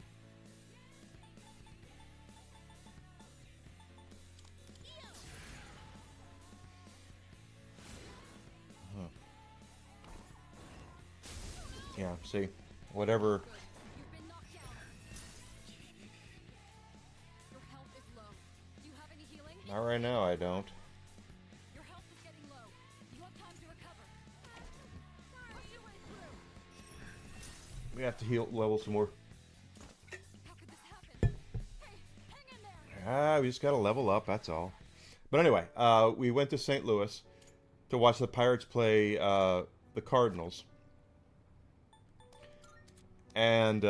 Yeah, see, whatever. You've been knocked down. Your health is low. Do you have any healing? Not right now, I don't. Your health is getting low. You have time to recover. Push your way through. We have to heal level some more. How could this happen? Hey, hang in there. Ah, we just gotta level up. That's all. But anyway, we went to St. Louis to watch the Pirates play the Cardinals. And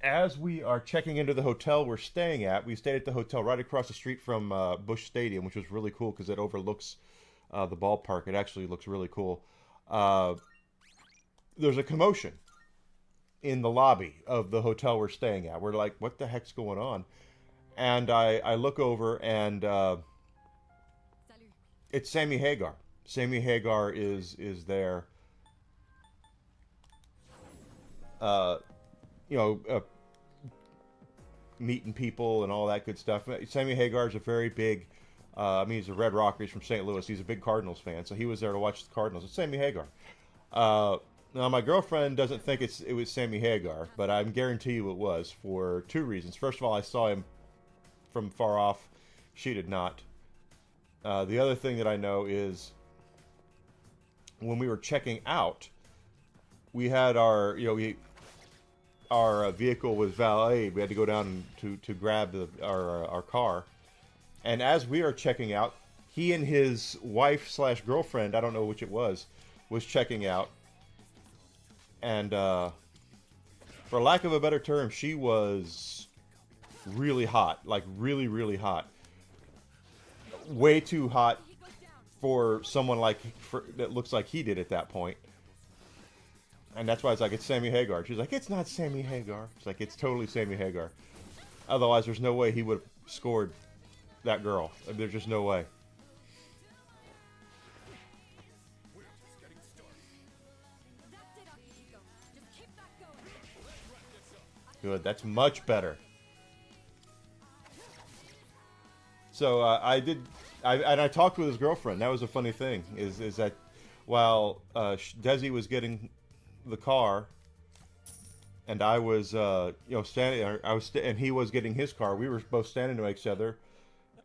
as we are checking into the hotel we're staying at, we stayed at the hotel right across the street from Busch Stadium, which was really cool because it overlooks the ballpark. It actually looks really cool. There's a commotion in the lobby of the hotel we're staying at. We're like, what the heck's going on? And I look over and Salut. it's Sammy Hagar. Sammy Hagar is there. Meeting people and all that good stuff. Sammy Hagar is a very big, he's a Red Rocker. He's from St. Louis. He's a big Cardinals fan, so he was there to watch the Cardinals. It's Sammy Hagar. Now, my girlfriend doesn't think it was Sammy Hagar, but I guarantee you it was for two reasons. First of all, I saw him from far off. She did not. The other thing that I know is when we were checking out, we had our vehicle was valeted. We had to go down to grab our car. And as we are checking out, he and his wife / girlfriend, I don't know which it was checking out. And for lack of a better term, she was really hot. Like really, really hot. Way too hot for someone that looks like he did at that point. And that's why it's like, it's Sammy Hagar. She's like, it's not Sammy Hagar. It's like, it's totally Sammy Hagar. Otherwise, there's no way he would have scored that girl. There's just no way. That's it, Akihiko. Just keep that going. Good. That's much better. So I talked with his girlfriend. That was a funny thing. Is that while Desi was getting the car, and I was standing. And he was getting his car. We were both standing to each other,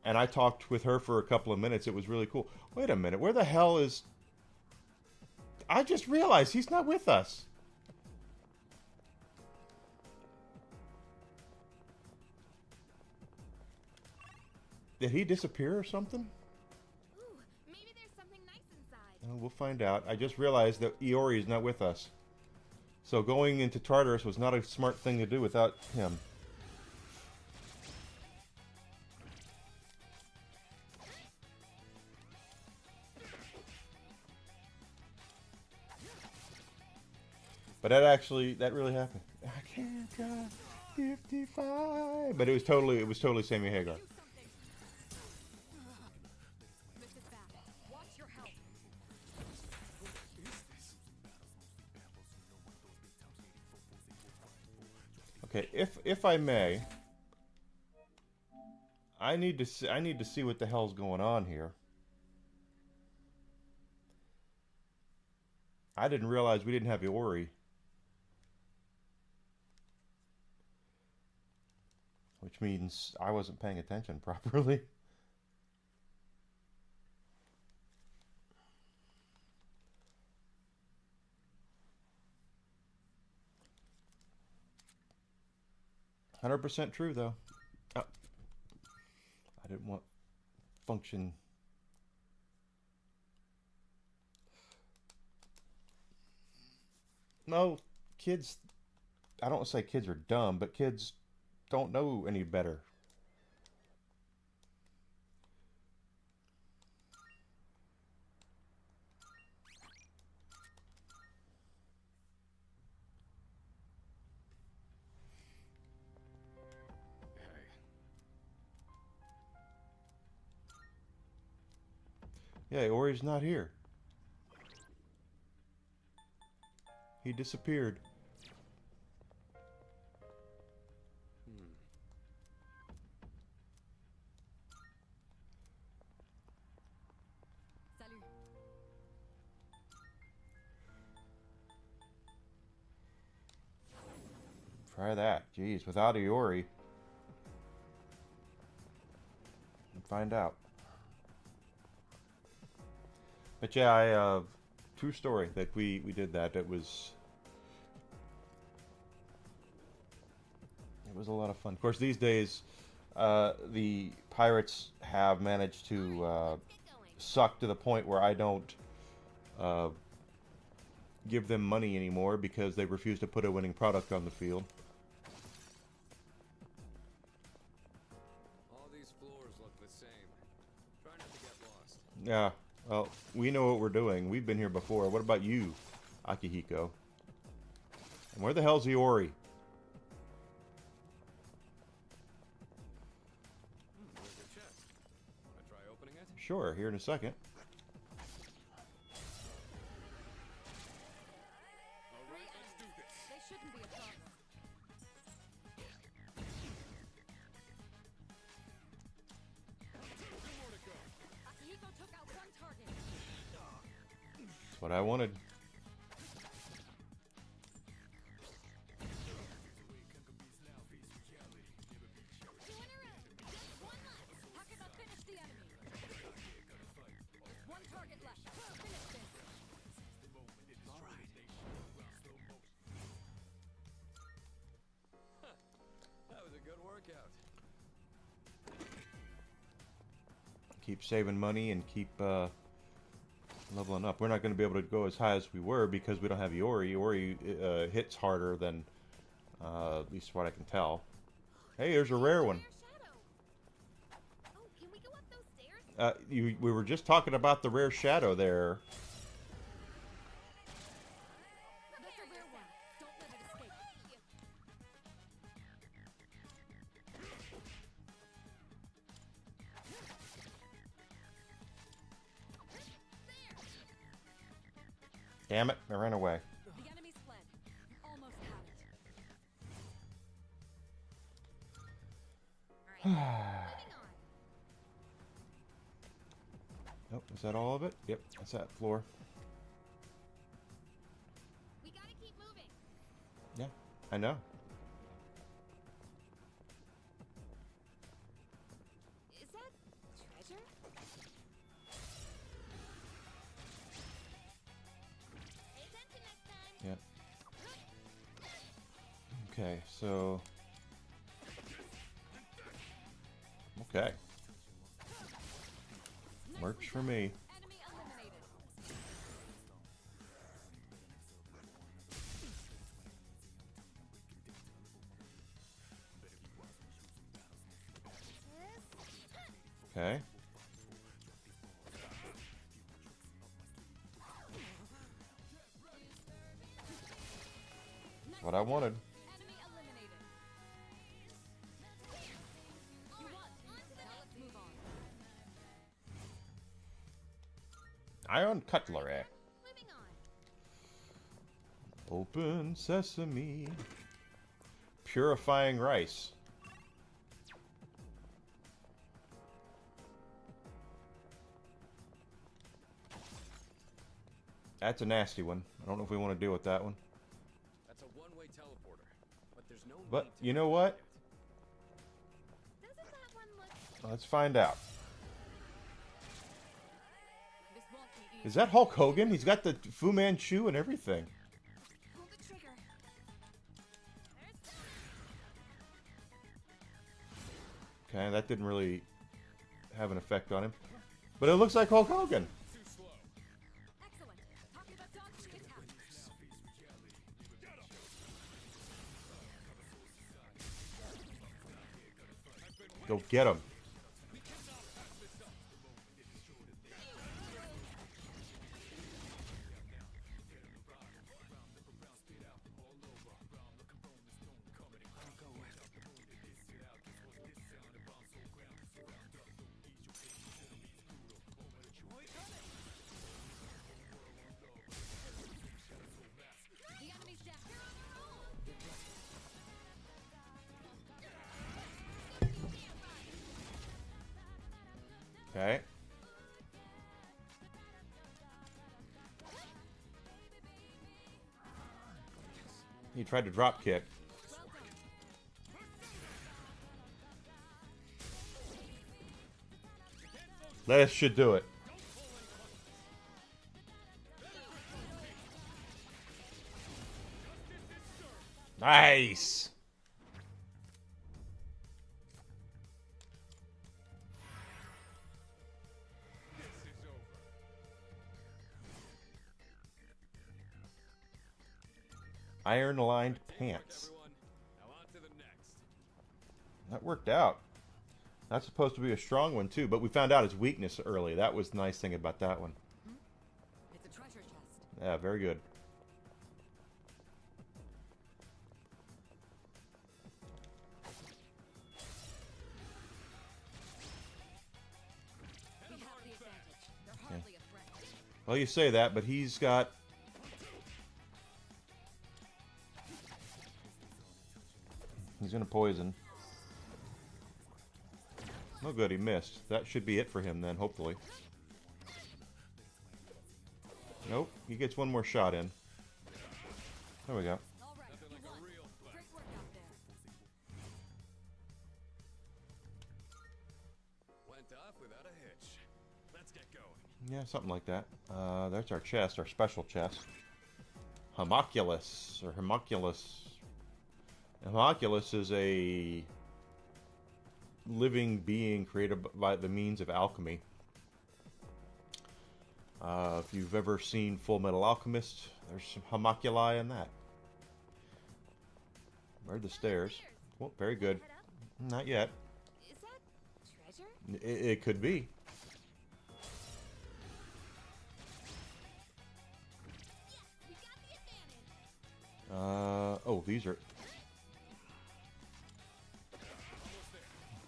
and I talked with her for a couple of minutes. It was really cool. Wait a minute. Where the hell is? I just realized he's not with us. Did he disappear or something? ooh, maybe there's something nice inside. We'll find out. I just realized that Iori is not with us. So going into Tartarus was not a smart thing to do without him. But that really happened. I can't drive 55. But it was totally Sammy Hagar. Do something. Mrs. Bath, watch your health. Okay, if I may, I need to see what the hell's going on here. I didn't realize we didn't have Iori. Which means I wasn't paying attention properly. %, true though. Oh. I didn't want function. No, kids. I don't want to say kids are dumb, but kids don't know any better. Yeah, Ori's not here. He disappeared. Salut. Try that. Jeez, without Iori. Find out. But yeah, true story that we did that. It was a lot of fun. Of course, these days the pirates have managed to suck to the point where I don't give them money anymore because they refuse to put a winning product on the field. All these floors look the same. Try not to get lost. Yeah, well, we know what we're doing. We've been here before. What about you, Akihiko? And where the hell's Iori? There's a chest. Wanna try opening it? Sure, here in a second. Alright, let's do this. They shouldn't be a problem. Akihiko took out one target. That's what I wanted. How can I finish the enemy? One target left. Finish this. That was a good workout. Keep saving money and keep leveling up. We're not going to be able to go as high as we were because we don't have Iori. Iori hits harder than, at least what I can tell. Hey, there's a rare one. Oh, can we go up those stairs? We were just talking about the rare shadow there. That's a rare one. Don't let it escape. Damn it, I ran away. The enemy's fled. You almost had it. Moving on. Oh, is that all of it? Yep, that's that floor. We gotta keep moving. Yeah, I know. Is that treasure? Pay attention next time. Yep. Okay, so... Okay. Works for me. Enemy eliminated. Okay. What I wanted. Enemy eliminated. You won. Now let's move on. Iron cutlery. Moving on. Open sesame. Purifying rice. That's a nasty one. I don't know if we want to deal with that one. That's a one-way teleporter. But there's no But need to you know what? Doesn't that one look... Let's find out. This won't be easy. Is that Hulk Hogan? He's got the Fu Manchu and everything. Pull the trigger. Okay, that didn't really have an effect on him. But it looks like Hulk Hogan. too slow. Excellent. Talking about dodging attacks. Go get him. The enemy's down. Okay. He tried to drop kick. This should do it. Nice. Iron-lined pants. Now on to the next. That worked out. That's supposed to be a strong one too, but we found out its weakness early. That was the nice thing about that one. It's a treasure chest. Yeah, very good. We have the advantage. They're hardly a threat. Well, you say that, but he's got... He's gonna poison. No good, he missed. That should be it for him then, hopefully. Nope, he gets one more shot in. There we go. All right, Nothing you like a won. real fight. Great work out there. Went off without a hitch. Let's get going. Yeah, something like that. That's our chest, our special chest. Homunculus, or homunculus. Homunculus is a living being created by the means of alchemy. If you've ever seen Full Metal Alchemist, there's some homunculi in that. Where are the stairs? Well, very good. Head up? Not yet. Is that treasure? It could be. We got the advantage. Oh, these are...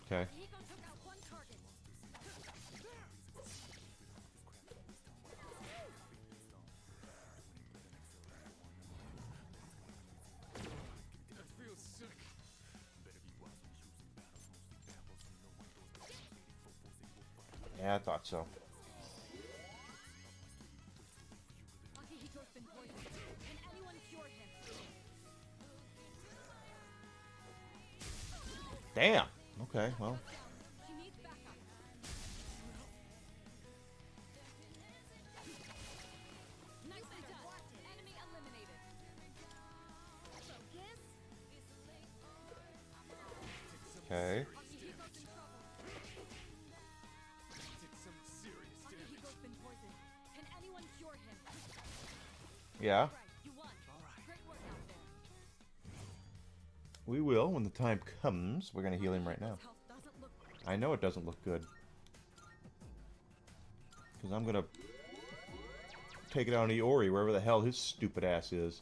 Okay. Hiko took out one target. That feels sick. Yeah, I thought so. Akihiko's been poisoned. Can anyone cure him? Damn. Okay, well. She needs backup. Nicely done. Enemy eliminated. Focus. Okay. Akihiko's in trouble. Did some serious damage. Akihiko's been poisoned. Can anyone cure him? Yeah. Right, you won. Great work out there. We will when the time comes. We're gonna heal him right now. His health doesn't look good. I know it doesn't look good. Because I'm gonna take it out on Iori, wherever the hell his stupid ass is.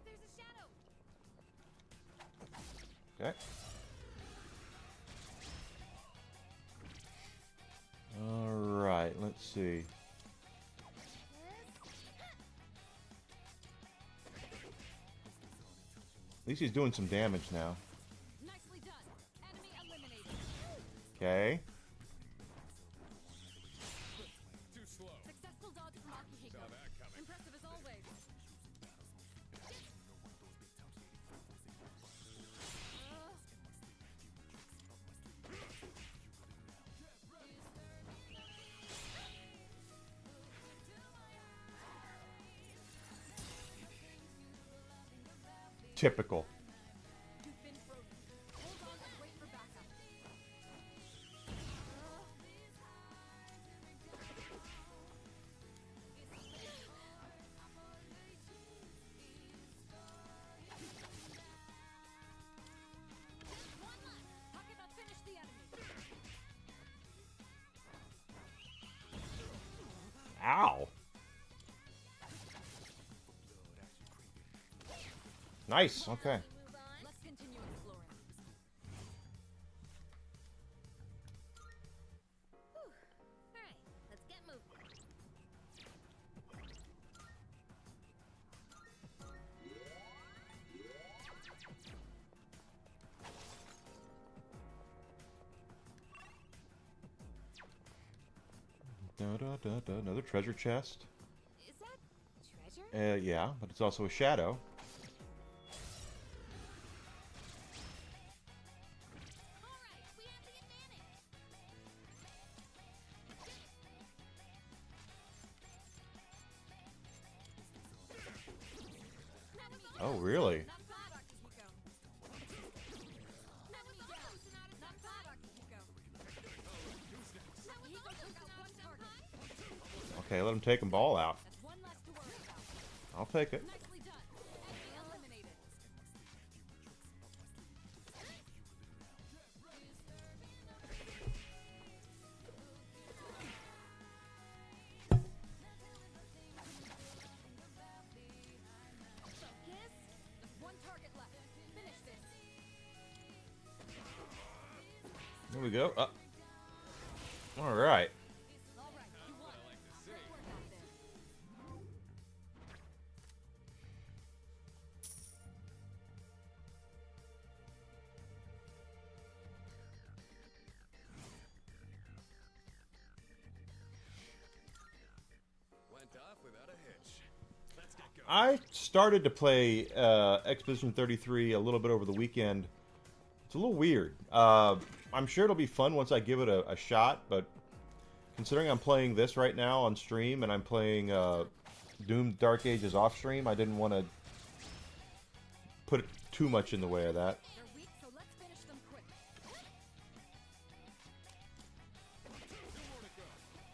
There's a shadow. Okay. Alright, let's see. At least he's doing some damage now. Nicely done. Enemy eliminated. Okay. Too slow. Successful dodge from Akihiko. Saw that coming. Impressive as always. Typical. You've been frozen. Hold on and wait for backup. Nice. Okay. Let's continue exploring. Alright, let's get moving. Another treasure chest. Is that treasure? Yeah, but it's also a shadow. Alright, we have the advantage. Oh, really? Not bad, Akihiko. That was awesome, Sonata. Not bad, Akihiko. Akihiko took out one target. Okay, let him take them all out. That's one less to worry about. I'll take it. Nicely done. Enemy eliminated. Focus. Just one target left. Finish this. There we go. All right. All right, you won. Great work out there. Went off without a hitch. Let's get going. I started to play Expedition 33 a little bit over the weekend. It's a little weird. I'm sure it'll be fun once I give it a shot, but considering I'm playing this right now on stream and I'm playing Doom Dark Ages off stream, I didn't want to put too much in the way of that. They're weak, so let's finish them quick.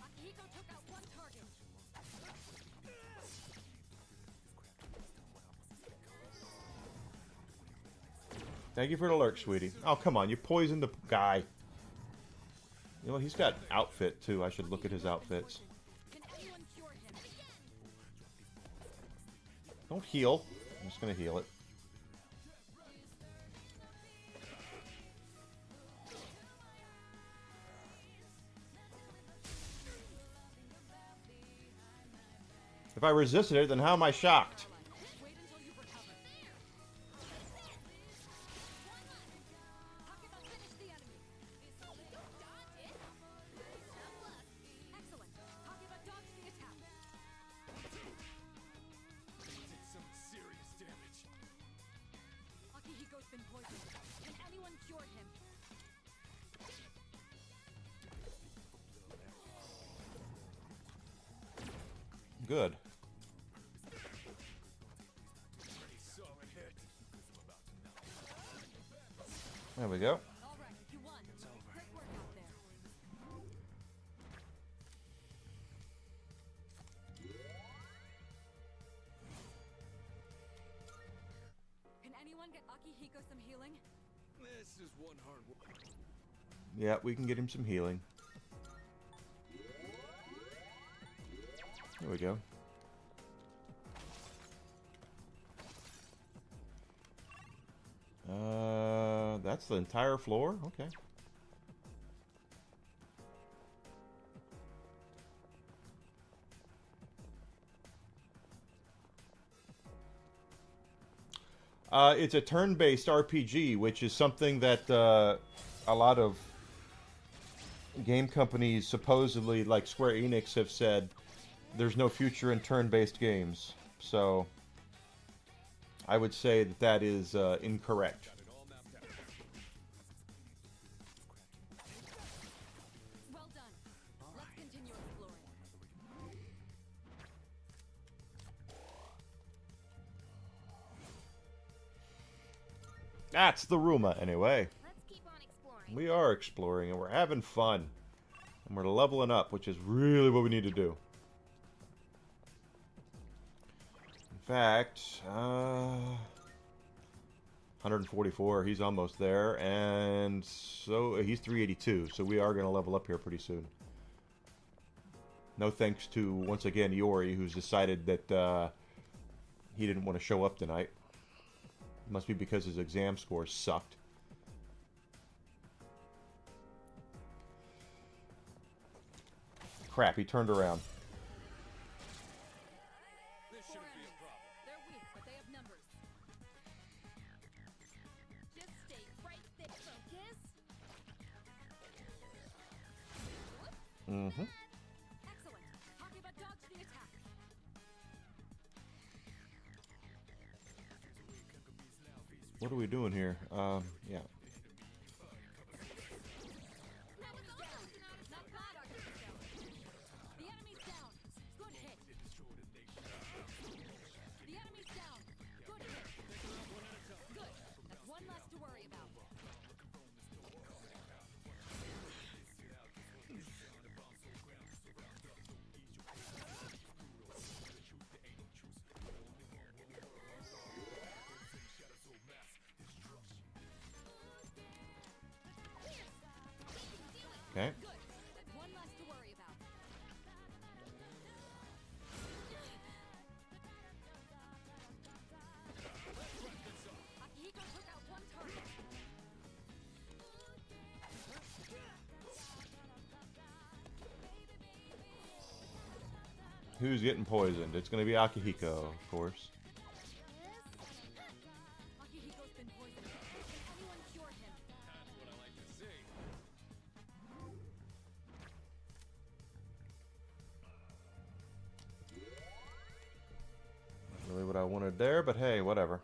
Akihiko took out one target. Thank you for the alert, sweetie. Oh, come on. You poisoned the guy. You know, he's got outfit, too. I should look at his outfits. Can anyone cure him? Don't heal. I'm just going to heal it. If I resisted it, then how am I shocked? Wait until you've recovered. Takeba finished the enemy. Excellent. Takeba dodged the attack. Did some serious damage. Akihiko's been poisoned. Can anyone cure him? Good. Pretty solid hit. There we go. All right, you won. Great work out there. Can anyone get Akihiko some healing? This is one hard one. Yeah, we can get him some healing. There we go. That's the entire floor? Okay. It's a turn-based RPG, which is something that a lot of game companies, supposedly like Square Enix, have said there's no future in turn-based games. So I would say that that is incorrect. Got it all mapped out. Well done. Let's continue exploring. That's the Ruma, anyway. Let's keep on exploring. We are exploring, and we're having fun. And we're leveling up, which is really what we need to do. In fact, 144, he's almost there, and so he's 382, so we are going to level up here pretty soon. No thanks to, once again, Iori, who's decided that he didn't want to show up tonight. Must be because his exam score sucked. Crap, he turned around. This shouldn't be a problem. They're weak, but they have numbers. Just stay right there. Focus. Mm-hmm. Excellent. Hockey butt dog to the attack. What are we doing here? Yeah. Not bad, Akihiko. The enemy's down. Good hit. The enemy's down. Good hit. Good. That's one less to worry about. Okay. Good. That's one less to worry about. Akihiko took out one target. Who's getting poisoned? It's going to be Akihiko, of course. Akihiko's been poisoned. Can anyone cure him? That's what I like to see. Not really what I wanted there, but hey, whatever.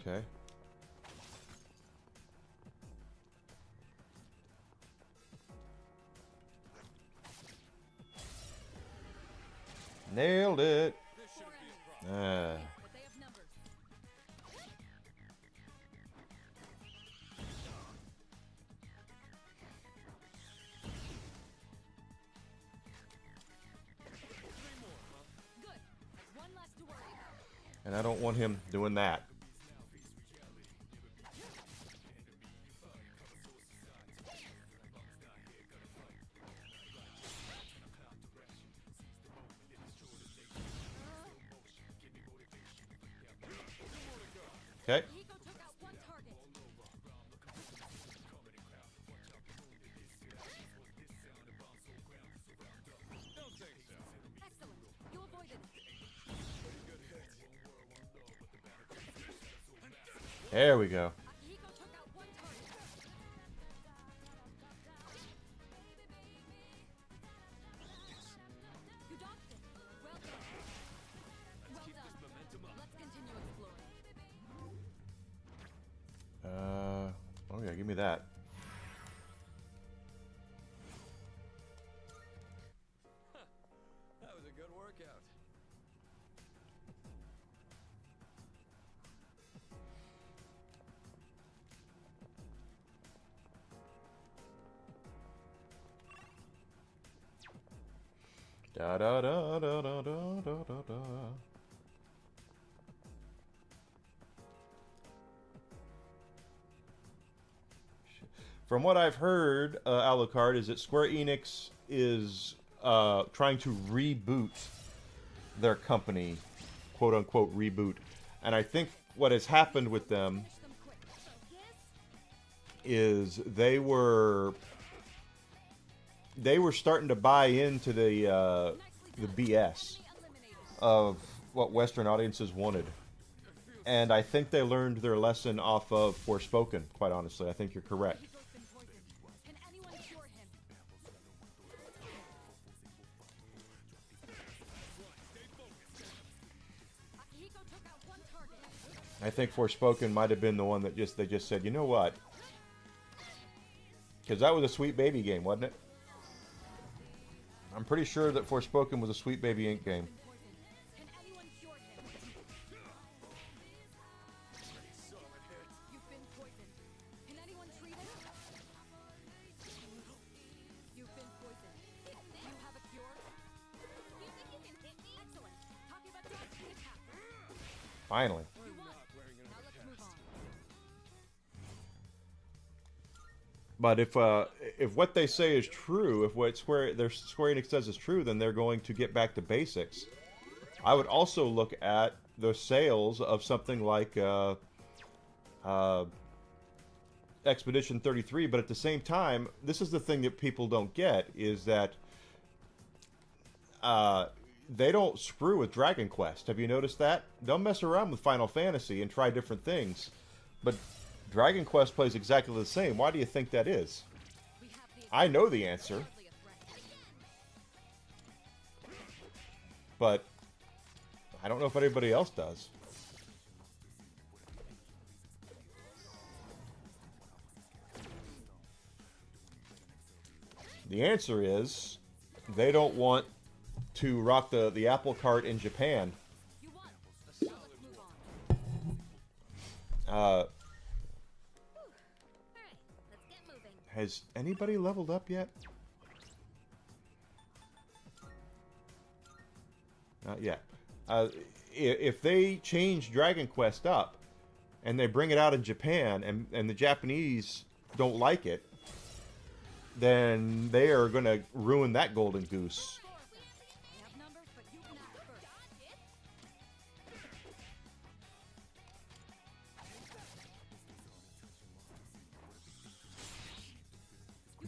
Okay. Nailed it. This Four shouldn't be a enemies. problem. But they have numbers. Good. That's one less to worry about. And I don't want him doing that. Okay. Akihiko took out one target. Don't think so. Excellent. You avoided it. There we go. Akihiko took out one target. You dodged it. Well done. Well Keep done. this momentum up. Let's continue exploring. Oh yeah, give me that. That was a good workout. Da da da da da da da da da. From what I've heard, Alucard, is that Square Enix is trying to reboot their company, quote unquote reboot. And I think what has happened with them Finish them quick. is they were starting to buy into the BS Enemy eliminated. of what Western audiences wanted. And I think they learned their lesson off of Forspoken, quite honestly. I think you're correct. Akihiko's been poisoned. Can anyone cure him? Akihiko took out one target. I think Forspoken might have been the one that they just said, you know what? Because that was a Sweet Baby game, wasn't it? I'm pretty sure that Forspoken was a Sweet Baby Inc. game. Poisoned. Can anyone cure him? You've been poisoned. Can anyone treat him? You've been poisoned. You have a cure? Finally. You won. Now let's move on. But if what they say is true, if what Square Enix says is true, then they're going to get back to basics. I would also look at the sales of something like Expedition 33, but at the same time, this is the thing that people don't get, is that they don't screw with Dragon Quest. Have you noticed that? They'll mess around with Final Fantasy and try different things, but Dragon Quest plays exactly the same. Why do you think that is? We have the I know the answer, hardly a threat. but I don't know if anybody else does. The answer is they don't want to rock the apple cart in Japan. You won. Now let's move on. Uh, Alright, let's get moving. has anybody leveled up yet? Not yet. If they change Dragon Quest up and they bring it out in Japan and the Japanese don't like it, then they are going to ruin that golden goose. We have numbers, but you can act first.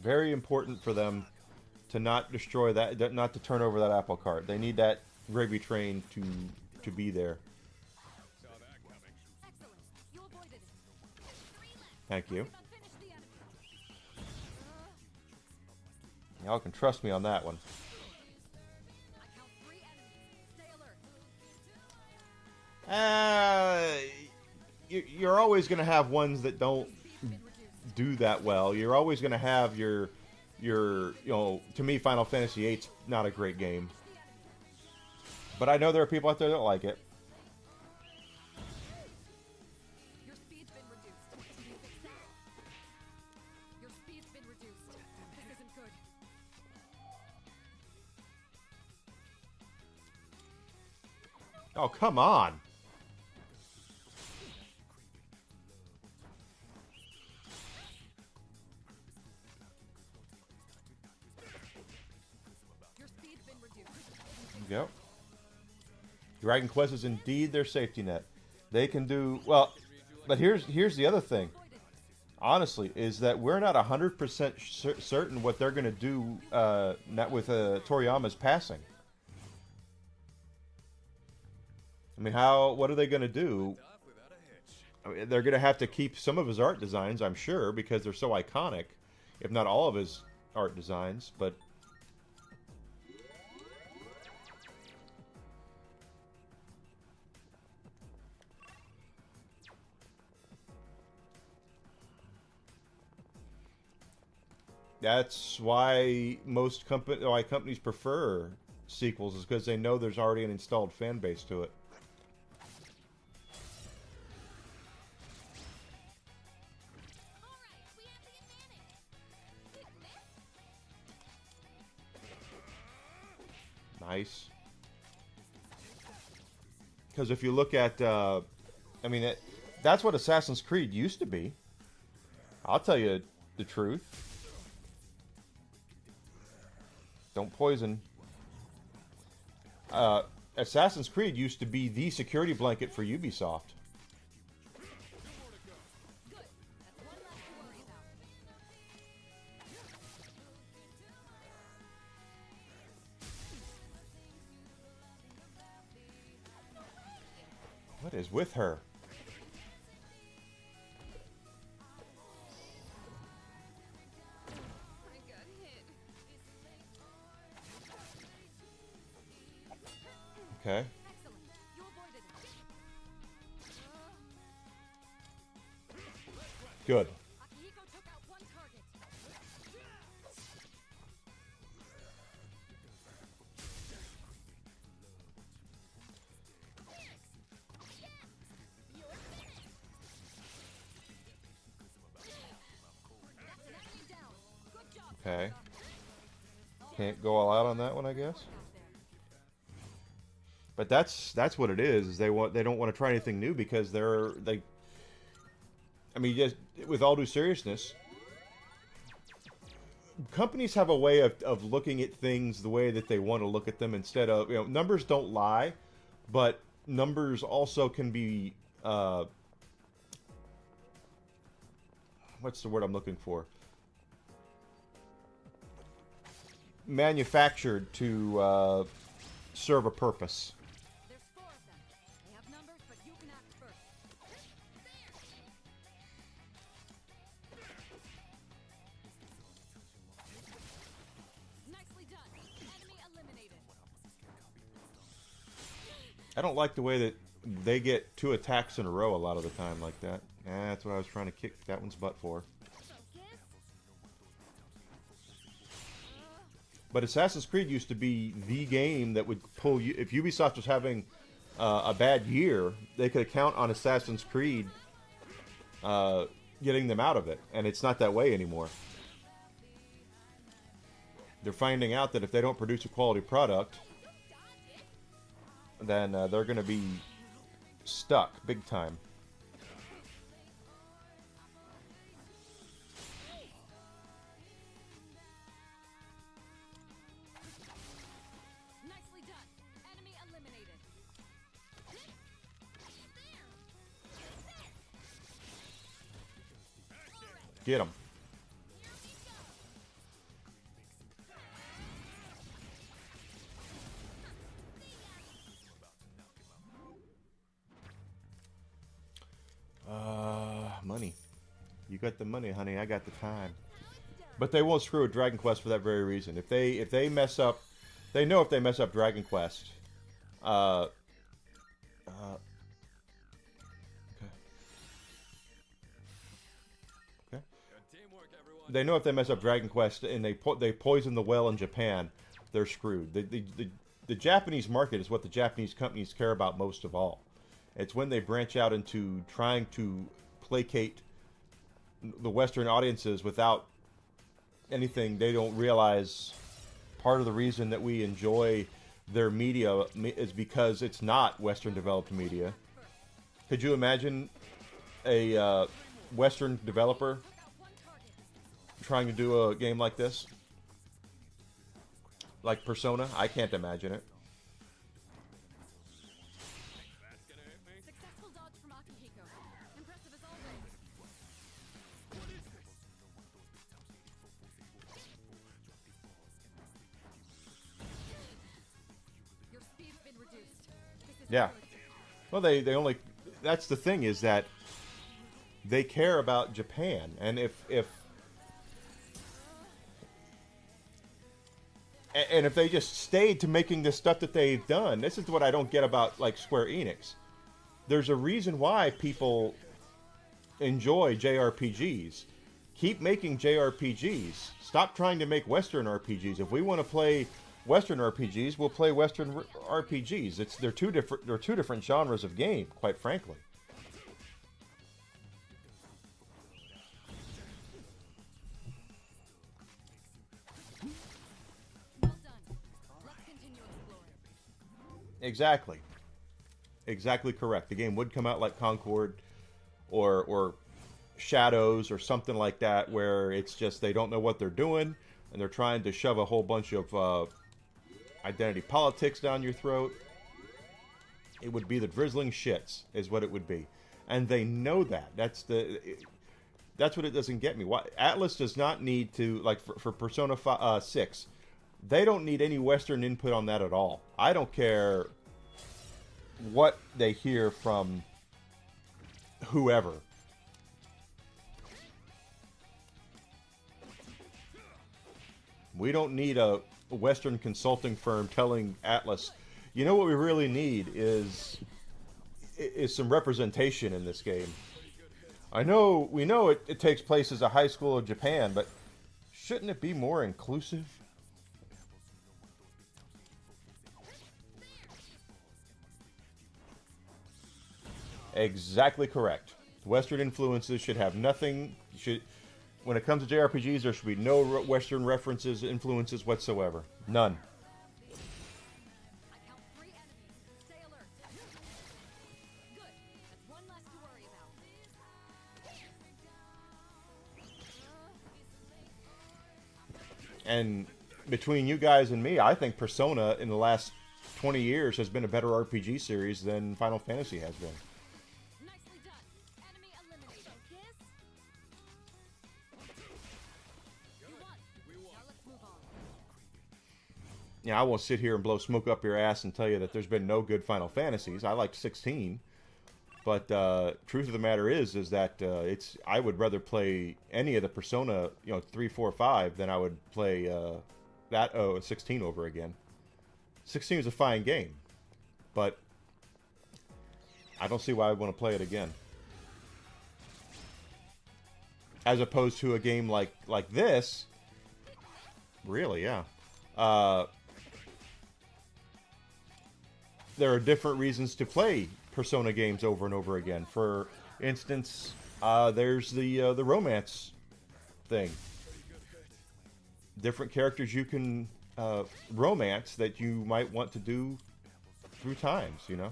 Very important for them to not destroy that, not to turn over that apple cart. They need that gravy train to be there. Excellent. You avoided it. Thank you. Unfinish the enemy. Y'all can trust me on that one. I count 3 enemies. Stay alert. You're always going to have ones that don't do that well. You're always going to have your to me, Final Fantasy VIII's not a great game. But I know there are people out there that don't like it. Your speed's been reduced. Can you fix that? Your speed's been reduced. This isn't good. Oh, come on. Your speed's been reduced. There you go. Dragon Quest is indeed their safety net. They can do well, but here's the other thing. Honestly, is that we're not 100% certain what they're going to do not with Toriyama's passing. I mean, what are they going to do? I mean, they're going to have to keep some of his art designs, I'm sure, because they're so iconic, if not all of his art designs, but that's why why companies prefer sequels, is because they know there's already an installed fan base to it. Alright, we have the advantage. Hit and miss. Nice. Because if you look at, I mean, that's what Assassin's Creed used to be. I'll tell you the truth. Don't poison. Assassin's Creed used to be the security blanket for Ubisoft. Good. That's one less to worry about. What is with her? I got hit. Okay. Excellent. You avoided it. Good. Akihiko took out one target. That's an enemy down. Good job. Okay. Can't go all out on that one, I guess. But that's what it is they don't want to try anything new because I mean, just with all due seriousness, companies have a way of looking at things the way that they want to look at them instead of, numbers don't lie, but numbers also can be, what's the word I'm looking for? Manufactured to serve a purpose. There's 4 of them. They have numbers, but you can act first. Nicely done. Enemy eliminated. I don't like the way that they get 2 attacks in a row a lot of the time like that. That's what I was trying to kick that one's butt for. But Assassin's Creed used to be the game that would pull you. If Ubisoft was having a bad year, they could count on Assassin's Creed getting them out of it. And it's not that way anymore. They're finding out that if they don't produce a quality product, then they're going to be stuck big time. Nicely done. Enemy eliminated. Get them. Money. You got the money, honey. I got the time. But they won't screw with Dragon Quest for that very reason. If they mess up, they know if they mess up Dragon Quest. Okay. They know if they mess up Dragon Quest and they poison the well in Japan, they're screwed. The Japanese market is what the Japanese companies care about most of all. It's when they branch out into trying to placate the Western audiences without anything. They don't realize part of the reason that we enjoy their media is because it's not Western developed media. Could you imagine a Western developer trying to do a game like this? Like Persona? I can't imagine it. Successful dodge from Akihiko. Impressive as always. Your speed's been reduced. This is Yeah. good. Well, they only... That's the thing, is that they care about Japan. And if they just stayed to making the stuff that they've done, this is what I don't get about, like, Square Enix. There's a reason why people enjoy JRPGs. Keep making JRPGs. Stop trying to make Western RPGs. If we want to play Western RPGs, we'll play Western RPGs. They're two different genres of game, quite frankly. Well done. Let's continue exploring. Exactly. Exactly correct. The game would come out like Concord or Shadows or something like that, where it's just they don't know what they're doing and they're trying to shove a whole bunch of identity politics down your throat. It would be the drizzling shits, is what it would be, and they know that. That's what it doesn't get me. Why Atlas does not need to, like, for Persona 6. They don't need any Western input on that at all. I don't care what they hear from whoever. We don't need a Western consulting firm telling Atlas, you know what we really need is some representation in this game. We know it takes place as a high school of Japan, but shouldn't it be more inclusive? Exactly correct. Western influences should have nothing. When it comes to JRPGs, there should be no Western influences whatsoever. None. I count 3 enemies. Stay And between you guys and me, I think Persona in the last 20 years has been a better RPG series than Final Fantasy has been. Nicely done. Enemy eliminated. Kiss. You won. Now let's move on. Yeah, I won't sit here and blow smoke up your ass and tell you that there's been no good Final Fantasies. I liked 16. But truth of the matter is that I would rather play any of the Persona, 3, 4, 5 than I would play 16 over again. 16 is a fine game, but I don't see why I would want to play it again. As opposed to a game like this, really, yeah. There are different reasons to play Persona games over and over again. For instance, there's the romance thing. Different characters you can romance that you might want to do through times, you know?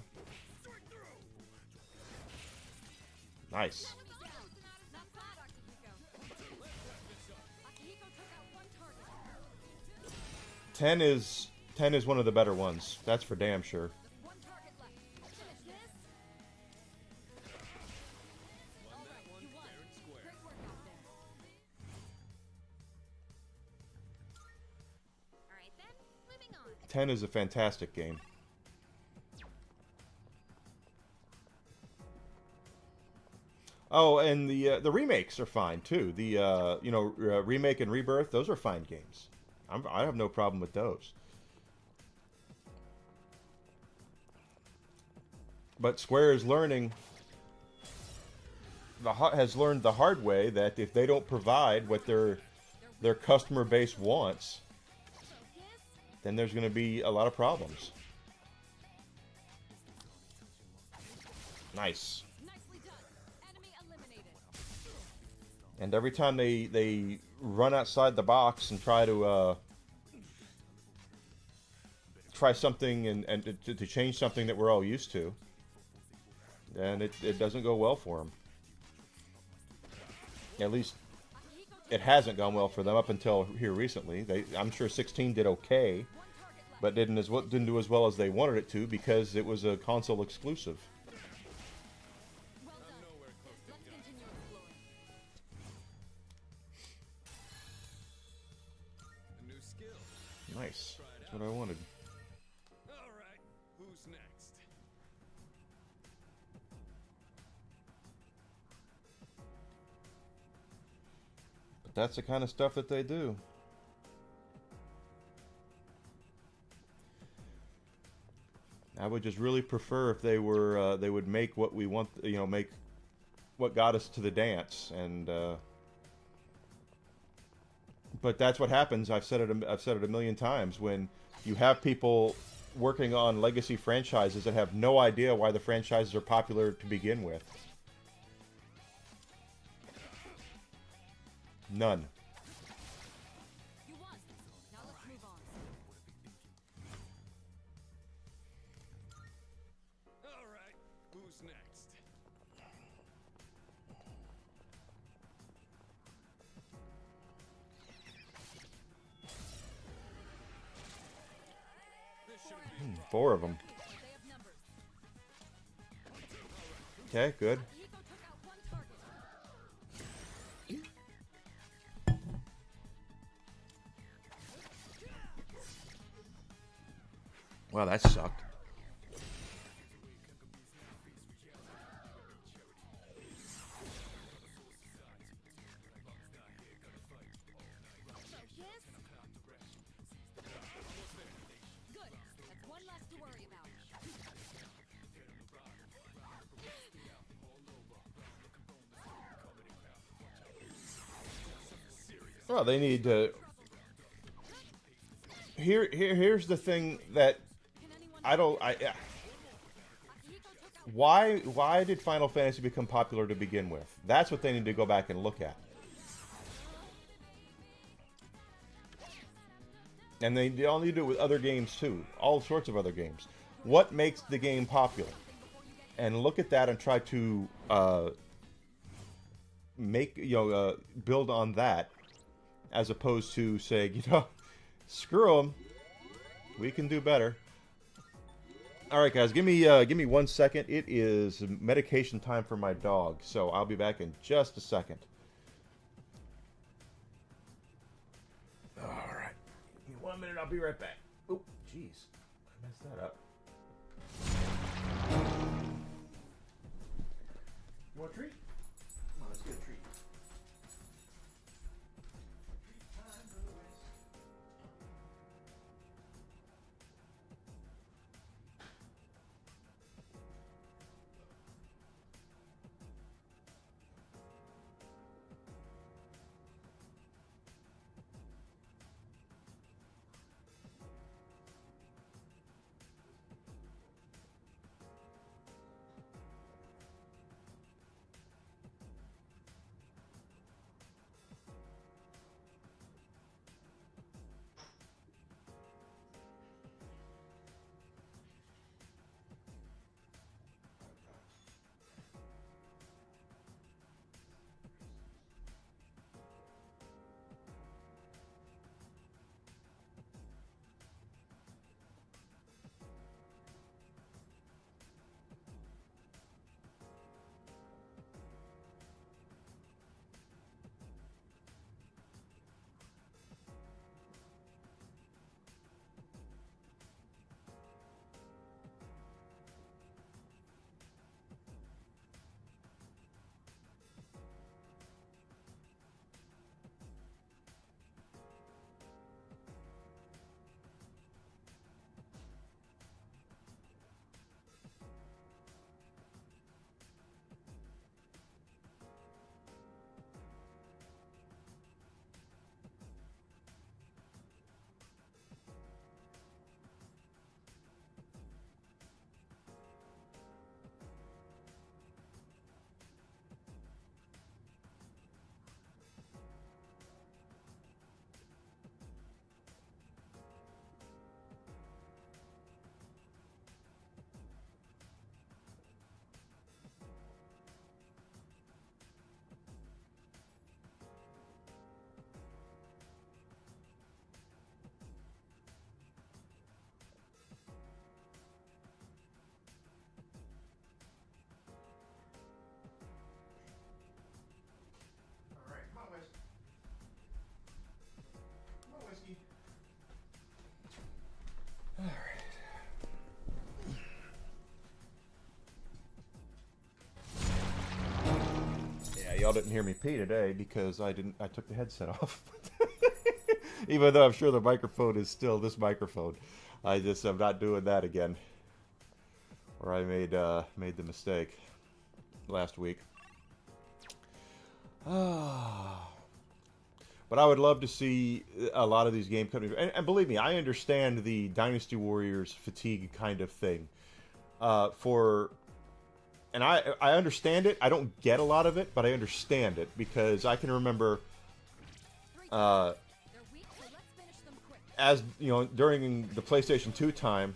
Nice. Not bad, Akihiko. Akihiko took out one target. 10 is one of the better ones. That's for damn sure. One target left. Finish this. All right, you won. Great work out there. All right then, moving on. 10 is a fantastic game. Oh, and the remakes are fine too. The remake and rebirth, those are fine games. I have no problem with those. But Square is learning has learned the hard way that if they don't provide what their customer base wants, then there's going to be a lot of problems. Nice. Nicely done. Enemy eliminated. And every time they run outside the box and try to try something and to change something that we're all used to, then it doesn't go well for them. At least it hasn't gone well for them up until here recently. I'm sure 16 did okay, but didn't do as well as they wanted it to because it was a console exclusive. Well done. Let's continue exploring. A new skill. Nice. That's what I wanted. All right, who's next? But that's the kind of stuff that they do. I would just really prefer if they would make what we want, make what got us to the dance, and but that's what happens. I've said it a million times. When you have people working on legacy franchises that have no idea why the franchises are popular to begin with. None. You won. Now let's move on. All right, who's next? This should be 4 of them. They have numbers. Okay, good. Akihiko took out one target. Wow, that sucked. Good. That's one less to worry about. Well, they need to. Here's the thing that Can anyone? I don't. Akihiko took out. Why did Final Fantasy become popular to begin with? That's what they need to go back and look at. And they all need to do it with other games too. All sorts of other games. What makes the game popular? And look at that and try to build on that as opposed to saying, screw them. We can do better. All right, guys, give me 1 second. It is medication time for my dog, so I'll be back in just a second. All right, give me 1 minute. I'll be right back. Oh, jeez, I messed that up. You want a treat? Come on, let's get a treat. Y'all didn't hear me pee today because I took the headset off. Even though I'm sure the microphone is still this microphone, I just am not doing that again. Or I made the mistake last week. But I would love to see a lot of these game companies, and believe me, I understand the Dynasty Warriors fatigue kind of thing. And I understand it. I don't get a lot of it, but I understand it because I can remember, as you know, during the PlayStation 2 time,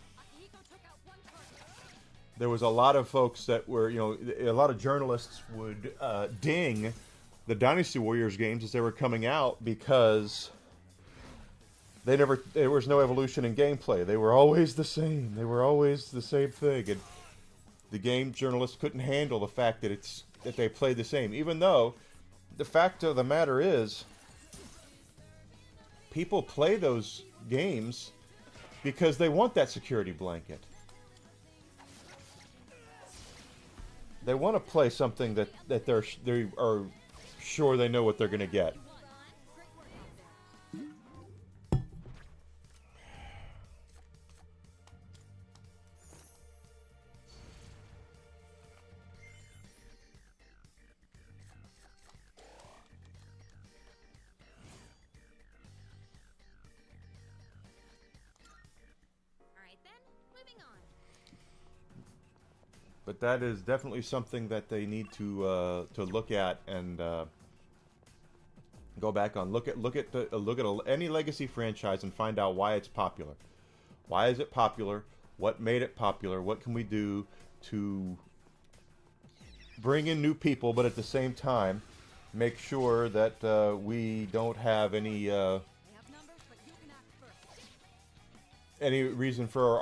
there was a lot of folks that were, a lot of journalists would ding the Dynasty Warriors games as they were coming out because there was no evolution in gameplay. They were always the same. They were always the same thing, and the game journalists couldn't handle the fact that they played the same. Even though the fact of the matter is, people play those games because they want that security blanket. They want to play something that they are sure they know what they're going to get. But that is definitely something that they need to look at and go back on. Look at any legacy franchise and find out why it's popular. Why is it popular? What made it popular? What can we do to bring in new people, but at the same time make sure that we don't have any They have numbers, but you can act first. any reason for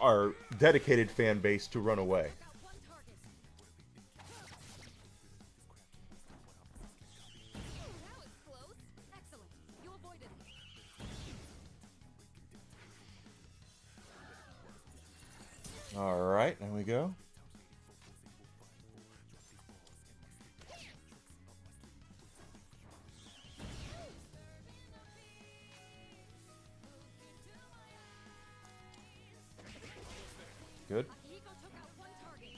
our dedicated fan base to run away. Got one target. That was close. Excellent. You avoided. All right, there we go. Good. Akihiko took out one target.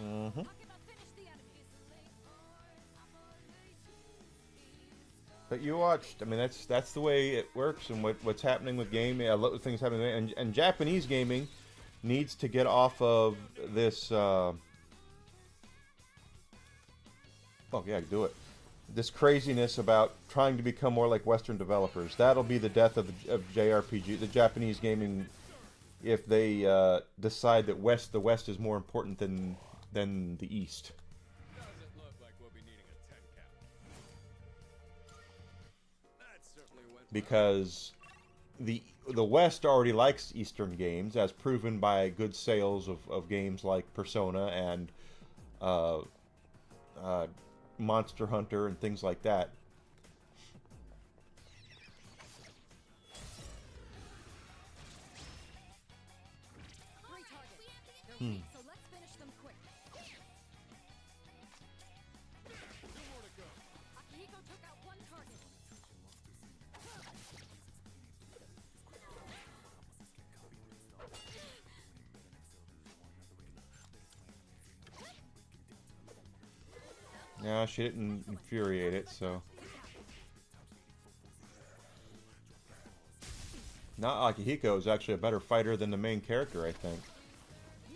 Mm-hmm. Akima finished the enemy. But you watched. I mean, that's the way it works, and what's happening with gaming. A lot of things happening, and Japanese gaming needs to get off of this. Oh yeah, do it. This craziness about trying to become more like Western developers. That'll be the death of JRPG, the Japanese gaming, if they decide that the West is more important than the East. Doesn't look like we'll be needing a 10 cap. That certainly went Because the West already likes Eastern games, as proven by good sales of games like Persona and Monster Hunter and things like that. Three targets. They're weak, so let's finish them quick. Akihiko took out one target. Yeah, she didn't infuriate it, so. Now Akihiko is actually a better fighter than the main character, I think.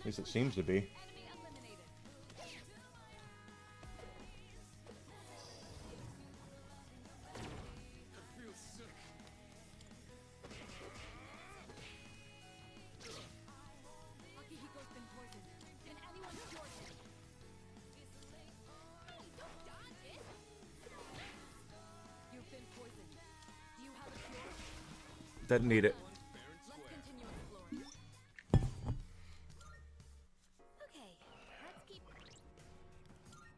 At least it seems to be. Enemy eliminated. feels sick. Akihiko's been poisoned. Can anyone cure him? Don't dodge it. You've been poisoned. Do you have a cure? Doesn't need it. Let's continue exploring. Okay, let's keep.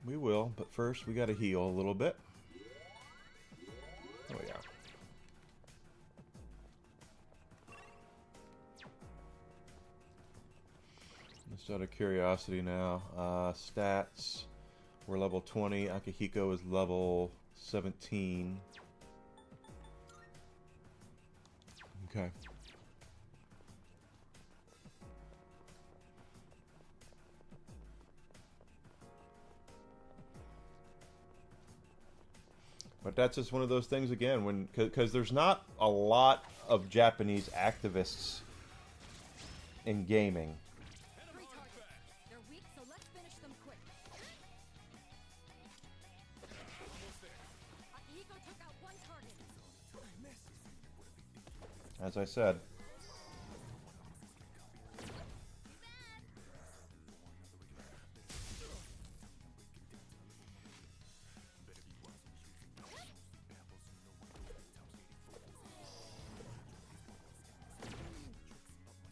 We will, but first we gotta heal a little bit. Oh yeah. Just out of curiosity now, stats. We're level 20. Akihiko is level 17. Okay. But that's just one of those things again, because there's not a lot of Japanese activists in gaming. Three targets. They're weak, so let's finish them quick. Akihiko took out one target. As I said.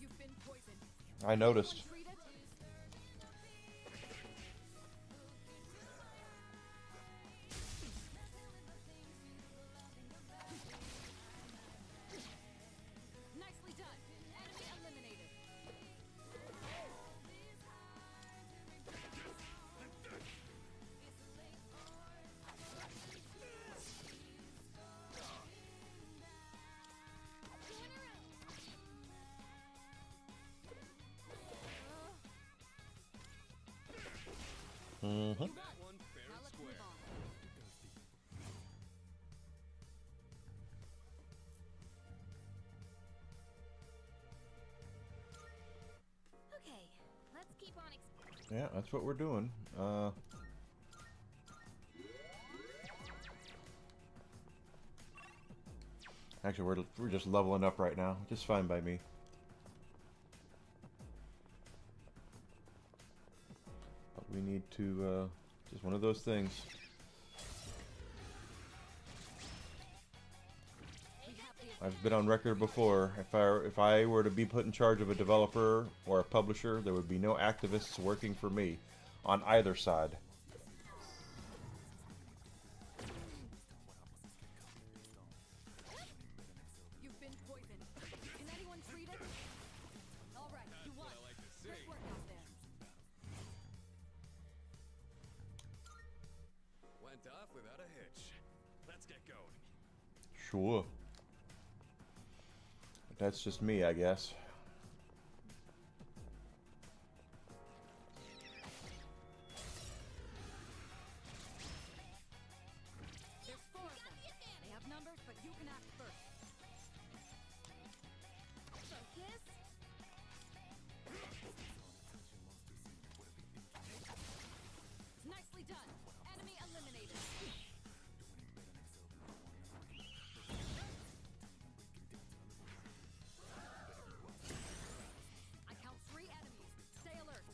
You've been poisoned. I noticed. Treat it. Nicely done. Enemy eliminated. Mm-hmm. That one fair Now and let's square. move on. Okay, let's keep on exploring. Yeah, that's what we're doing. Actually, we're just leveling up right now. Just fine by me. to just one of those things. I've been on record before. If I were to be put in charge of a developer or a publisher, there would be no activists working for me on either side. You've been poisoned. Can anyone treat it? All right, you won. Great work out there. Went off without a hitch. Let's get going. Sure. But that's just me, I guess. There's 4 of them. They have numbers, but you can act first. Focus. Nicely done. Enemy eliminated. I count 3 enemies. Stay alert.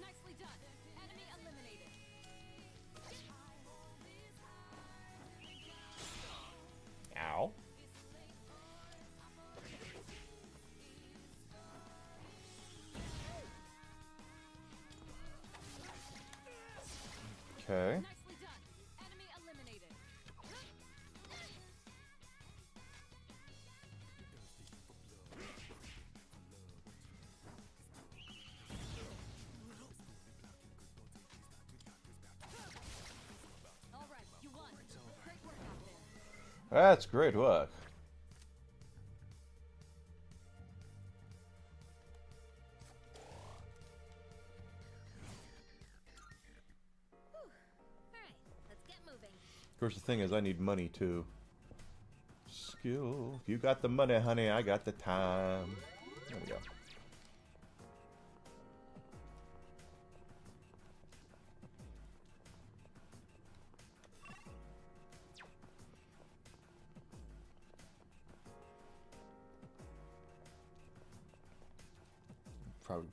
Nicely done. Enemy eliminated. Ow. Okay. Nicely done. Enemy eliminated. All right, you won. Great work out there. That's great work. Alright, let's get moving. Of course, the thing is, I need money too. Skill. If you got the money, honey, I got the time. There we go.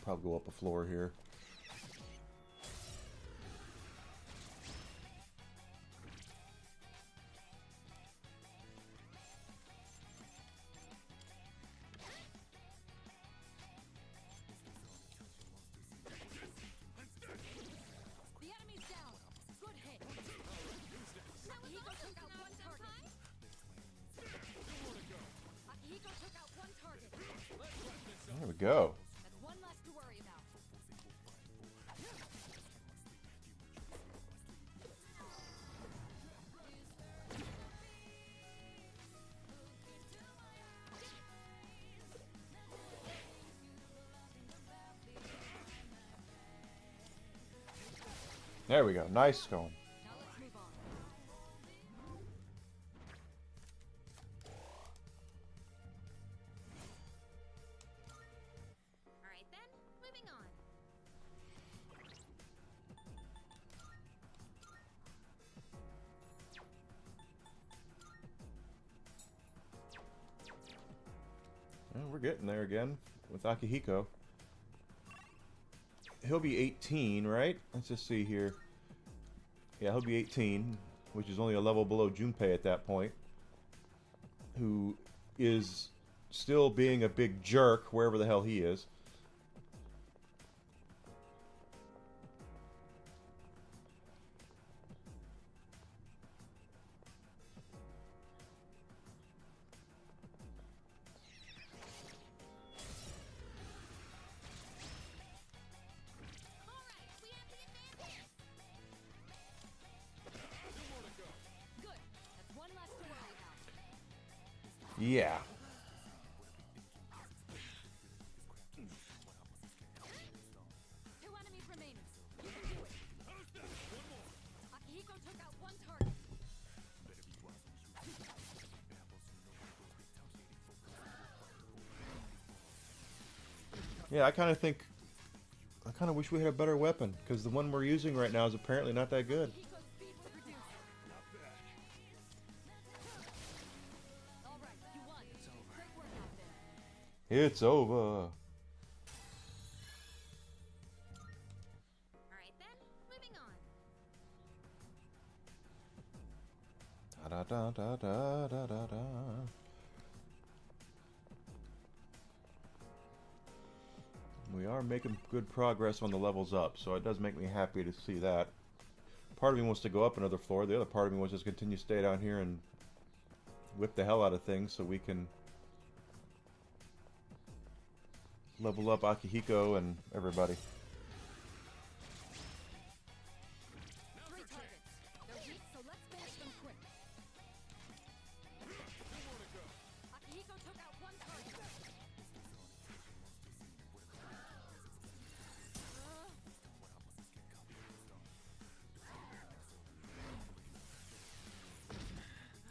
Probably go up a floor here. The enemy's down. Good hit. Akihiko took out one target. Akihiko took out one target. There we go. That's one less to worry about. There we go. Nice going. Now let's move on. Alright then, moving on. Well, we're getting there again with Akihiko. He'll be 18, right? Let's just see here. Yeah, he'll be 18, which is only a level below Junpei at that point. Who is still being a big jerk wherever the hell he is. Alright, we have the advantage. Good. That's one less to worry about. Yeah. Two enemies remaining. You can do it. Akihiko took out one target. Yeah, I kind of kind of wish we had a better weapon, because the one we're using right now is apparently not that good. Akihiko's speed was reduced. All right, you won. It's over. Great work out there. It's over. Alright then, moving on. Da da da da da da da. We are making good progress on the levels up, so it does make me happy to see that. Part of me wants to go up another floor. The other part of me wants to just continue to stay down here and whip the hell out of things so we can level up Akihiko and everybody. 3 targets. They're weak, so let's finish them quick. Akihiko took out 1 target.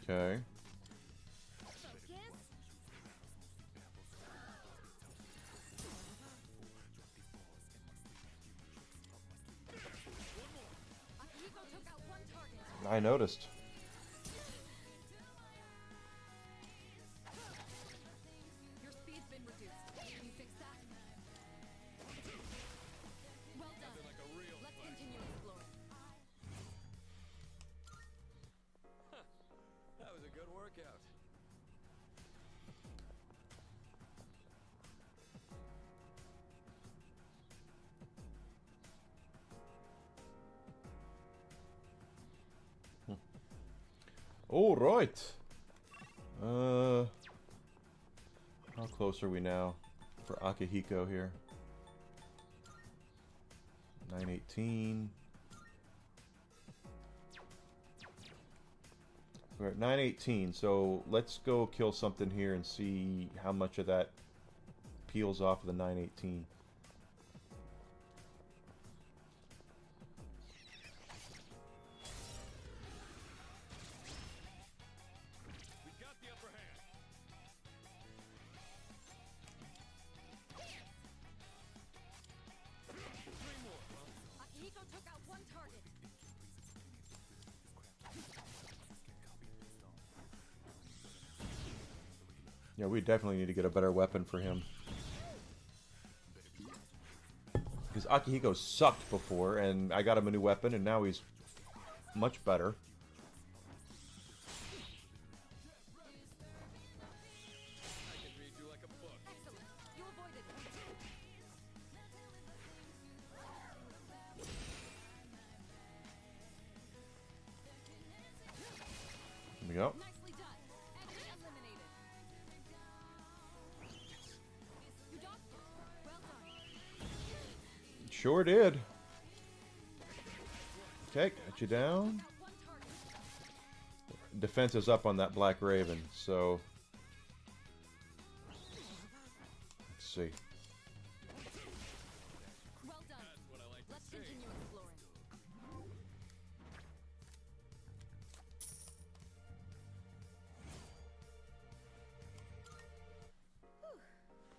Okay. Focus. Akihiko took out 1 target. I noticed. Your speed's been reduced. Can you fix that? Well done. Let's continue exploring. That was a good workout. All right. How close are we now for Akihiko here? 918. We're at 918, so let's go kill something here and see how much of that peels off of the 918. We got the upper hand. Akihiko took out 1 target. Yeah, we definitely need to get a better weapon for him. Because Akihiko sucked before, and I got him a new weapon, and now he's much better. I can read you like a book. Excellent. You avoided it. Here we go. Nicely done. Enemy eliminated. You dodged it. Well done. Sure did. Okay, got you down. Took out 1 target. Defense is up on that Black Raven, so... Let's see. Well done. What I like to Let's see. continue exploring.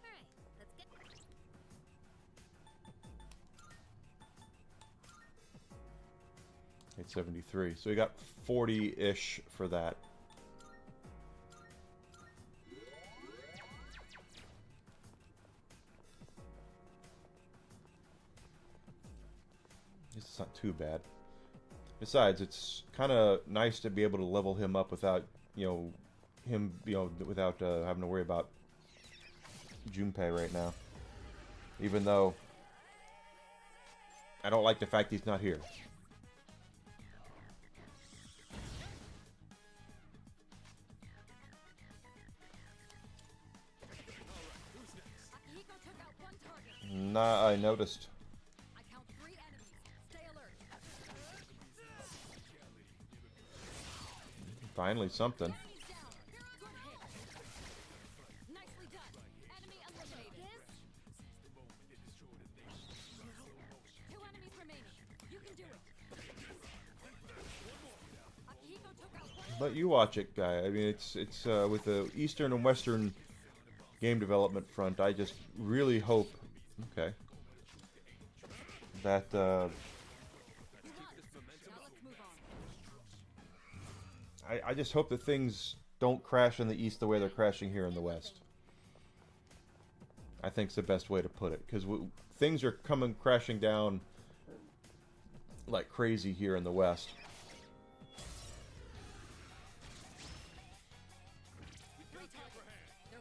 Alright, let's get. 873. So we got 40-ish for that. This is not too bad. Besides, it's kind of nice to be able to level him up without, without having to worry about Junpei right now. Even though I don't like the fact he's not here. Akihiko took out 1 target. Nah, I noticed. I count 3 enemies. Stay alert. Finally, something. Enemies down. Good hit. Nicely done. Enemy eliminated. 2 enemies remaining. You can do it. Akihiko took out 1. But you watch it, guy. I mean, it's with the Eastern and Western game development front. I just really hope. Okay. That Now let's move on. I just hope that things don't crash in the East the way they're crashing here in the West. I think it's the best way to put it, because things are coming crashing down like crazy here in the West.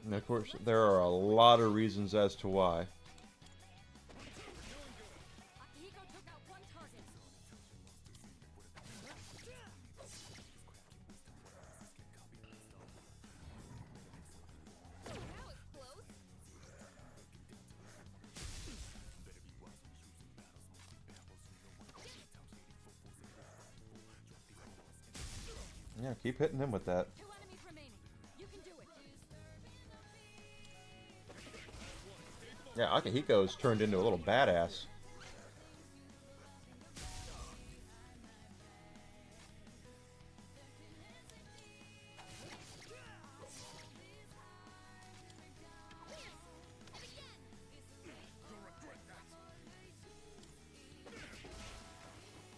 And of course, there are a lot of reasons as to why. Akihiko took out one target. That was close. Yeah, keep hitting him with that. 2 enemies remaining. You can do it. Yeah, Akihiko's turned into a little badass.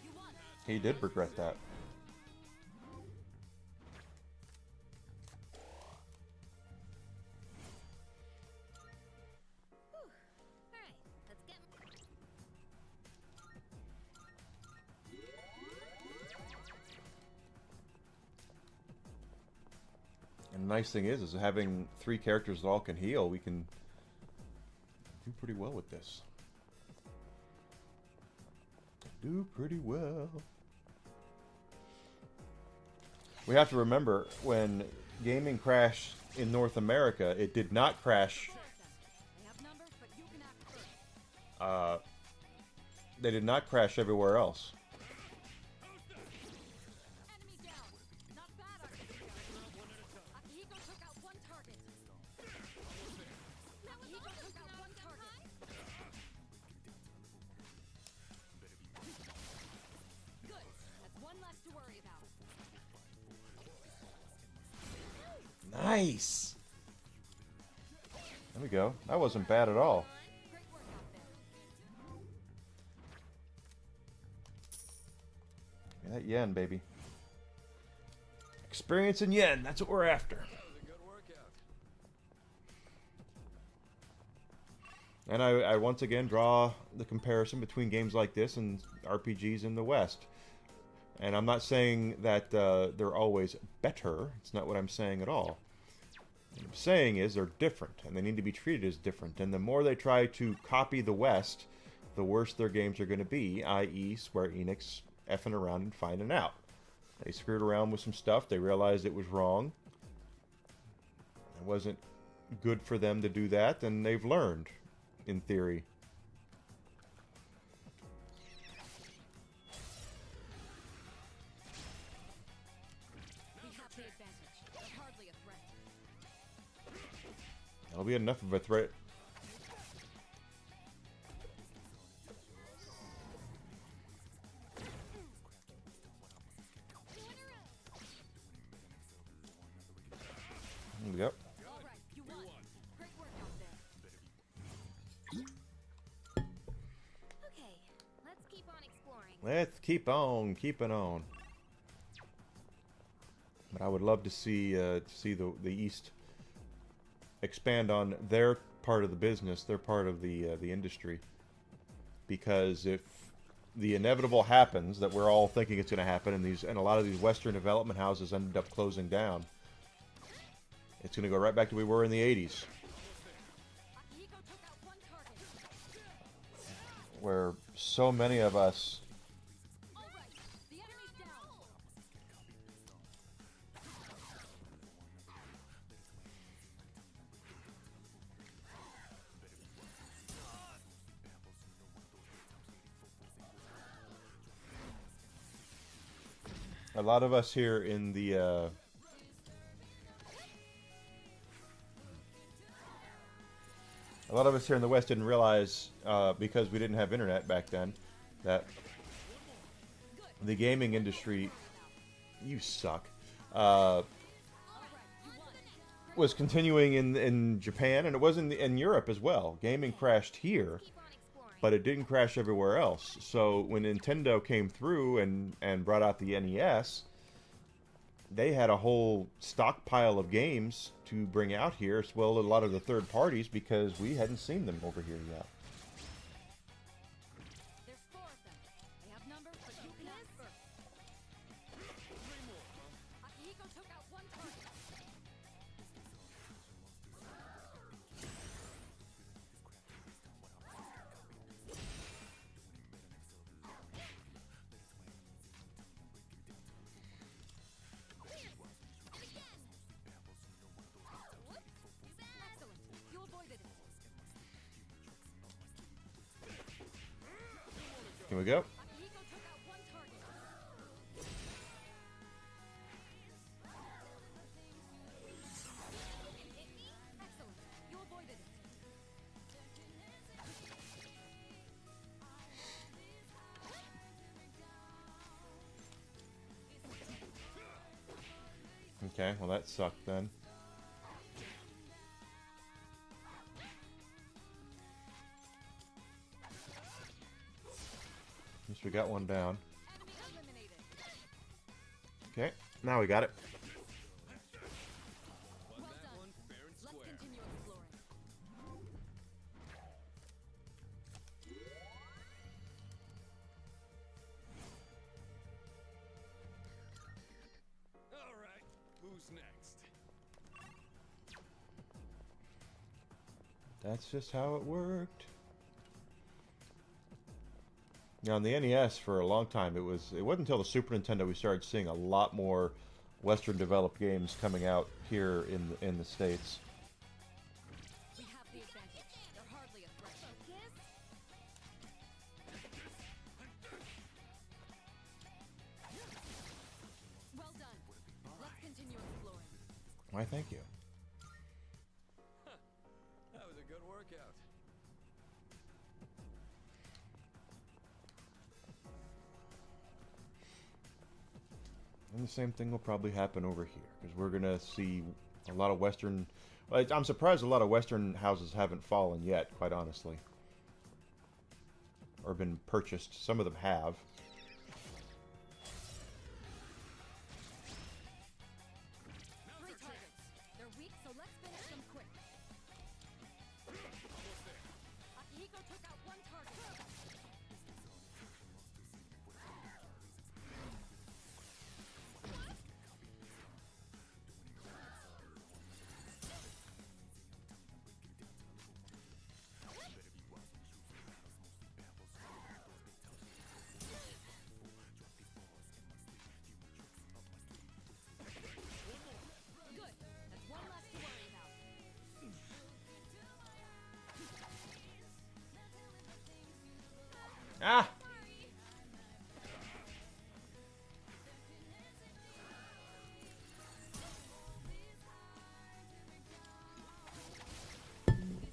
You won. He did regret that. Alright, let's get. And the nice thing is having 3 characters that all can heal, we can do pretty well with this. Do pretty well. We have to remember, when gaming crashed in North America, it did not crash. I have numbers, but you can act first. They did not crash everywhere else. Enemy down. Not bad, Akihiko. Akihiko took out one target. Akihiko took out one target. Good. That's one less to worry about. Nice! There we go. That wasn't bad at all. Great work out there. That yen, baby. Experience in yen, that's what we're after. Good workout. And I once again draw the comparison between games like this and RPGs in the West. And I'm not saying that they're always better. It's not what I'm saying at all. What I'm saying is they're different, and they need to be treated as different. And the more they try to copy the West, the worse their games are going to be, i.e. Square Enix effing around and finding out. They screwed around with some stuff. They realized it was wrong. It wasn't good for them to do that, and they've learned, in theory. We have the advantage, but hardly a threat. That'll be enough of a threat. Yep. All right, you won. Great work out there. Okay, let's keep on exploring. Let's keep on keeping on. But I would love to see the East expand on their part of the business, their part of the industry. Because if the inevitable happens that we're all thinking it's going to happen, and a lot of these Western development houses ended up closing down, it's going to go right back to where we were in the 80s, Akihiko took out one target. where so many of us. All right, the enemy's down. A lot of us here in the West didn't realize, because we didn't have internet back then, that the gaming industry, you suck, was continuing in Japan, and it was in Europe as well. Gaming crashed here, Keep on exploring. but it didn't crash everywhere else. So when Nintendo came through and brought out the NES, they had a whole stockpile of games to bring out here, as well as a lot of the third parties, because we hadn't seen them over here yet. There's 4 of them. They have numbers, but you can act first. 3 more, huh? Akihiko took out 1 target. Excellent. You avoided it. Here we go. Akihiko took out 1 target. Excellent. You avoided it. Okay, well that sucked then. At least we got one down. Enemy eliminated. Okay, now we got it. Well done. Let's continue exploring. All right, who's next? That's just how it worked. Now, on the NES, for a long time, it wasn't until the Super Nintendo we started seeing a lot more Western-developed games coming out here in the States. We have the advantage. They're hardly a threat. Well done. Let's continue exploring. Why, thank you. That was a good workout. And the same thing will probably happen over here, because we're going to see a lot of Western... Well, I'm surprised a lot of Western houses haven't fallen yet, quite honestly. Or been purchased. Some of them have. 3 targets. They're weak, so let's finish them quick. Akihiko took out 1 target. Good. That's 1 less to worry about. Ah!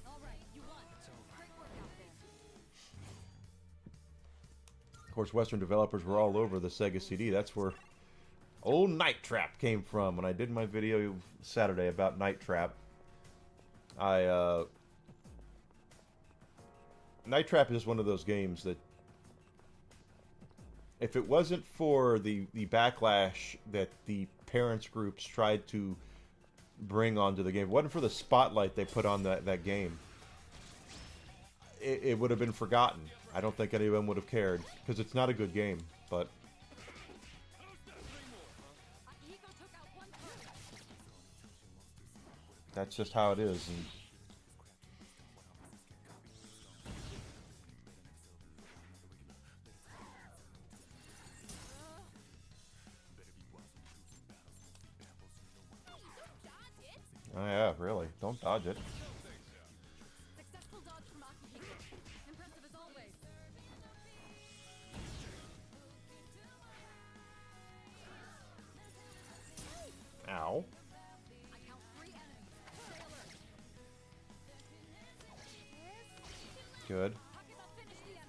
All right, you won. Great work out there. Of course, Western developers were all over the Sega CD. That's where old Night Trap came from. When I did my video Saturday about Night Trap, Night Trap is one of those games that, if it wasn't for the backlash that the parents groups tried to bring onto the game, if it wasn't for the spotlight they put on that game, it would have been forgotten. I don't think anyone would have cared, because it's not a good game, but Akihiko took out 1 target. that's just how it is. And oh yeah, really. Don't dodge it. Successful dodge from Akihiko. Impressive as always. Ow. I count 3 enemies. Stay alert. Good. Takeda finished the enemy.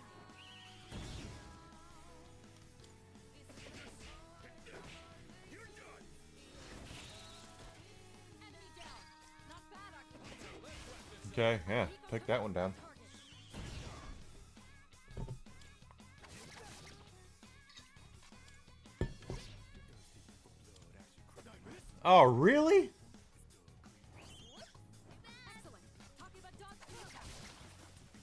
Enemy down. Not bad, Akihiko. Okay, yeah. Take that one down. Oh, really? Excellent. Talking about dogs too.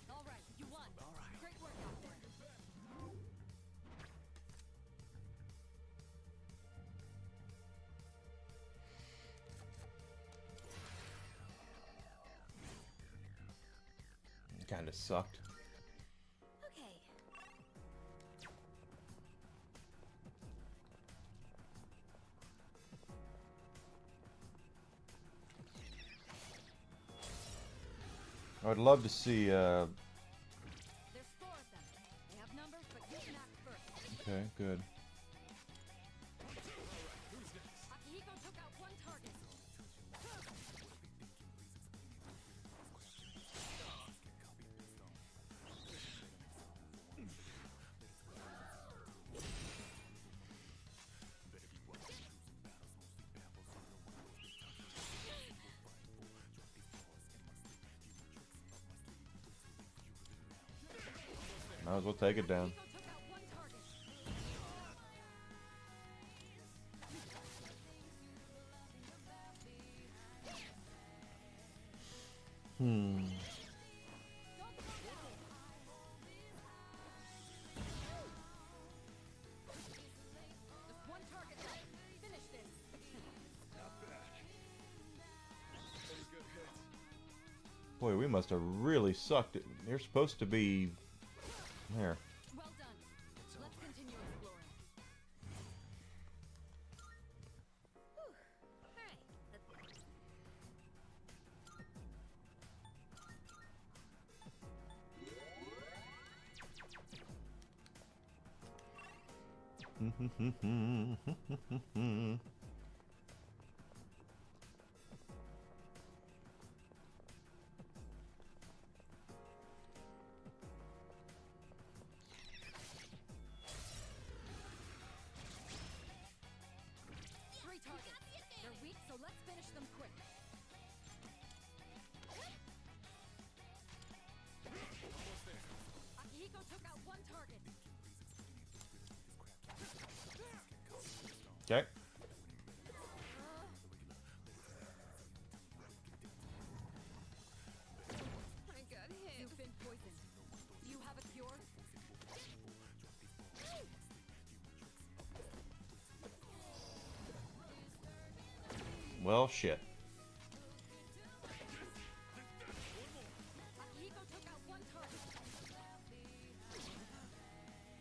All right, you won. All right. Great work out there. Kind of sucked. Okay. I would love to see. There's 4 of them. They have numbers, but you can act first. Okay, good. Akihiko took out 1 target. Might as well take it down. Akihiko took out 1 target. Hmm. Just 1 target left. Finish this. Not bad. Pretty good hit. Boy, we must have really sucked it. You're supposed to be there. Well done. Let's continue exploring. Alright. Three targets. They're weak, so let's finish them quick. Akihiko took out 1 target. Okay. I got hit. You've been poisoned. Do you have a cure? Well, shit. Akihiko took out 1 target.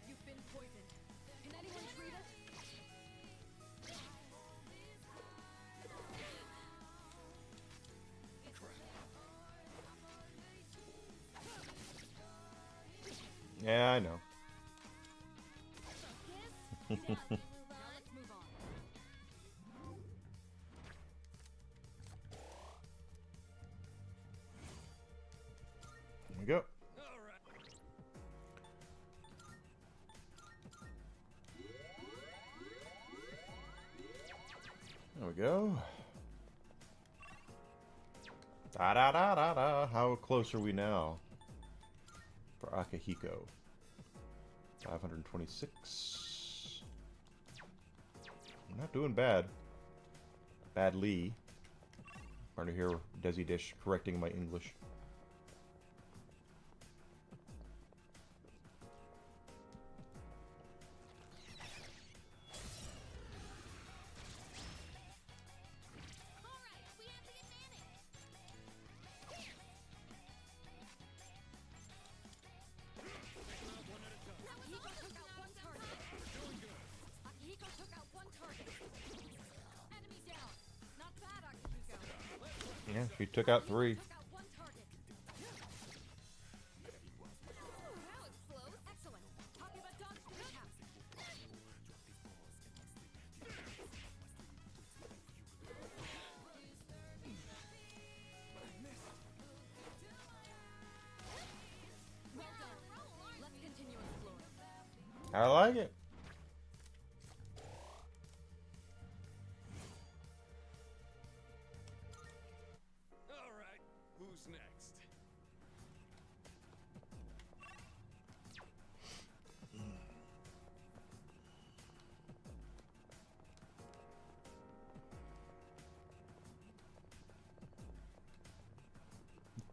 You've been poisoned. Can anyone treat it? Yeah, I know. Now let's move on. Here we go. There we go. Da da da da da. How close are we now? For Akihiko. 526. I'm not doing bad. Badly. Hard to hear Desi Dish correcting my English. Alright, we have the advantage. Akihiko took out 1 target. Akihiko took out 1 target. Enemy down. Not bad, Akihiko. Yeah, she took out 3. Took out 1 target. That was close. Excellent. Talking about dogs to recap. Well done. Let's continue exploring. I like it. All right, who's next?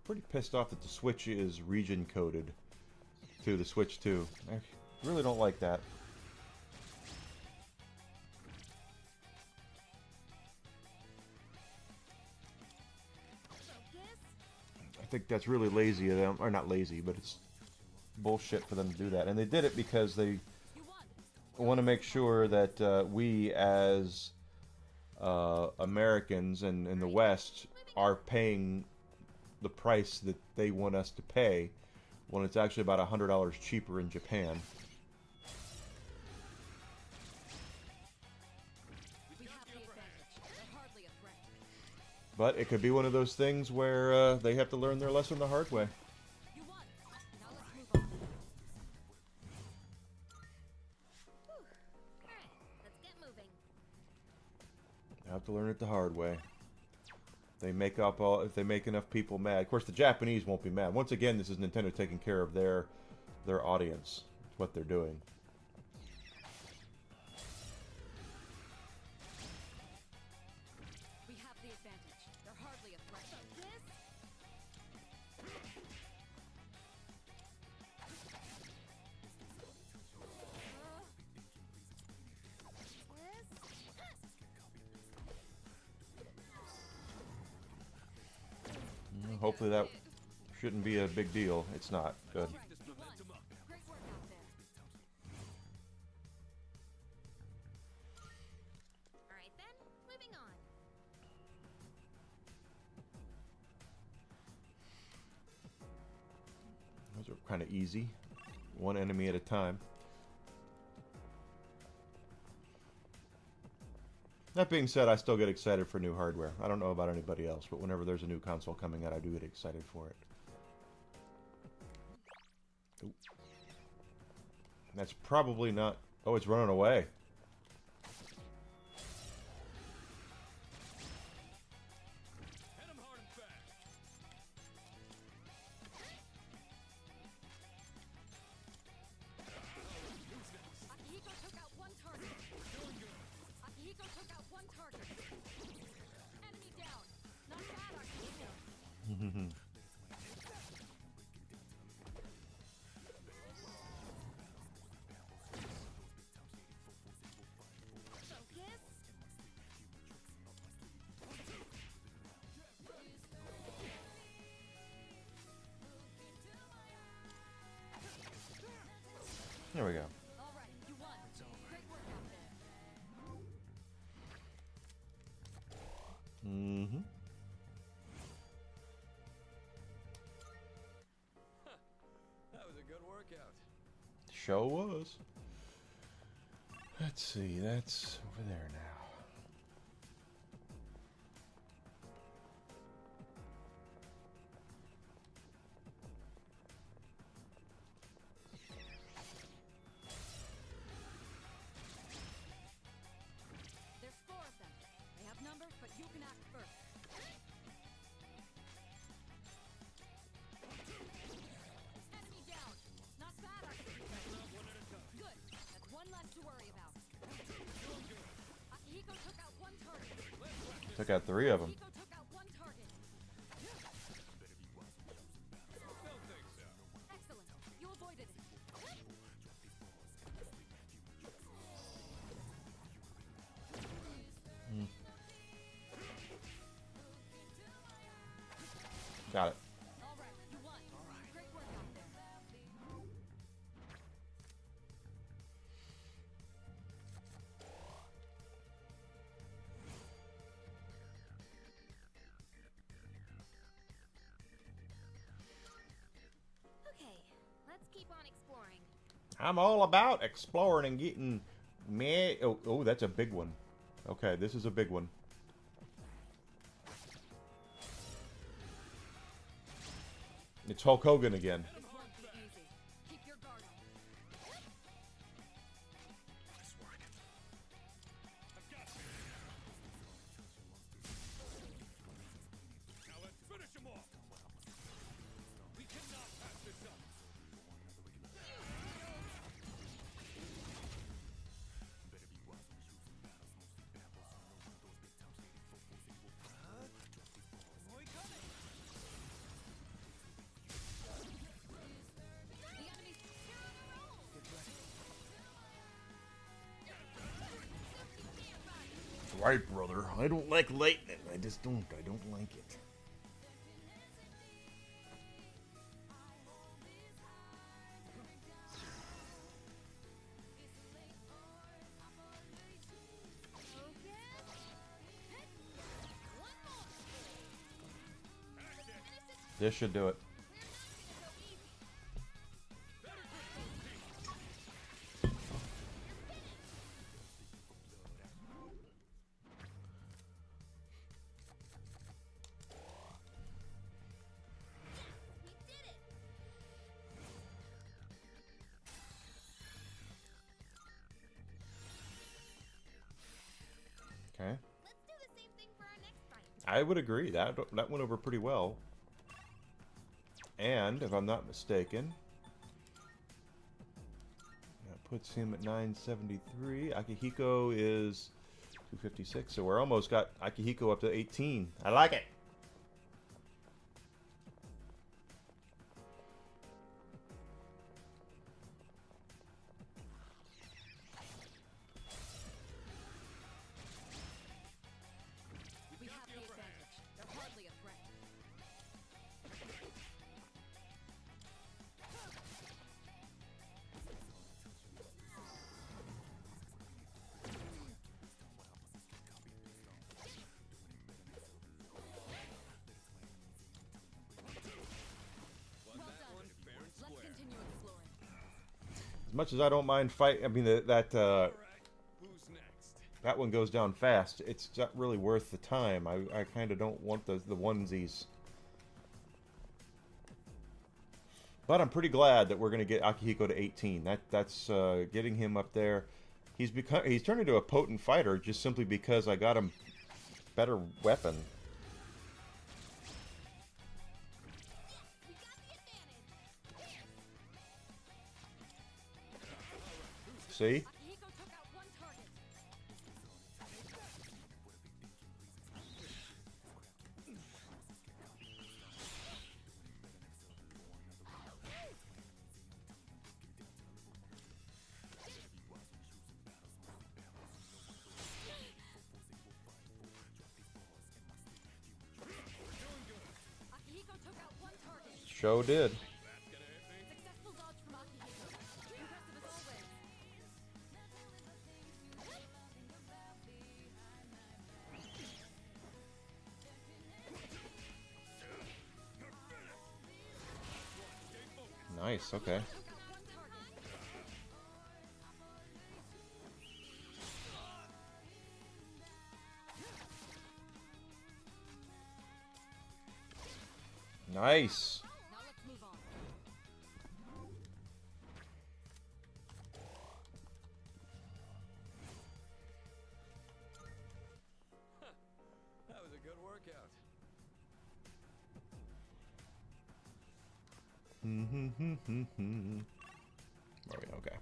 pretty pissed off that the Switch is region coded to the Switch 2. I really don't like that. I think that's really lazy of them, or not lazy, but it's bullshit for them to do that. And they did it because they want to make sure that we as Americans and in the West are paying the price that they want us to pay when it's actually about $100 cheaper in Japan. We have the advantage. They're hardly a threat. But it could be one of those things where they have to learn their lesson the hard way. You won. Now let's move on. Alright, let's get moving. They have to learn it the hard way. They make up all if they make enough people mad. Of course, the Japanese won't be mad. Once again, this is Nintendo taking care of their audience. It's what they're doing. We have the advantage. They're hardly a threat. Hopefully that shouldn't be a big deal. It's not. Good. Great work out there. Alright then, moving on. Those are kind of easy. One enemy at a time. That being said, I still get excited for new hardware. I don't know about anybody else, but whenever there's a new console coming out, I do get excited for it. Ooh. That's probably not... Oh, it's running away. Hit 'em hard and fast. Akihiko took out one target. Akihiko took out one target. Enemy down. Not bad, Akihiko. There we go. All right, you won. Great work out there. Mm-hmm. That was a good workout. Show was. Let's see, that's over there now. There's 4 of them. They have numbers, but you can act first. Enemy down. Not bad, Akihiko. Good. That's one less to worry about. Akihiko took out one target. Took out 3 of them. Akihiko took out one target. Don't think so. Excellent. You avoided it. Got it. All right, you won. Great work out there. Okay, let's keep on exploring. I'm all about exploring and getting mad. Oh, that's a big one. Okay, this is a big one. It's Hulk Hogan again. This won't be easy. Keep your guard up. Now let's finish him off. We cannot pass this up. right, brother. I don't like lightning. I just don't. I don't like it. This should do it. Okay. Let's do the same thing for our next fight. I would agree. That went over pretty well. And if I'm not mistaken, that puts him at 973. Akihiko is 256, so we're almost got Akihiko up to 18. I like it. We have the advantage. They're hardly a threat. Won that one fair and Let's square. continue exploring. As much as I don't mind fight, I mean that Alright, who's next? that one goes down fast. It's not really worth the time. I kind of don't want the onesies. But I'm pretty glad that we're going to get Akihiko to 18. That's getting him up there. He's turned into a potent fighter just simply because I got him better weapon. See? Akihiko took out one target. Akihiko took out one target. Show did. Successful dodge from Akihiko. Impressive as always. Nice, okay. Took out one target. Nice. Now let's move on. That was a good workout. Okay.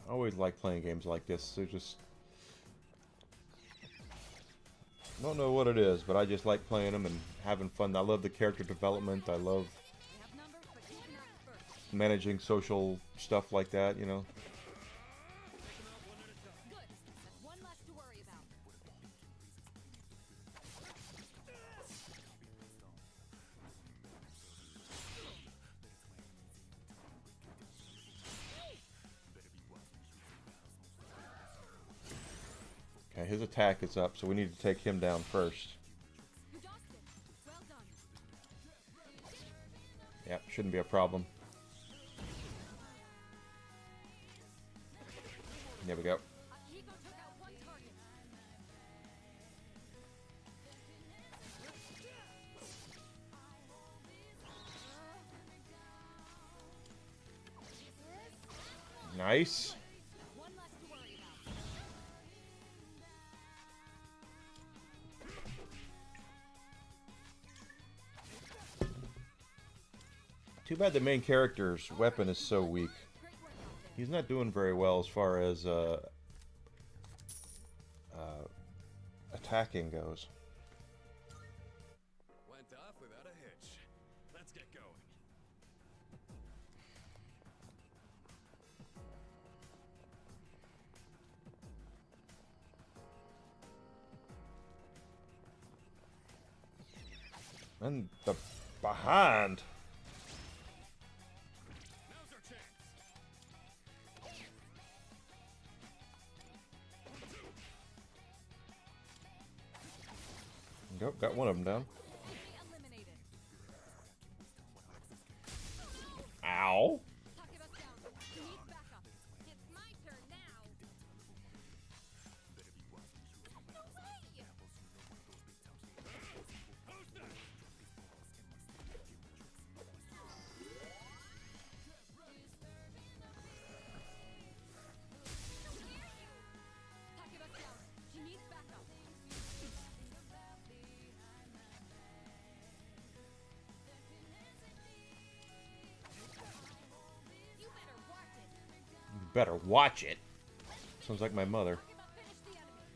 I always like playing games like this. They're just don't know what it is, but I just like playing them and having fun. I love the character development. I love We have numbers, but keep them out first. managing social stuff like that, you know. Good. That's one less to worry about. Okay, his attack is up, so we need to take him down first. You dodged it. Well done. Yep, shouldn't be a problem. There we go. Akihiko took out one target. Nice. One less to worry about. Too bad the main character's weapon is so weak. Great work out there. He's not doing very well as far as attacking goes. Went off without a hitch. Let's get going. And the behind. Now's our chance. Yep, got one of them down. Eliminated. Ow. Takeba's down. She needs backup. It's my turn now. No way! Who's next? Takeba's down. She needs backup. You better watch it. You better watch it. Sounds like my mother. Takeba finished the enemy.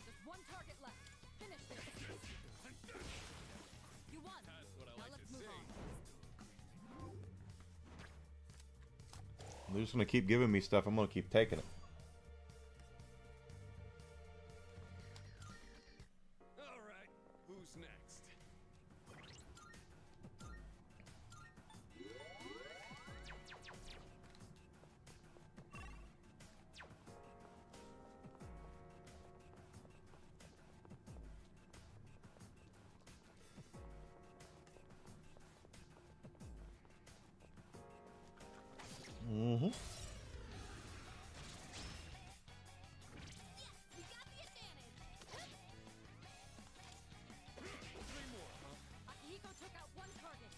Just one target left. Finish this. You won. That's what I Now like let's to move see. on. They're just gonna keep giving me stuff. I'm gonna keep taking it. All right. Who's next? Mm-hmm. We got the advantage. Three more, huh? Akihiko took out one target.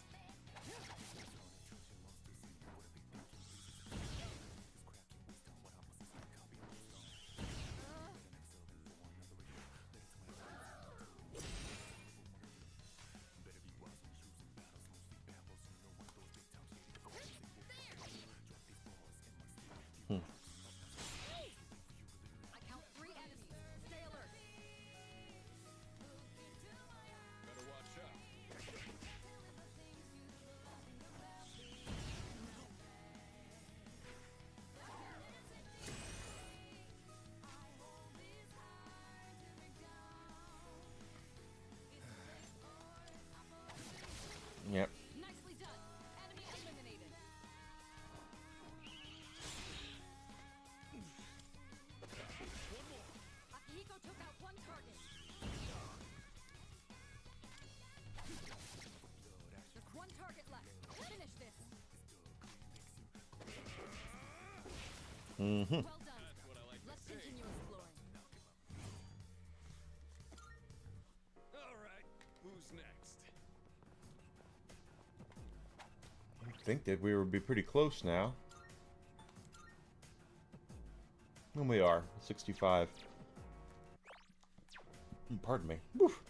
I count 3 enemies. Stay alert. Better watch out. Yep. Nicely done. Enemy eliminated. Akihiko took out one target. Just one target left. Finish this. Mm-hmm. Well done. That's what I like Let's to see. continue exploring. All right. Who's next? I think that we would be pretty close now. And we are. 65. Pardon me. Woof.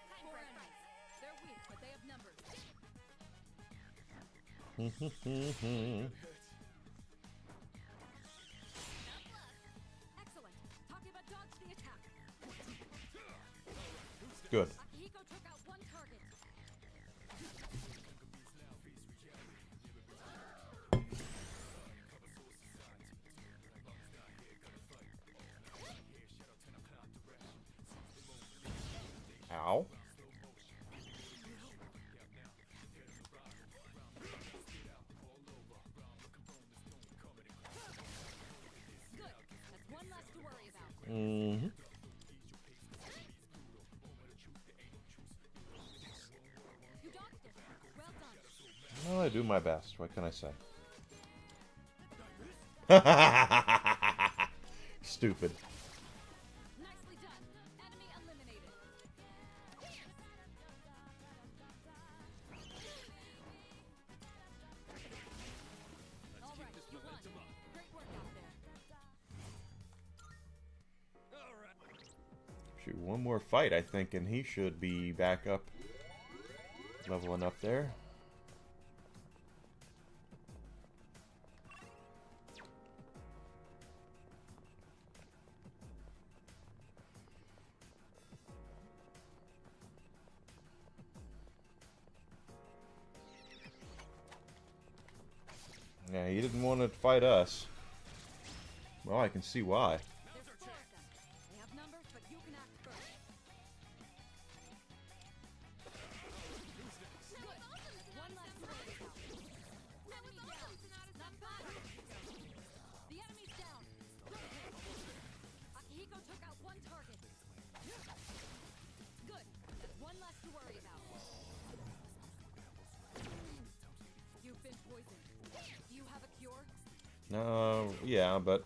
Time for enemies. They're weak, but they have numbers. Excellent. Takeba dodged the attack. Good. Akihiko took out one target. Ow. Good. That's one less to worry about. Mm-hmm. You dodged it. Well done. Well, I do my best. What can I say? Stupid. Nicely done. Enemy eliminated. All right, you won. momentum up. Great work out there. All right. Shoot, one more fight, I think, and he should be back up Leveling up there. Yeah, he didn't want to fight us. Well, I can see why. There's four of them. They have numbers, but you can act first. Good. One less to worry about. Enemy down. Not bad. The enemy's down. Good hit. Akihiko took out one target. Good. That's one less to worry about. You've been poisoned. Do you have a cure? No, yeah, but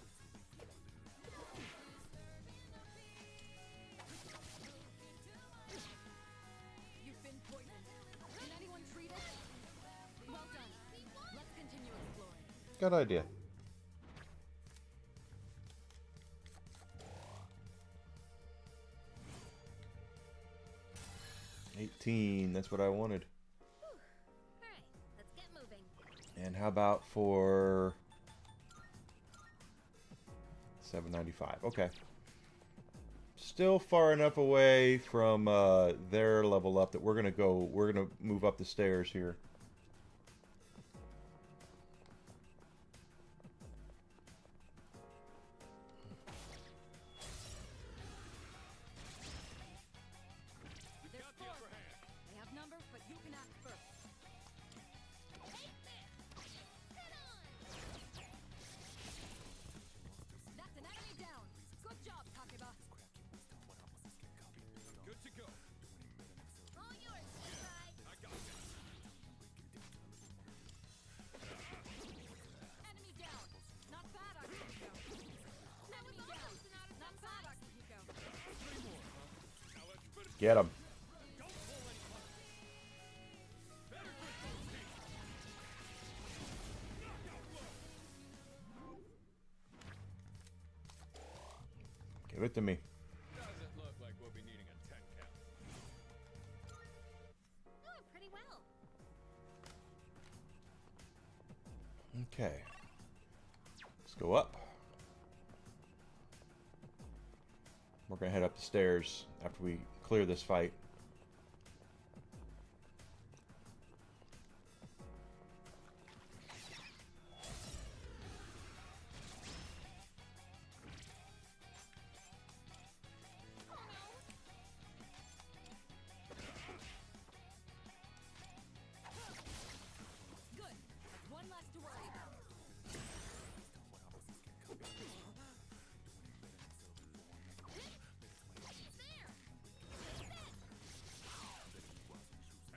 You've been poisoned. Can anyone treat it? Well done. Let's continue exploring. good idea. $18, that's what I wanted. Alright, let's get moving. And how about for $7.95? Okay. Still far enough away from their level up that we're gonna move up the stairs here. There's four of them. They have numbers, but you can act first. That's an enemy down. Good job, Takeba. Good to go. All yours, Sky. I got this. Enemy down. Not bad, Akihiko. Enemy down. Not bad, Akihiko. Now let's finish. Get him. Don't pull any punches. Better quit those teeth. Knockout blow. Give it to me. Doesn't look like we'll be needing a 10 count. Doing pretty well. Okay. Let's go up. We're gonna head up the stairs after we clear this fight. Good. That's one less to worry about.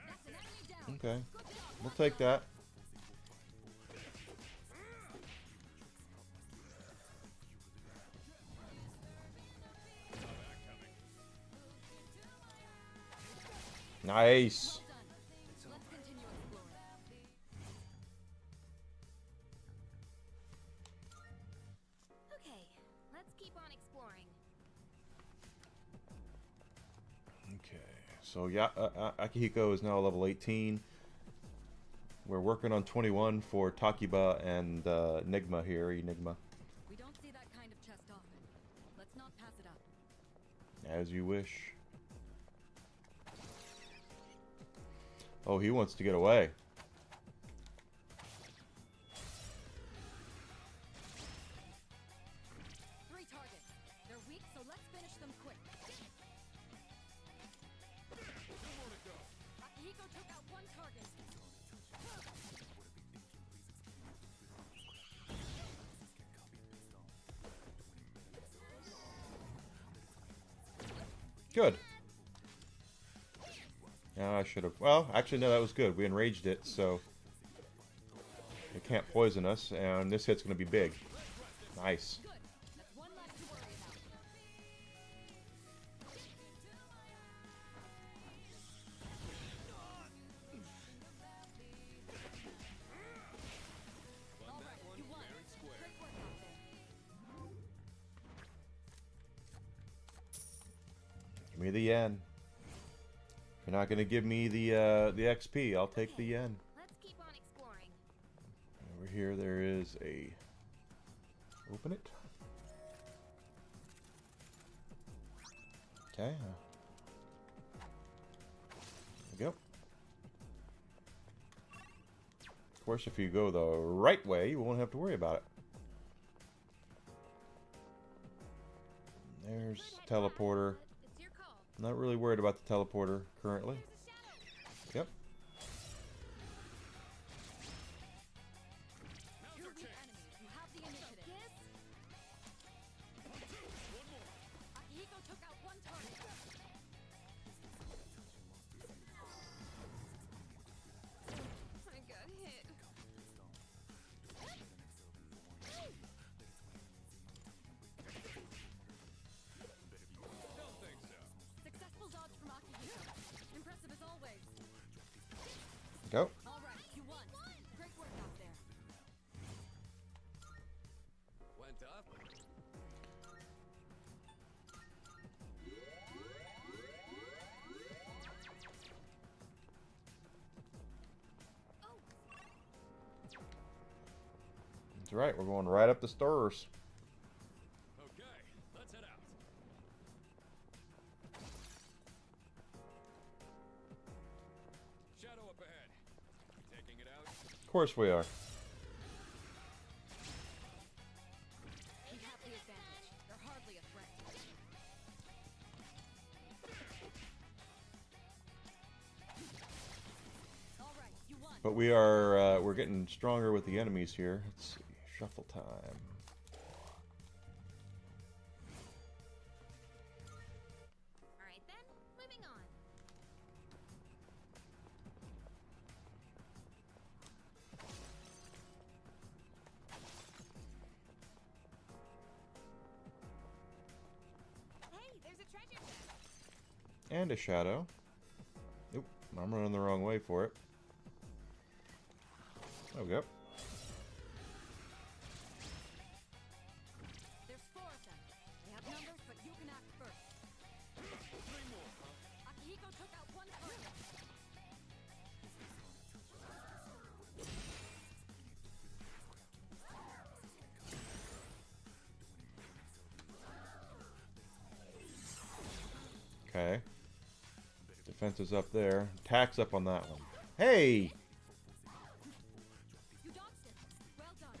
That's an enemy down. Okay. Good job. We'll take that. Nice. Well done. Let's continue exploring. Okay, let's keep on exploring. Okay. So yeah, Akihiko is now level 18. We're working on 21 for Takiba and Enigma here. Enigma, We don't see that kind of chest often. Let's not pass it up. as you wish. Oh, he wants to get away. Three targets. They're weak, so let's finish them quick. Akihiko took out one target. Good. Yeah, I should have. Well, actually, no, that was good. We enraged it, so it can't poison us, and this hit's going to be big. Nice. Good. That's one less to worry about. All right, you won. Great work out there. Give me the yen. You're not gonna give me the XP. I'll take the yen. Let's keep on exploring. Over here, there is a. Open it. Okay. There we go. Of course, if you go the right way, you won't have to worry about it. There's teleporter. It's your call. Not really worried about the teleporter currently. Yep. You're weak enemies. You have the initiative. Akihiko took out one target. I got hit. Don't think so. Successful dodge from Akihiko. Impressive as always. Go. All right, you won. Great work out there. Went up. That's right. We're going right up the stairs. Okay, let's head out. Shadow up ahead. Taking it out. Of course we are. We have the advantage. They're hardly a threat. All right, you won. But we are we're getting stronger with the enemies here. Let's see. Shuffle time. All right then, moving on. Hey, there's a treasure chest. And a shadow. Oop, I'm running the wrong way for it. There we go. There's 4 of them. They have numbers, but you can act first. 3 more, huh? Akihiko took out one target. Okay. Defense is up there. Attack's up on that one. Hey! You dodged it. Well done.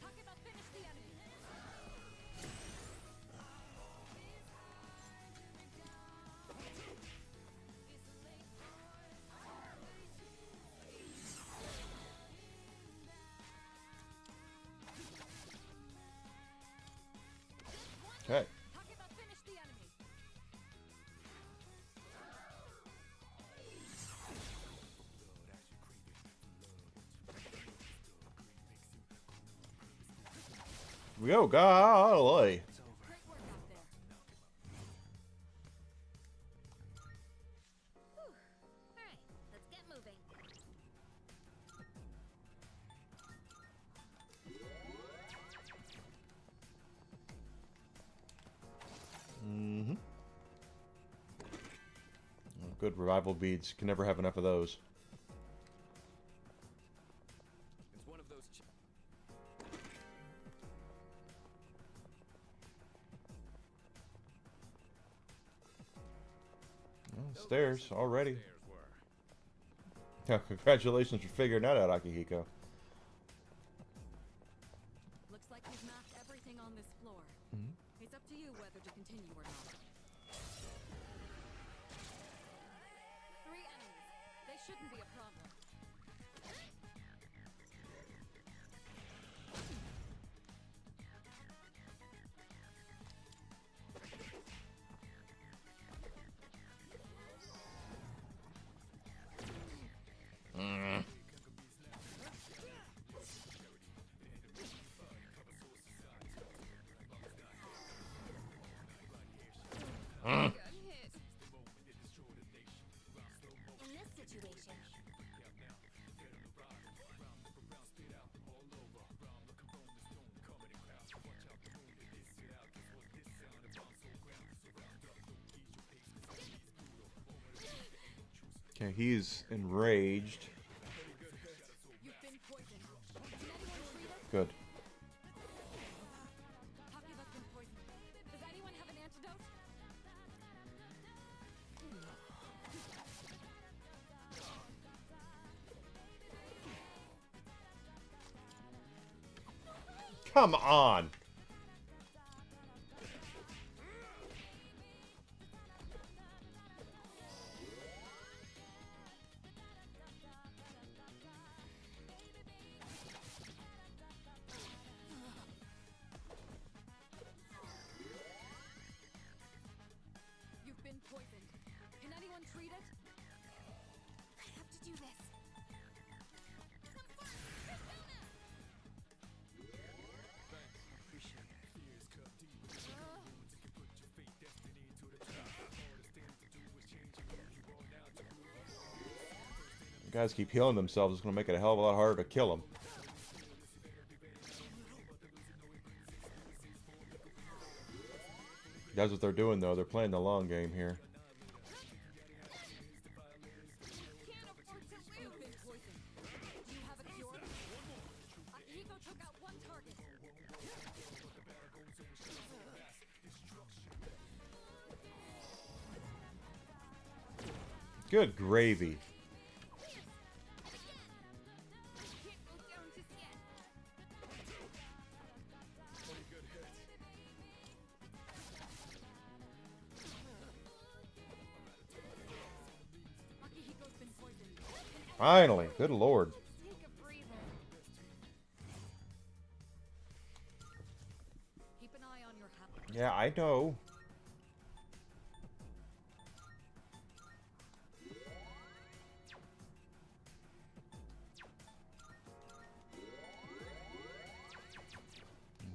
Takeba finished the enemy. Okay. Takeba finished the enemy. Here we go. Golly. Great work out there. All right, let's get moving. Mm-hmm. Good revival beads. Can never have enough of those. It's one of those. Well, stairs already. Stairs were. Yeah, congratulations for figuring that out, Akihiko. Looks like we've mapped everything on this floor. Mhm. It's up to you whether to continue or not. 3 enemies. They shouldn't be a problem. Got hit. In this situation, Okay, he's enraged. You've been poisoned. Can anyone treat it? Good. Takula's been poisoned. Does anyone have an antidote? Come on. You've been poisoned. Can anyone treat it? I have to do this. Guys keep healing themselves. It's going to make it a hell of a lot harder to kill them. That's what they're doing, though. They're playing the long game here. Can't afford to lose. You've been poisoned. Do you have a cure? Akihiko took out one target. Good gravy. Can't go down just yet. Akihiko's been poisoned. Finally. Good lord. Take a breather. Keep an eye on your health. Yeah, I know.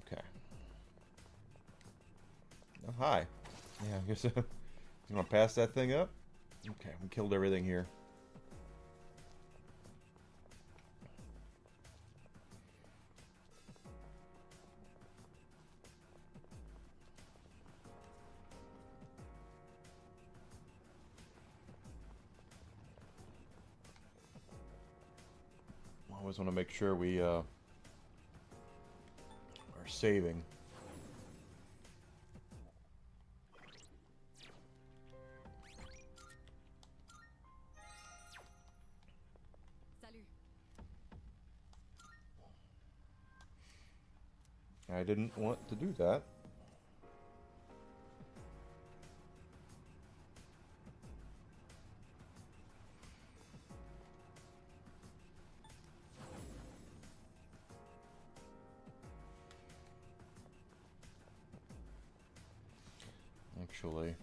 Okay. Oh, hi. Yeah, I guess you want to pass that thing up? Okay, we killed everything here. Always want to make sure we are saving. Salut. I didn't want to do that. Actually,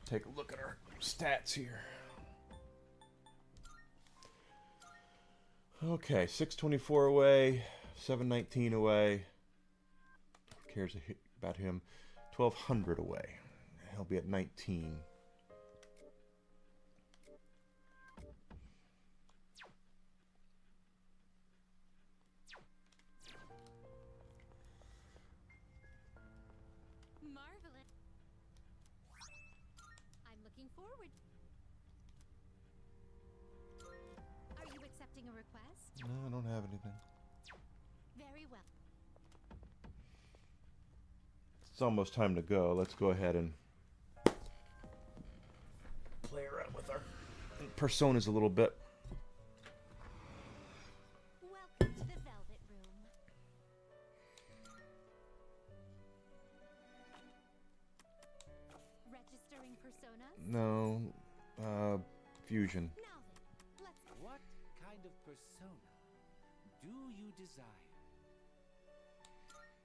take a look at our stats here. Okay, 624 away, 719 away. Who cares about him? 1200 away. He'll be at 19. Marvelous. I'm looking forward. Are you accepting a request? No, I don't have anything. Very well. It's almost time to go. Let's go ahead and play around with our personas a little bit. Welcome to the Velvet Room. Registering personas? No, fusion. Now then, let's What kind of persona do you desire?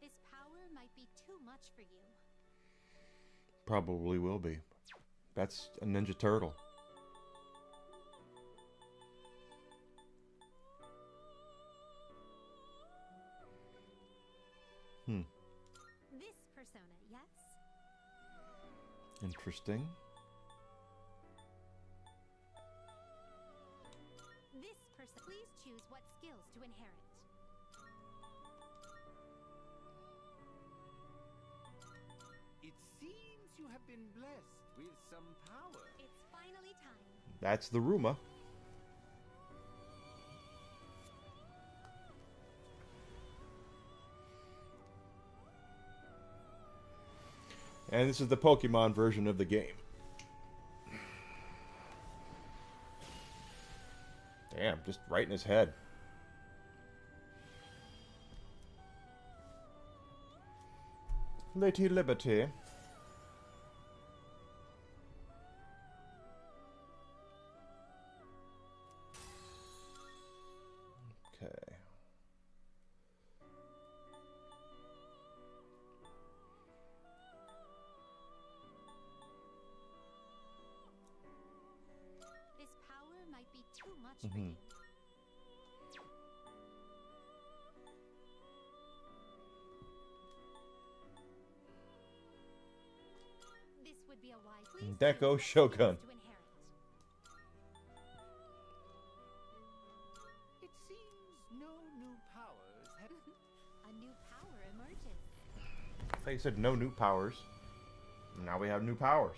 This power might be too much for you. Probably will be. That's a Ninja Turtle. This persona, yes? Interesting. This person. Please choose what skills to inherit. have been blessed with some power. It's finally time. That's the rumor. And this is the Pokemon version of the game. Damn, just right in his head. Lady Liberty. Okay. This power might be too much for you. This would be a wise. Please Deco choose what Shogun. skills to inherit. It seems no new powers have. A new power emerges. They said no new powers. Now we have new powers.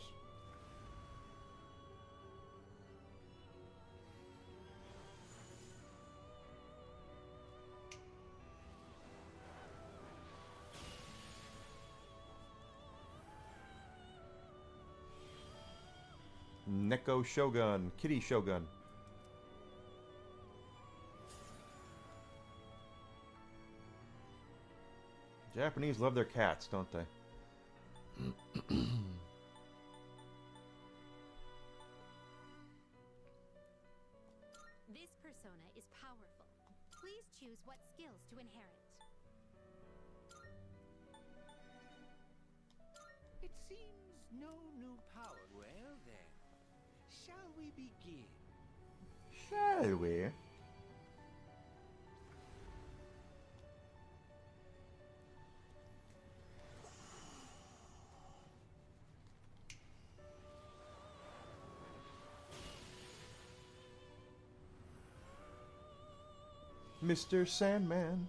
Neko Shogun, Kitty Shogun. Japanese love their cats, don't they? This persona is powerful. Please choose what skills to inherit. It seems no new power. Well then, shall we begin? Shall we? Mr. Sandman.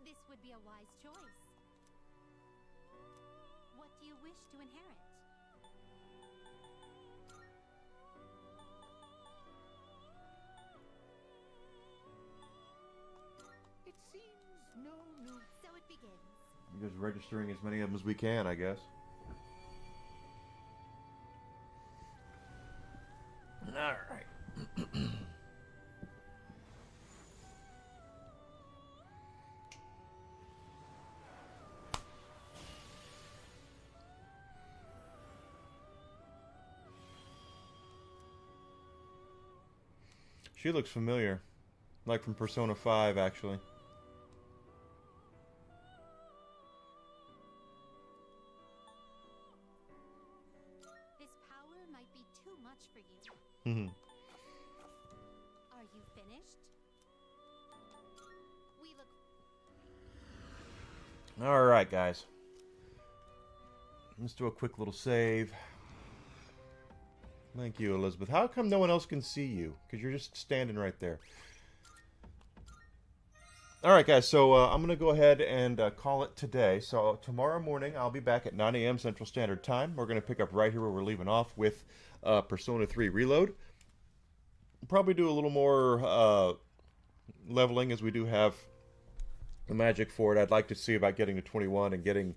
This would be a wise choice. What do you wish to inherit? It seems no new. So it begins. Just registering as many of them as we can, I guess. All right. She looks familiar. Like from Persona 5, actually. This power might be too much for you. Mhm. Are you finished? We look. All right, guys. Let's do a quick little save. Thank you, Elizabeth. How come no one else can see you? Because you're just standing right there. All right, guys. So I'm going to go ahead and call it today. So tomorrow morning, I'll be back at 9 a.m. Central Standard Time. We're going to pick up right here where we're leaving off with Persona 3 Reload. Probably do a little more leveling, as we do have the magic for it. I'd like to see about getting to 21 and getting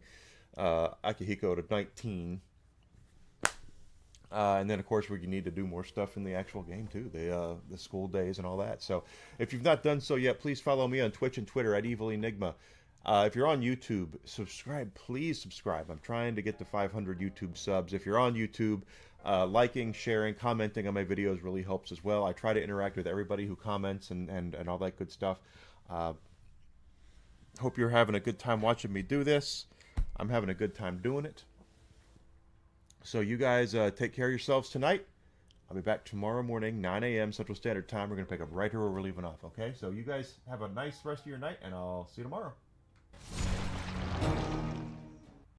Akihiko to 19. And then, of course, we need to do more stuff in the actual game, too. The school days and all that. So, if you've not done so yet, please follow me on Twitch and Twitter at Evil Enigma. If you're on YouTube, subscribe. Please subscribe. I'm trying to get to 500 YouTube subs. If you're on YouTube, liking, sharing, commenting on my videos really helps as well. I try to interact with everybody who comments and all that good stuff. Hope you're having a good time watching me do this. I'm having a good time doing it. So you guys take care of yourselves tonight. I'll be back tomorrow morning, 9 a.m. Central Standard Time. We're going to pick up right here where we're leaving off, okay? So you guys have a nice rest of your night, and I'll see you tomorrow.